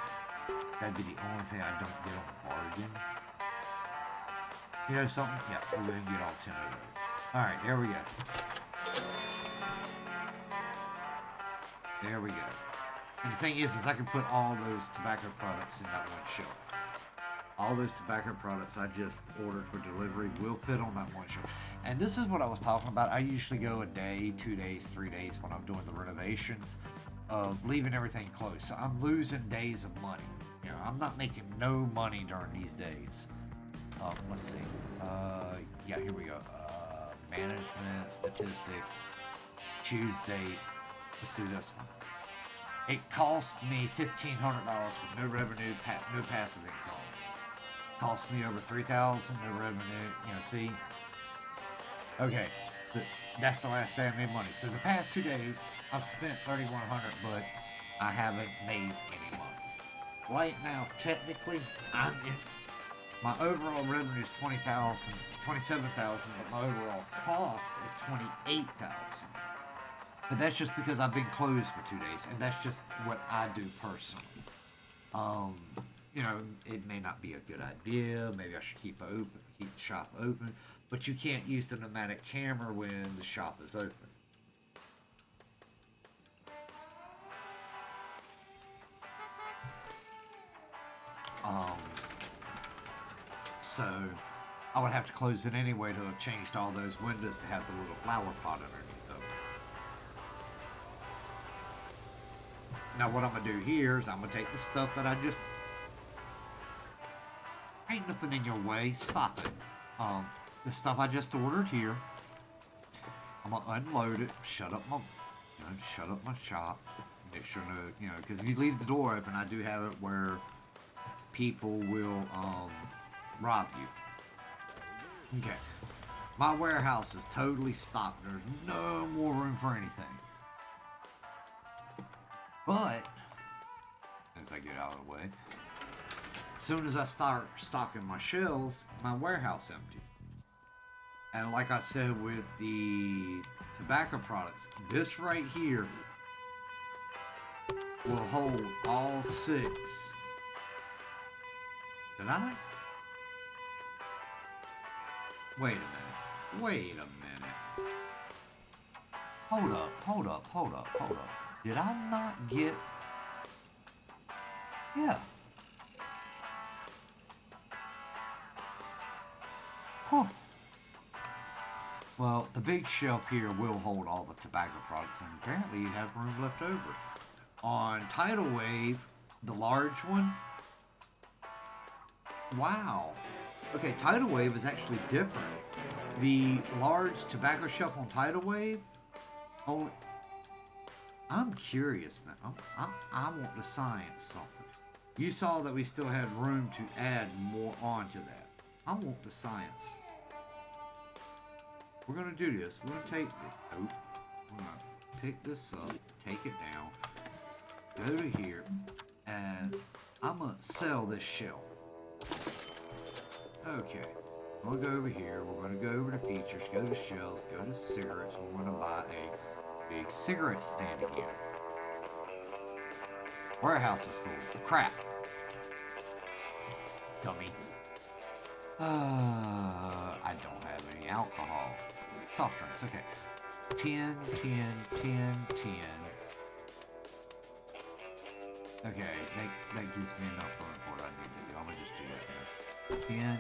That'd be the only thing I don't get on bargain. You know something? Yeah, we're going to get all 10 of those. Alright, there we go. There we go. And the thing is I can put all those tobacco products in that one shelf. All those tobacco products I just ordered for delivery will fit on that one shelf. And this is what I was talking about. I usually go a day, 2 days, 3 days when I'm doing the renovations of leaving everything closed. So I'm losing days of money. You know, I'm not making no money during these days. Let's see. Yeah, here we go. Management, statistics, choose date. Let's do this one. It cost me $1,500 with no revenue, no passive income. Cost me over $3,000, no revenue. You know, see. Okay, that's the last day I made money. So the past 2 days, I've spent $3,100, but I haven't made any money. Right now, technically, I'm in. My overall revenue is $27,000, but my overall cost is $28,000. But that's just because I've been closed for 2 days, and that's just what I do personally. You know, it may not be a good idea. Maybe I should keep the shop open, but you can't use the pneumatic camera when the shop is open. So I would have to close it anyway to have changed all those windows to have the little flower pot underneath them. Now what I'm going to do here is I'm going to take the stuff that I just... Ain't nothing in your way. Stop it. The stuff I just ordered here, I'm going to unload it, shut up my shop, make sure no, you know, because if you leave the door open, I do have it where people will, rob you. Okay. My warehouse is totally stocked. There's no more room for anything. But, as I get out of the way, as soon as I start stocking my shelves, my warehouse empties. And like I said with the tobacco products, this right here will hold all 6. Did I? Wait a minute. Hold up. Did I not get... Yeah. Huh. Well, the big shelf here will hold all the tobacco products, and apparently you have room left over. On Tidal Wave, the large one... Wow. Okay, Tidal Wave is actually different. The large tobacco shelf on Tidal Wave... Oh, I'm curious now. I want to science something. You saw that we still had room to add more onto that. I want the science. We're going to do this. We're going to take it. Oh, we're going to pick this up, take it down, go to here, and I'm going to sell this shelf. Okay. We'll go over here. We're going to go over to features, go to shelves, go to cigarettes. We're going to buy a big cigarette stand again. Warehouse is full. Crap. Dummy. I don't have any alcohol. Soft drinks, okay. 10. Okay, that gives me enough for what I need to do. I'm gonna just do that now. 10.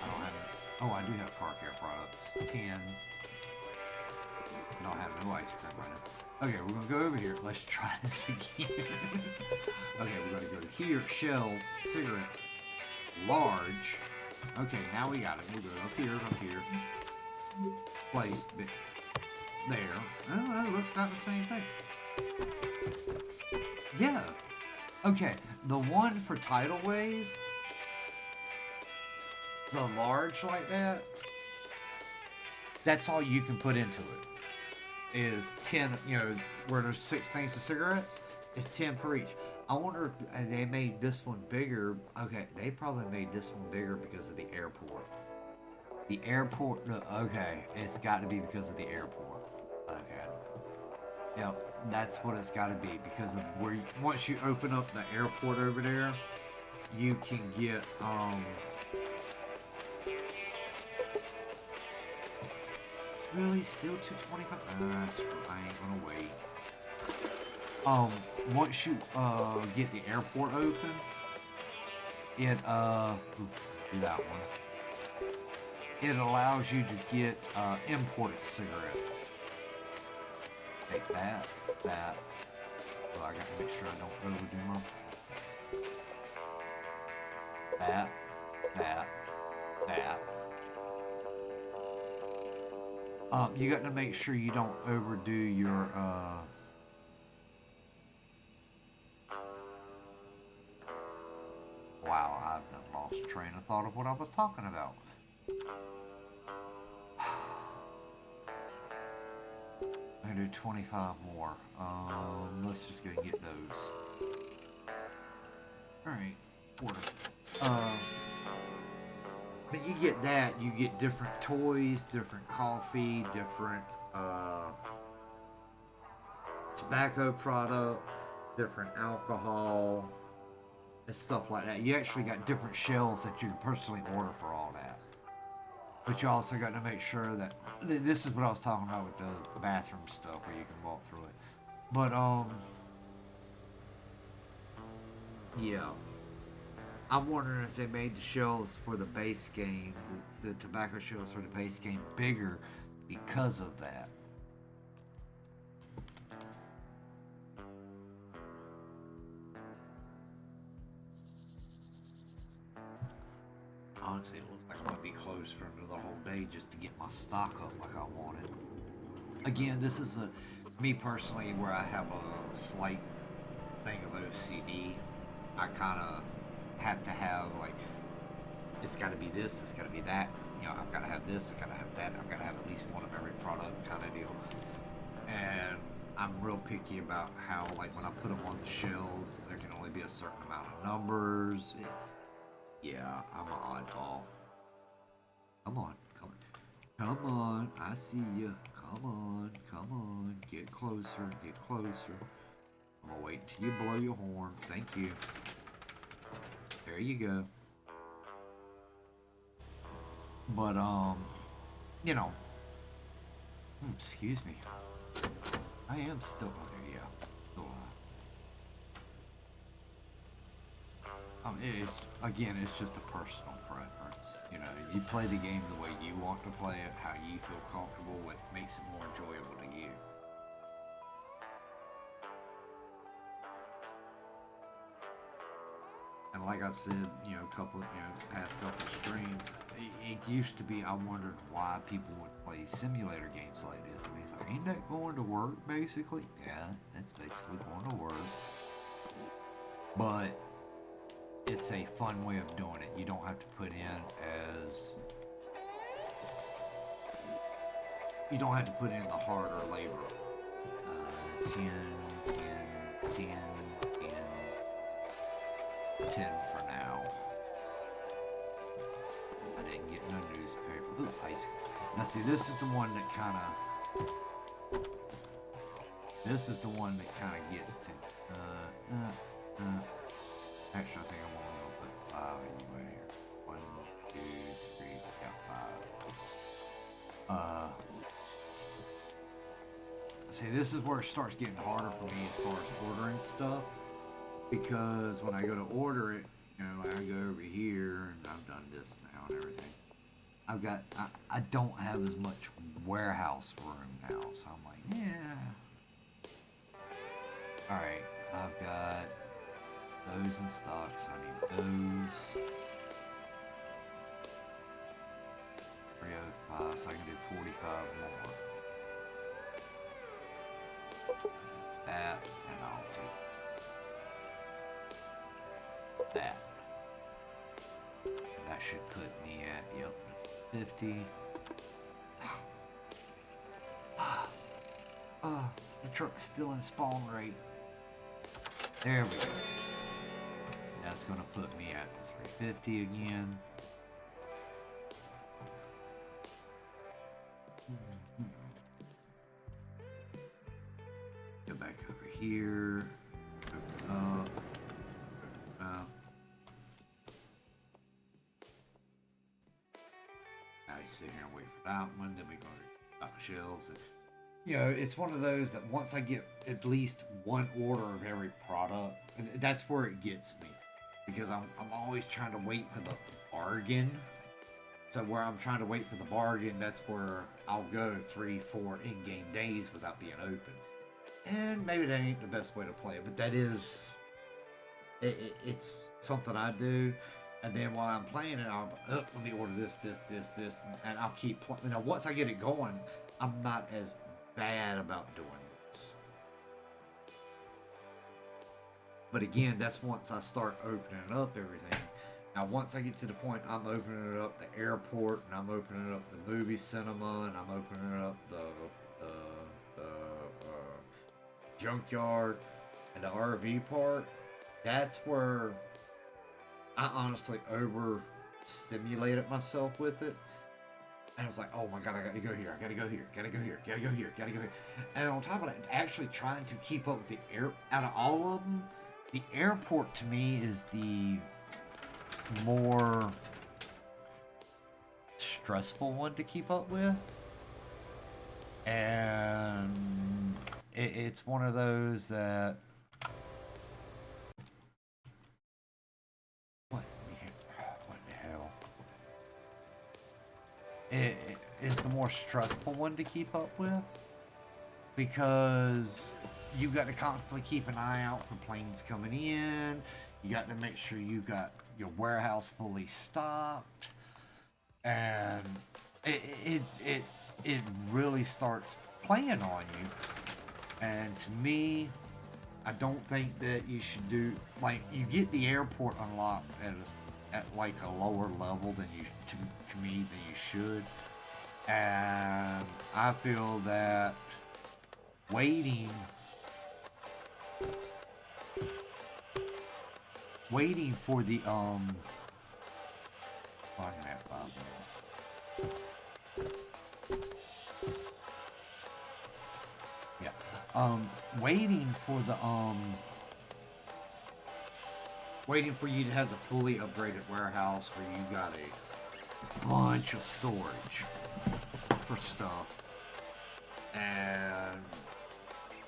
I don't have any. Oh, I do have car care products. 10. I don't have no ice cream right now. Okay, we're gonna go over here. Let's try this again. Okay, we're gonna go here, shelves, cigarettes, large. Okay, now we got it. We'll go up here. Place there. Oh, that looks about the same thing. Yeah. Okay, the one for Tidal Wave the large like that, that's all you can put into it. Is 10, where there's 6 things of cigarettes, it's 10 per each. I wonder if they made this one bigger. Okay, they probably made this one bigger because of the airport. The airport, okay, it's got to be because of the airport. Okay. Yep, that's what it's got to be because of where once you open up the airport over there, you can get really still 225. I ain't gonna wait. Once you get the airport open, it do that one. It allows you to get imported cigarettes. Take that. Well, I gotta make sure I don't overdo my. That. You got to make sure you don't overdo your Wow, I've done lost train of thought of what I was talking about. I'm gonna do 25 more. Let's just go and get those. Alright, order. But you get that, you get different toys, different coffee, different tobacco products, different alcohol, and stuff like that. You actually got different shelves that you can personally order for all that. But you also got to make sure that, this is what I was talking about with the bathroom stuff where you can walk through it. But, yeah. I'm wondering if they made the shelves for the base game, the tobacco shelves for the base game bigger because of that. Honestly, it looks like I'm going to be closed for another whole day just to get my stock up like I wanted. Again, this is me personally where I have a slight thing of OCD. I kind of have to have, like, it's got to be this, it's got to be that. I've got to have this, I've got to have that, I've got to have at least one of every product kind of deal. And I'm real picky about how, like, when I put them on the shelves, there can only be a certain amount of numbers. Yeah, I'm an oddball. Come on, I see you. Come on, get closer. I'm gonna wait till you blow your horn. Thank you. There you go. But, excuse me. I am still, okay, yeah. Still it's just a personal preference. You play the game the way you want to play it, how you feel comfortable, what makes it more enjoyable to you. And like I said, past couple of streams, it used to be, I wondered why people would play simulator games like this. I mean, it's like, ain't that going to work, basically? Yeah, that's basically going to work. But it's a fun way of doing it. You don't have to put in the harder labor. 10 for now. I didn't get no newspaper. Ooh, ice cream. Now see, this is the one that kind of gets to. Actually, I think I'm only gonna put 5 anyway here. 1, 2, 3, yeah, 5. See, this is where it starts getting harder for me as far as ordering stuff. Because when I go to order it, like I go over here, and I've done this now and everything. I don't have as much warehouse room now, so I'm like, yeah. Alright, I've got those in stock, so I need those. 305, so I can do 45 more. That, and I'll take that. And That should put me at, yep, 50. Oh, the truck's still in spawn rate. There we go. That's gonna put me at the 350 again. Go back over here. Open up. Open up. I sit here and wait for that one. Then we go to stock shelves. And, you know, it's one of those that once I get at least one order of every product, and that's where it gets me, because I'm always trying to wait for the bargain. So where I'm trying to wait for the bargain, that's where I'll go 3-4 in-game days without being open. And maybe that ain't the best way to play it, but that is, it's something I do. And then while I'm playing it, I'll, oh, let me order this, and I'll keep playing. You know, once I get it going, I'm not as bad about doing this. But again, that's once I start opening up everything. Now, once I get to the point I'm opening up the airport, and I'm opening up the movie cinema, and I'm opening up the junkyard and the RV park, that's where I honestly overstimulated myself with it. And I was like, oh my God, I gotta go here, I gotta go here, gotta go here, gotta go here, gotta go here. And on top of that, actually trying to keep up with the out of all of them, the airport to me is the more stressful one to keep up with. And it's one of those that, what the hell? It is the more stressful one to keep up with, because you've got to constantly keep an eye out for planes coming in. You got to make sure you've got your warehouse fully stocked, and it really starts playing on you. And to me, I don't think that you should do, like, you get the airport unlocked at like a lower level than you to me than you should. And I feel that waiting for the oh, I'm gonna have 5 minutes. Waiting for you to have the fully upgraded warehouse where you got a bunch of storage for stuff, and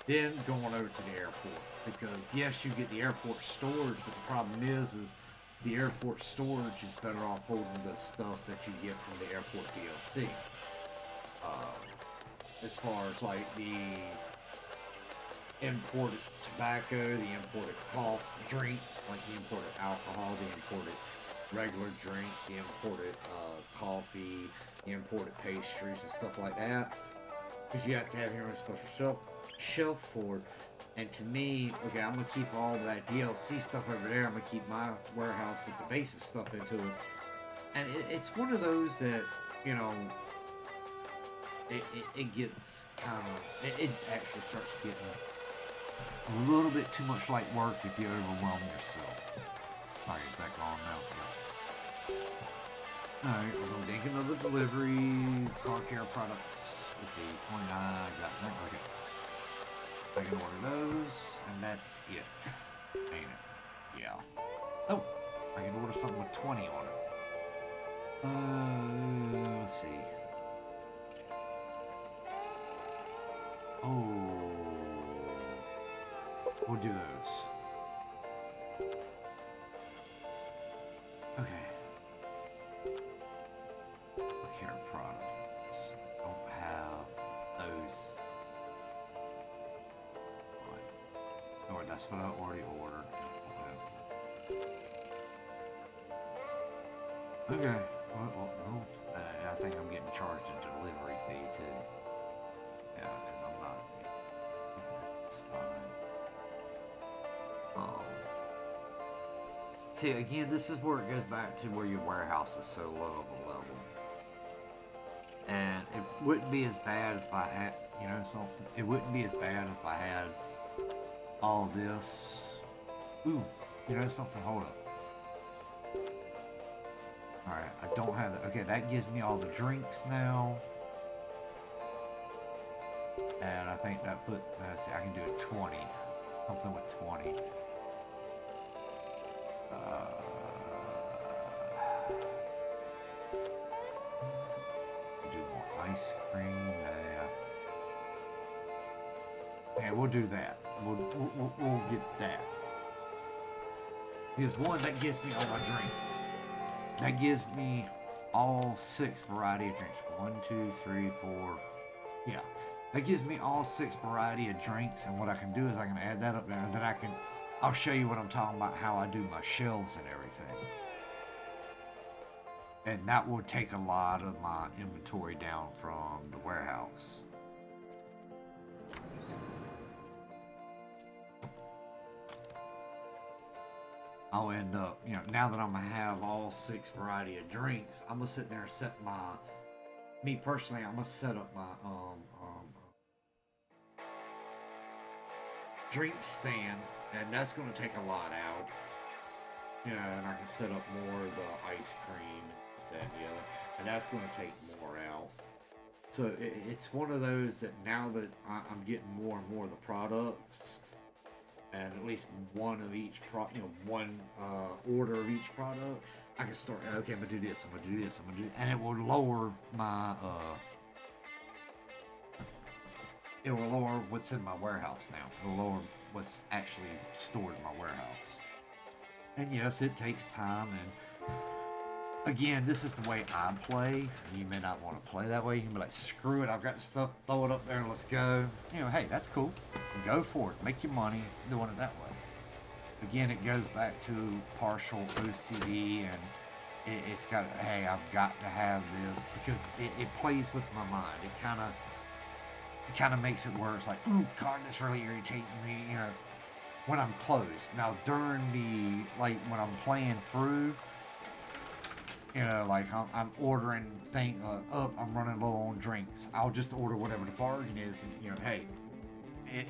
then going over to the airport, because yes, you get the airport storage, but the problem is the airport storage is better off holding the stuff that you get from the airport DLC. As far as like the imported tobacco, the imported drinks, like the imported alcohol, the imported regular drinks, the imported coffee, the imported pastries and stuff like that, because you have to have your own special shelf for it. And to me, okay, I'm gonna keep all of that DLC stuff over there. I'm gonna keep my warehouse with the basic stuff into it. And it's one of those that, you know, it gets kind of, it actually starts getting a little bit too much like work if you overwhelm yourself. Alright, is that gone now? Alright, we're gonna make another delivery. Car care products. Let's see, 29, I got that. Okay. I can order those, and that's it. Ain't it? Yeah. Oh, I can order something with 20 on it. Let's see. Oh, we'll do those. Okay. Care products. Don't have those. Or that's what I already ordered. Okay. Well, I think I'm getting charged a delivery fee too. Yeah, because I'm not. That's fine. see, again, this is where it goes back to where your warehouse is so low of a level. And it wouldn't be as bad as if I had, you know, something. It wouldn't be as bad if I had all this. Ooh, you know something, hold up. Alright, I don't have that. Okay, that gives me all the drinks now. And I think that put, let's see, I can do it 20. Something with 20. Do more ice cream. Yeah, we'll do that. We'll get that. Because one, that gives me all my drinks. That gives me all 6 variety of drinks. 1, 2, 3, 4. Yeah. That gives me all 6 variety of drinks, and what I can do is I can add that up there, and then I'll show you what I'm talking about, how I do my shelves and everything. And that will take a lot of my inventory down from the warehouse. I'll end up, you know, now that I'm gonna have all 6 variety of drinks, I'm gonna sit there and set me personally, I'm gonna set up my drink stand, and that's gonna take a lot out. You know, and I can set up more of the ice cream and this, that, and the other, and that's gonna take more out. So it's one of those that now that I'm getting more and more of the products, and at least one of each one order of each product, I can start, okay, I'm gonna do this, I'm gonna do this, I'm gonna do, and it will lower my it will lower what's in my warehouse now. It will lower what's actually stored in my warehouse. And yes, it takes time, and again, this is the way I play. You may not want to play that way. You can be like, screw it, I've got stuff, throw it up there and let's go. You know, hey, that's cool. Go for it. Make your money doing it that way. Again, it goes back to partial OCD, and it's got, hey, I've got to have this, because it plays with my mind. It kind of makes it where it's like, ooh, God, this really irritating me, you know, when I'm closed. Now, during the, like, when I'm playing through, you know, like, I'm ordering things up, I'm running low on drinks. I'll just order whatever the bargain is, and, you know, hey,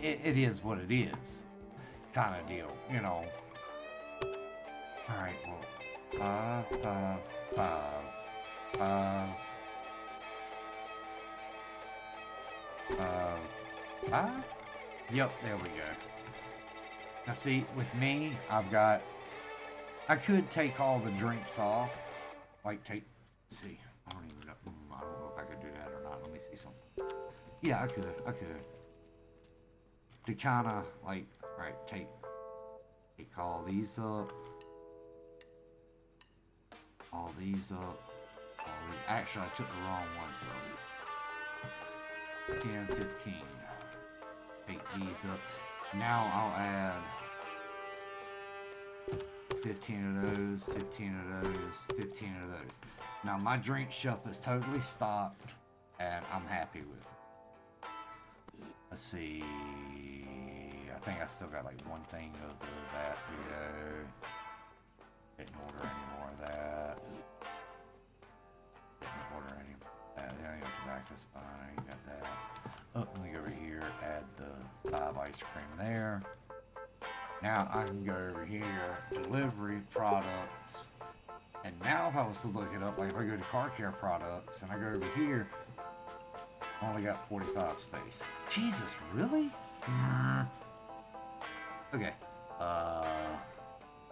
it is what it is, kind of deal, you know. Alright, well, 5, 5. Yep, there we go. Now see, with me, I could take all the drinks off. Like let's see, I don't even know, I don't know if I could do that or not. Let me see something. Yeah, I could. To kind of like, right, take all these up. All these up. Actually, I took the wrong ones up. 10, 15. Take these up. Now I'll add 15 of those, 15 of those, 15 of those. Now my drink shelf is totally stocked, and I'm happy with it. Let's see. I think I still got like one thing of that to go. Didn't order any more of that. Didn't order any more of that. Yeah, your tobacco's fine. You got that. Oh, let me go over here, add the 5 ice cream there. Now I can go over here, delivery products. And now if I was to look it up, like if I go to car care products and I go over here, I only got 45 space. Jesus, really? Okay.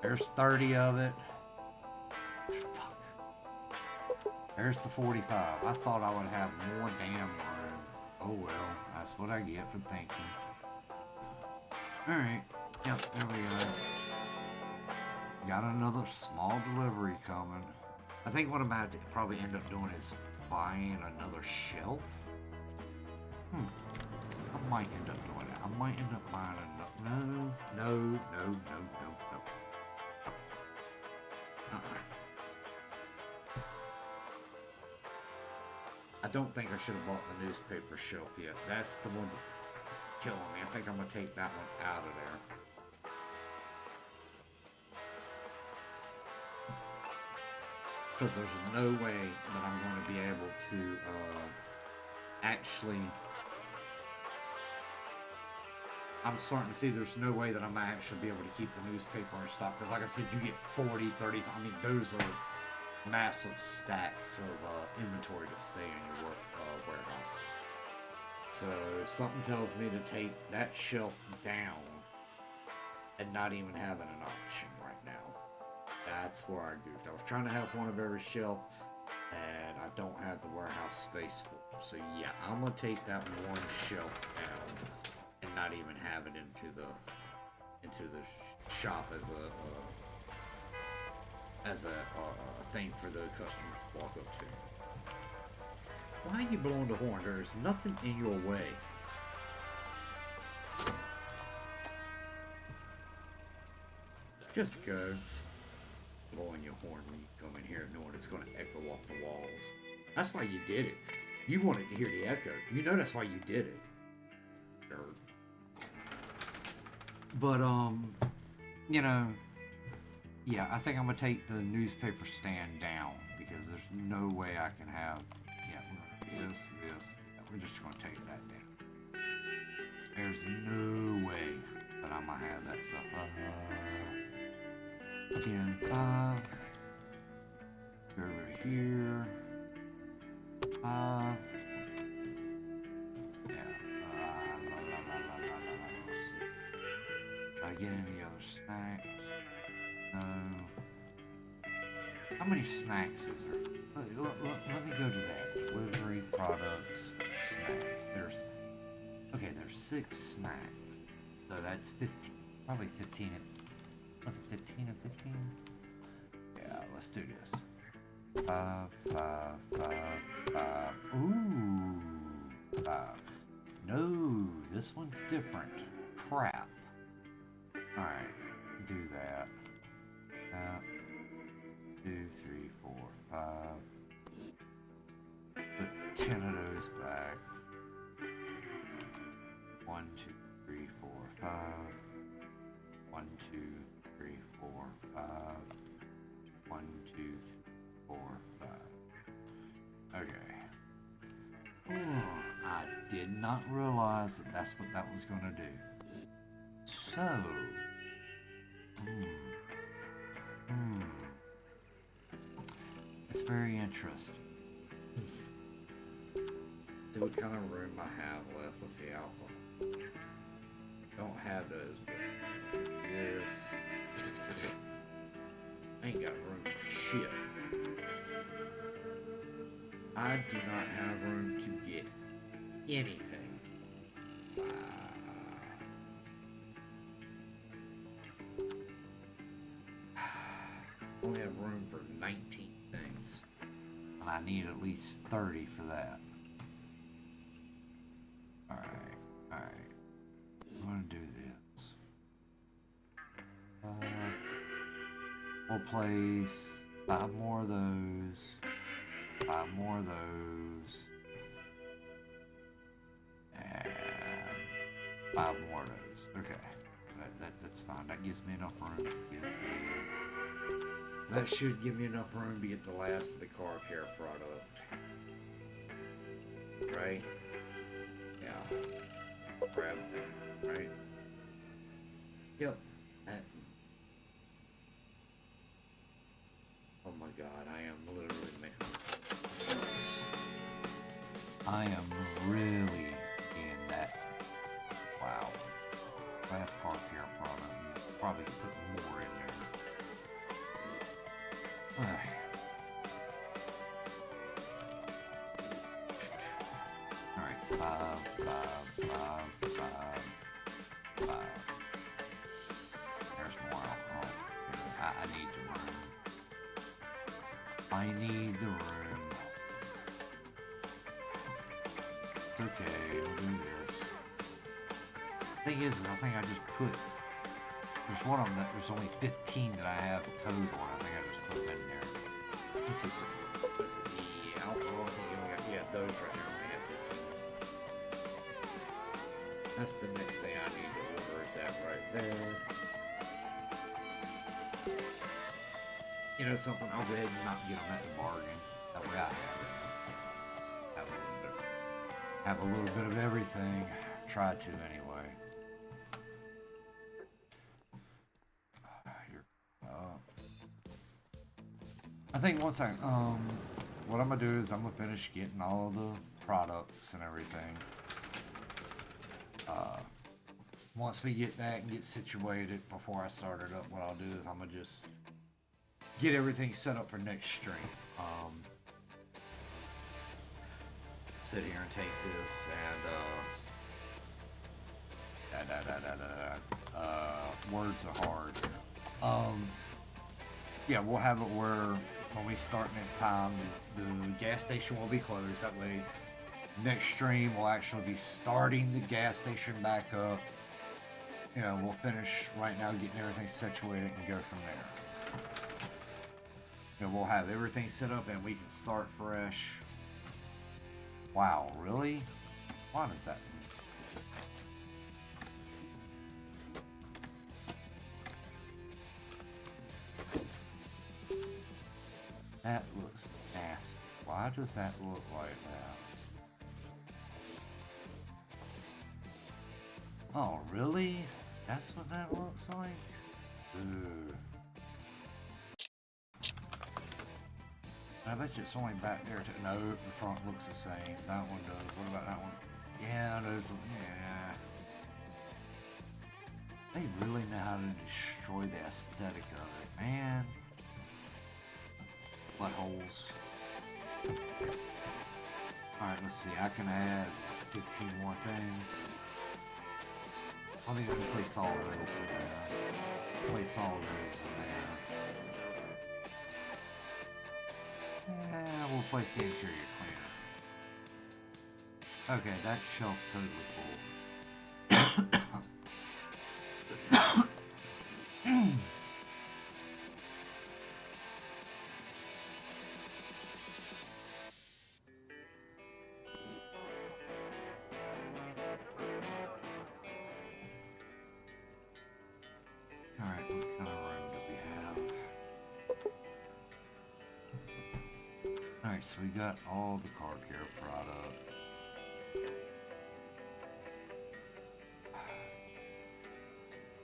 There's 30 of it. Fuck. There's the 45. I thought I would have more damn room. Oh well, that's what I get for thinking. Alright. Yep, there we go. Got another small delivery coming. I think what I'm about to probably end up doing is buying another shelf. I might end up doing that. I might end up buying another. No. I don't think I should have bought the newspaper shelf yet. That's the one that's killing me. I think I'm going to take that one out of there. Because there's no way that I'm going to be able to actually. I'm starting to see there's no way that I'm going to actually be able to keep the newspaper in stock. Because, like I said, you get 40, 30. I mean, those are massive stacks of inventory that stay in your warehouse. So, something tells me to take that shelf down and not even having an option right now. That's where I goofed. I was trying to have one of every shelf, and I don't have the warehouse space for it. So yeah, I'm gonna take that one shelf down and not even have it into the shop as a thing for the customers to walk up to. Why are you blowing the horn? There is nothing in your way. Just go. Blowing your horn when you come in here knowing it's going to echo off the walls. That's why you did it. You wanted to hear the echo. You know that's why you did it. But, you know, yeah, I think I'm going to take the newspaper stand down because there's no way I can have, yeah, this. Yeah, we're just going to take that down. There's no way that I'm going to have that stuff. 10, 5. Go over here. 5. Yeah. Let's see. Did I get any other snacks? No. How many snacks is there? Let me go to that. Delivery, products, snacks. There's 6 snacks. So that's 15. Probably 15. Was it 15 and 15? Yeah, let's do this. 5, 5, 5, 5. Ooh, 5. No, this one's different. Crap. Alright, do that. 2, 3, 4, 5. Put 10 of those back. 1, 2, 3, 4, 5. 1, 2, 3, 4, 5. 1, 2, 3, 4, 5. Okay. I did not realize that that's what that was going to do. So. It's very interesting. See what kind of room I have left. Let's see how far. Don't have those, but this. I ain't got room for shit. I do not have room to get anything. Only have room for 19 things. And I need at least 30 for that. Alright. I'm gonna do this. We'll place 5 more of those. 5 more of those. And 5 more of those. Okay. That's fine. That gives me enough room to get the... That should give me enough room to get the last of the car care product. Right? Yeah. Grab that, right? Yep. Oh my god, I am literally making this. I am really in that. Wow. Last car care product. You probably could put more in there. Alright, 5. There's more alcohol. I need the room. I need the room. It's okay, we'll do this. Thing is, I think I just put... There's one of them that there's only 15 that I have a code on. I think I just put them in there. This is the alcohol thing. You have those right there. I only have 15. That's the next thing I need to order is that right there. You know something? I'll go ahead and not get them at the bargain. That way I have a little bit of everything. Try to anyway. I think once what I'm gonna do is I'm gonna finish getting all the products and everything. Once we get that and get situated before I start it up, what I'll do is I'm gonna just get everything set up for next stream. Sit here and take this and words are hard. Yeah, we'll have it where when we start next time, the gas station will be closed. That way, next stream will actually be starting the gas station back up. You know, we'll finish right now getting everything situated and go from there. You know, we'll have everything set up and we can start fresh. Wow, really? Why does that? That looks nasty. Why does that look like that? Oh, really? That's what that looks like? Ooh. I bet you it's only back there to... No, the front looks the same. That one does. What about that one? Yeah, those... Yeah. They really know how to destroy the aesthetic of it, man. Buttholes. Alright, let's see. I can add 15 more things. I think I can place all those in there. Place all those in there. Yeah, we'll place the interior cleaner. Okay, that shelf's totally full. Alright, what kind of room do we have? Alright, so we got all the car care products.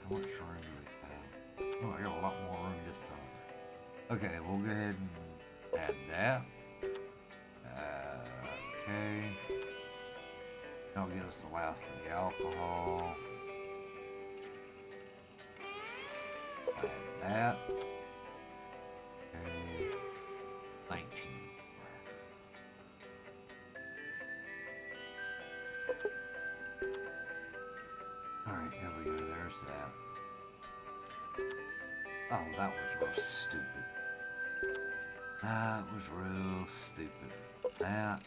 How much room do we have? Oh, I got a lot more room this time. Okay, we'll go ahead and add that. Okay. That'll give us the last of the alcohol. Add that. Okay. 19. Alright, here we go. There's that. Oh, that was real stupid. That was real stupid. That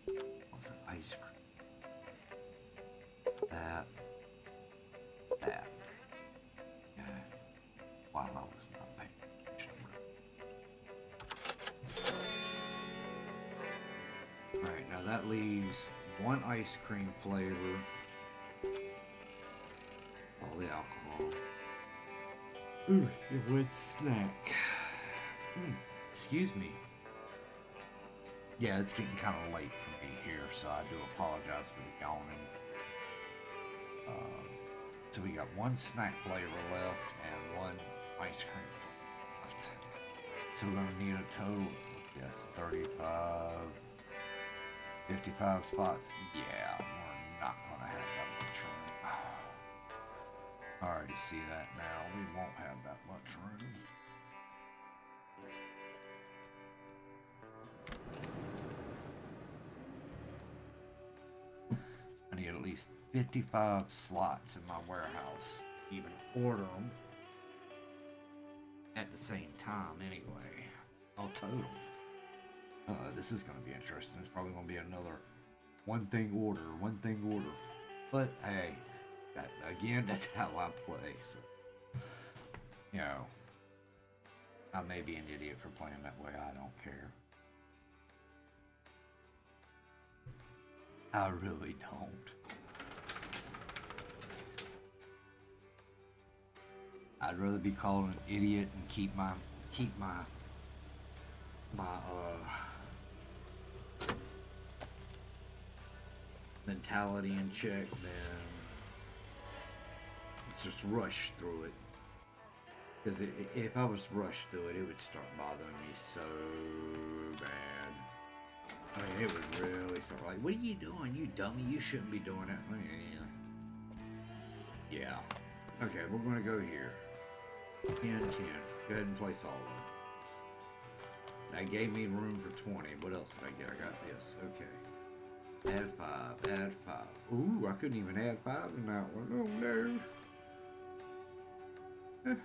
was an ice cream. That. Okay. Wow, I was not paying attention. Alright, now that leaves one ice cream flavor. All the alcohol. Ooh, and one snack. Excuse me. Yeah, it's getting kind of late for me here, so I do apologize for the yawning. So we got one snack flavor left and one ice cream left. So we're gonna need a total of, yes, 35, 55 spots. Yeah, we're not gonna have that much room. I already see that now. We won't have that much room. I need at least 55 slots in my warehouse. Even order them at the same time anyway. All total. This is going to be interesting. It's probably going to be another one thing order. But hey, again, that's how I play. So, you know, I may be an idiot for playing that way. I don't care. I really don't. I'd rather be called an idiot and keep my mentality in check than just rush through it. Because if I was rushed through it, it would start bothering me so bad. I mean, it would really start like, what are you doing, you dummy? You shouldn't be doing that. Yeah. Okay, we're gonna go here. 10, 10. Go ahead and place all of them. That gave me room for 20. What else did I get? I got this. Okay. Add 5. Add 5. Ooh, I couldn't even add 5 in that one. Oh no.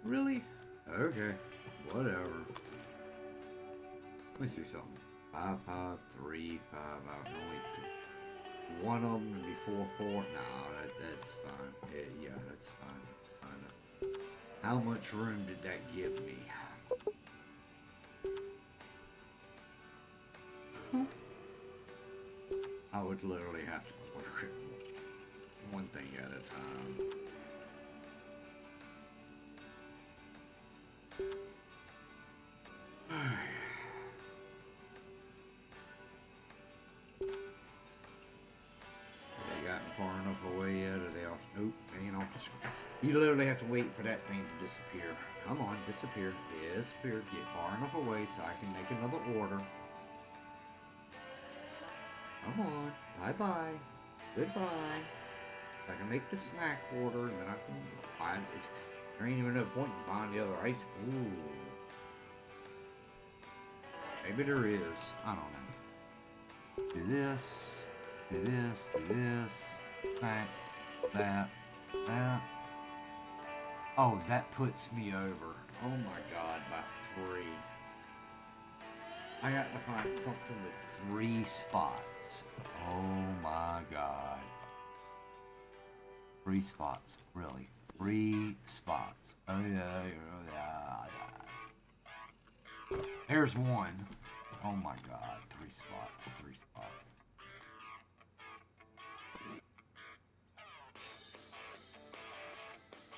Really? Okay. Whatever. Let me see something. 5, 5, 3, 5. I can only do one of them and be 4, 4. No, that's fine. Yeah, that's fine. How much room did that give me? I would literally have to work it one thing at a time. They gotten far enough away yet, or they off? Nope, they ain't off the screen. You literally have to wait for that thing to disappear. Come on, disappear. Disappear. Get far enough away so I can make another order. Come on. Bye-bye. Goodbye. I can make the snack order, and then I can buy it. There ain't even no point in buying the other ice. Ooh. Maybe there is. I don't know. Do this. Do this. Do this. That. That. That. Oh, that puts me over. Oh my god, by 3. I got to find something with 3 spots. Oh my god. 3 spots, really. 3 spots. Oh yeah. There's one. Oh my god, 3 spots, 3 spots.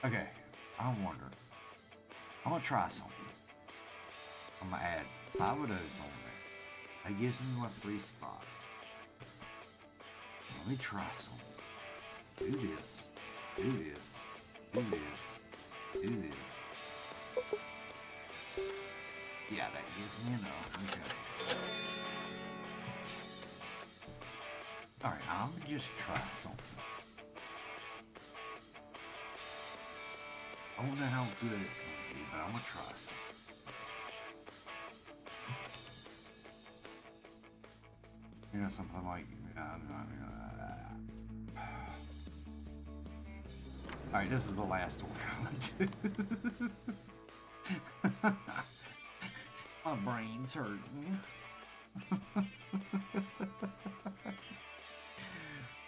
Okay, I wonder. I'm gonna try something. I'm gonna add 5 of those on there. That gives me my 3 spots. Let me try something. Do this. Do this. Do this. Do this. Yeah, that gives me enough. Okay. Alright, I'm gonna just try something. I don't know how good it's gonna be, but I'm gonna try something. You know, something like... Alright, this is the last one. My brain's hurting.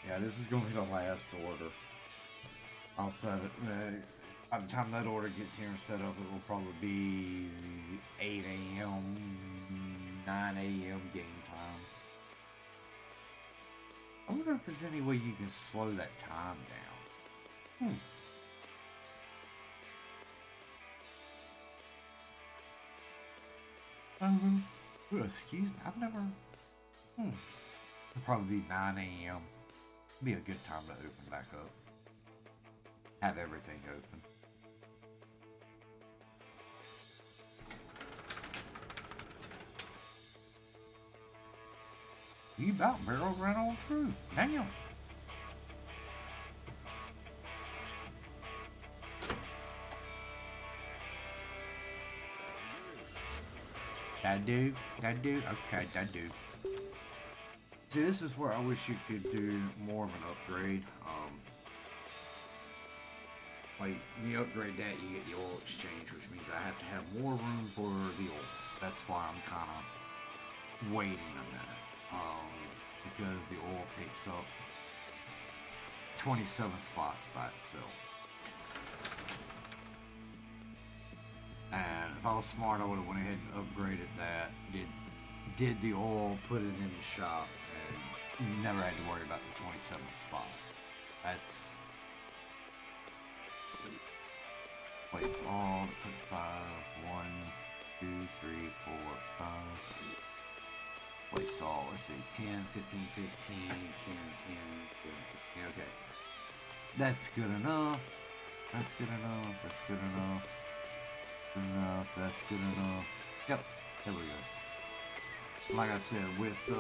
Yeah, this is going to be the last order. I'll set it. By the time that order gets here and set up, it will probably be 8 a.m., 9 a.m. game time. I wonder if there's any way you can slow that time down. Excuse me, I've never... It'll probably be 9 a.m. Be a good time to open back up. Have everything open. You about barrel ran on through. Damn. That do? That do? Okay, that do. See, this is where I wish you could do more of an upgrade. Like, when you upgrade that, you get the oil exchange, which means I have to have more room for the oil. That's why I'm kind of waiting a minute. Because the oil takes up 27 spots by itself. And if I was smart, I would have went ahead and upgraded that, did the oil, put it in the shop, and never had to worry about the 27 spots. Place all, put 5, 1, 2, 3, 4, 5. Place all, let's see, 10, 15, 15, 10, 10, 10, 15, okay. That's good enough. That's good enough. That's good enough. Good enough. That's good enough. Yep. There we go. Like I said, with the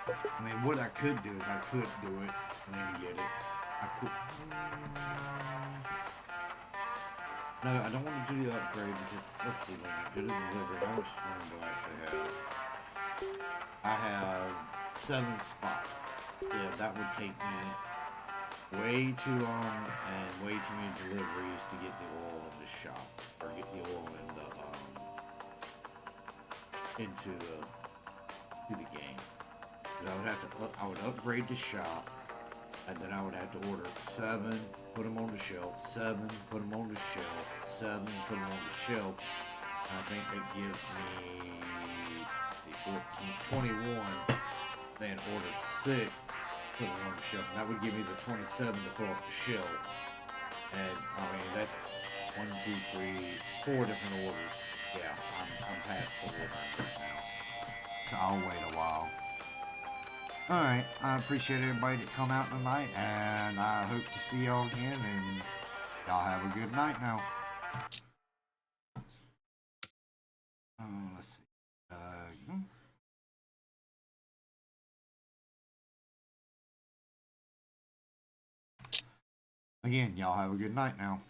I mean, what I could do is I could do it and then get it. I could. No, I don't want to do the upgrade because let's see. When I go to delivery, how much room do I actually have? I have 7 spots. Yeah, that would take me way too long and way too many deliveries to get the oil in the shop or get the oil in the into the game. I would have to I would upgrade the shop, and then I would have to order 7, put them on the shelf, 7, put them on the shelf, 7, put them on the shelf. And I think that gives me the 14, 21. Then order 6, put them on the shelf. And that would give me the 27 to put off the shelf. And I mean that's 1, 2, 3, 4 different orders. Yeah, I'm past 4 now. So I'll wait a while. Alright, I appreciate everybody that come out tonight, and I hope to see y'all again, and y'all have a good night now. Let's see. Again, y'all have a good night now.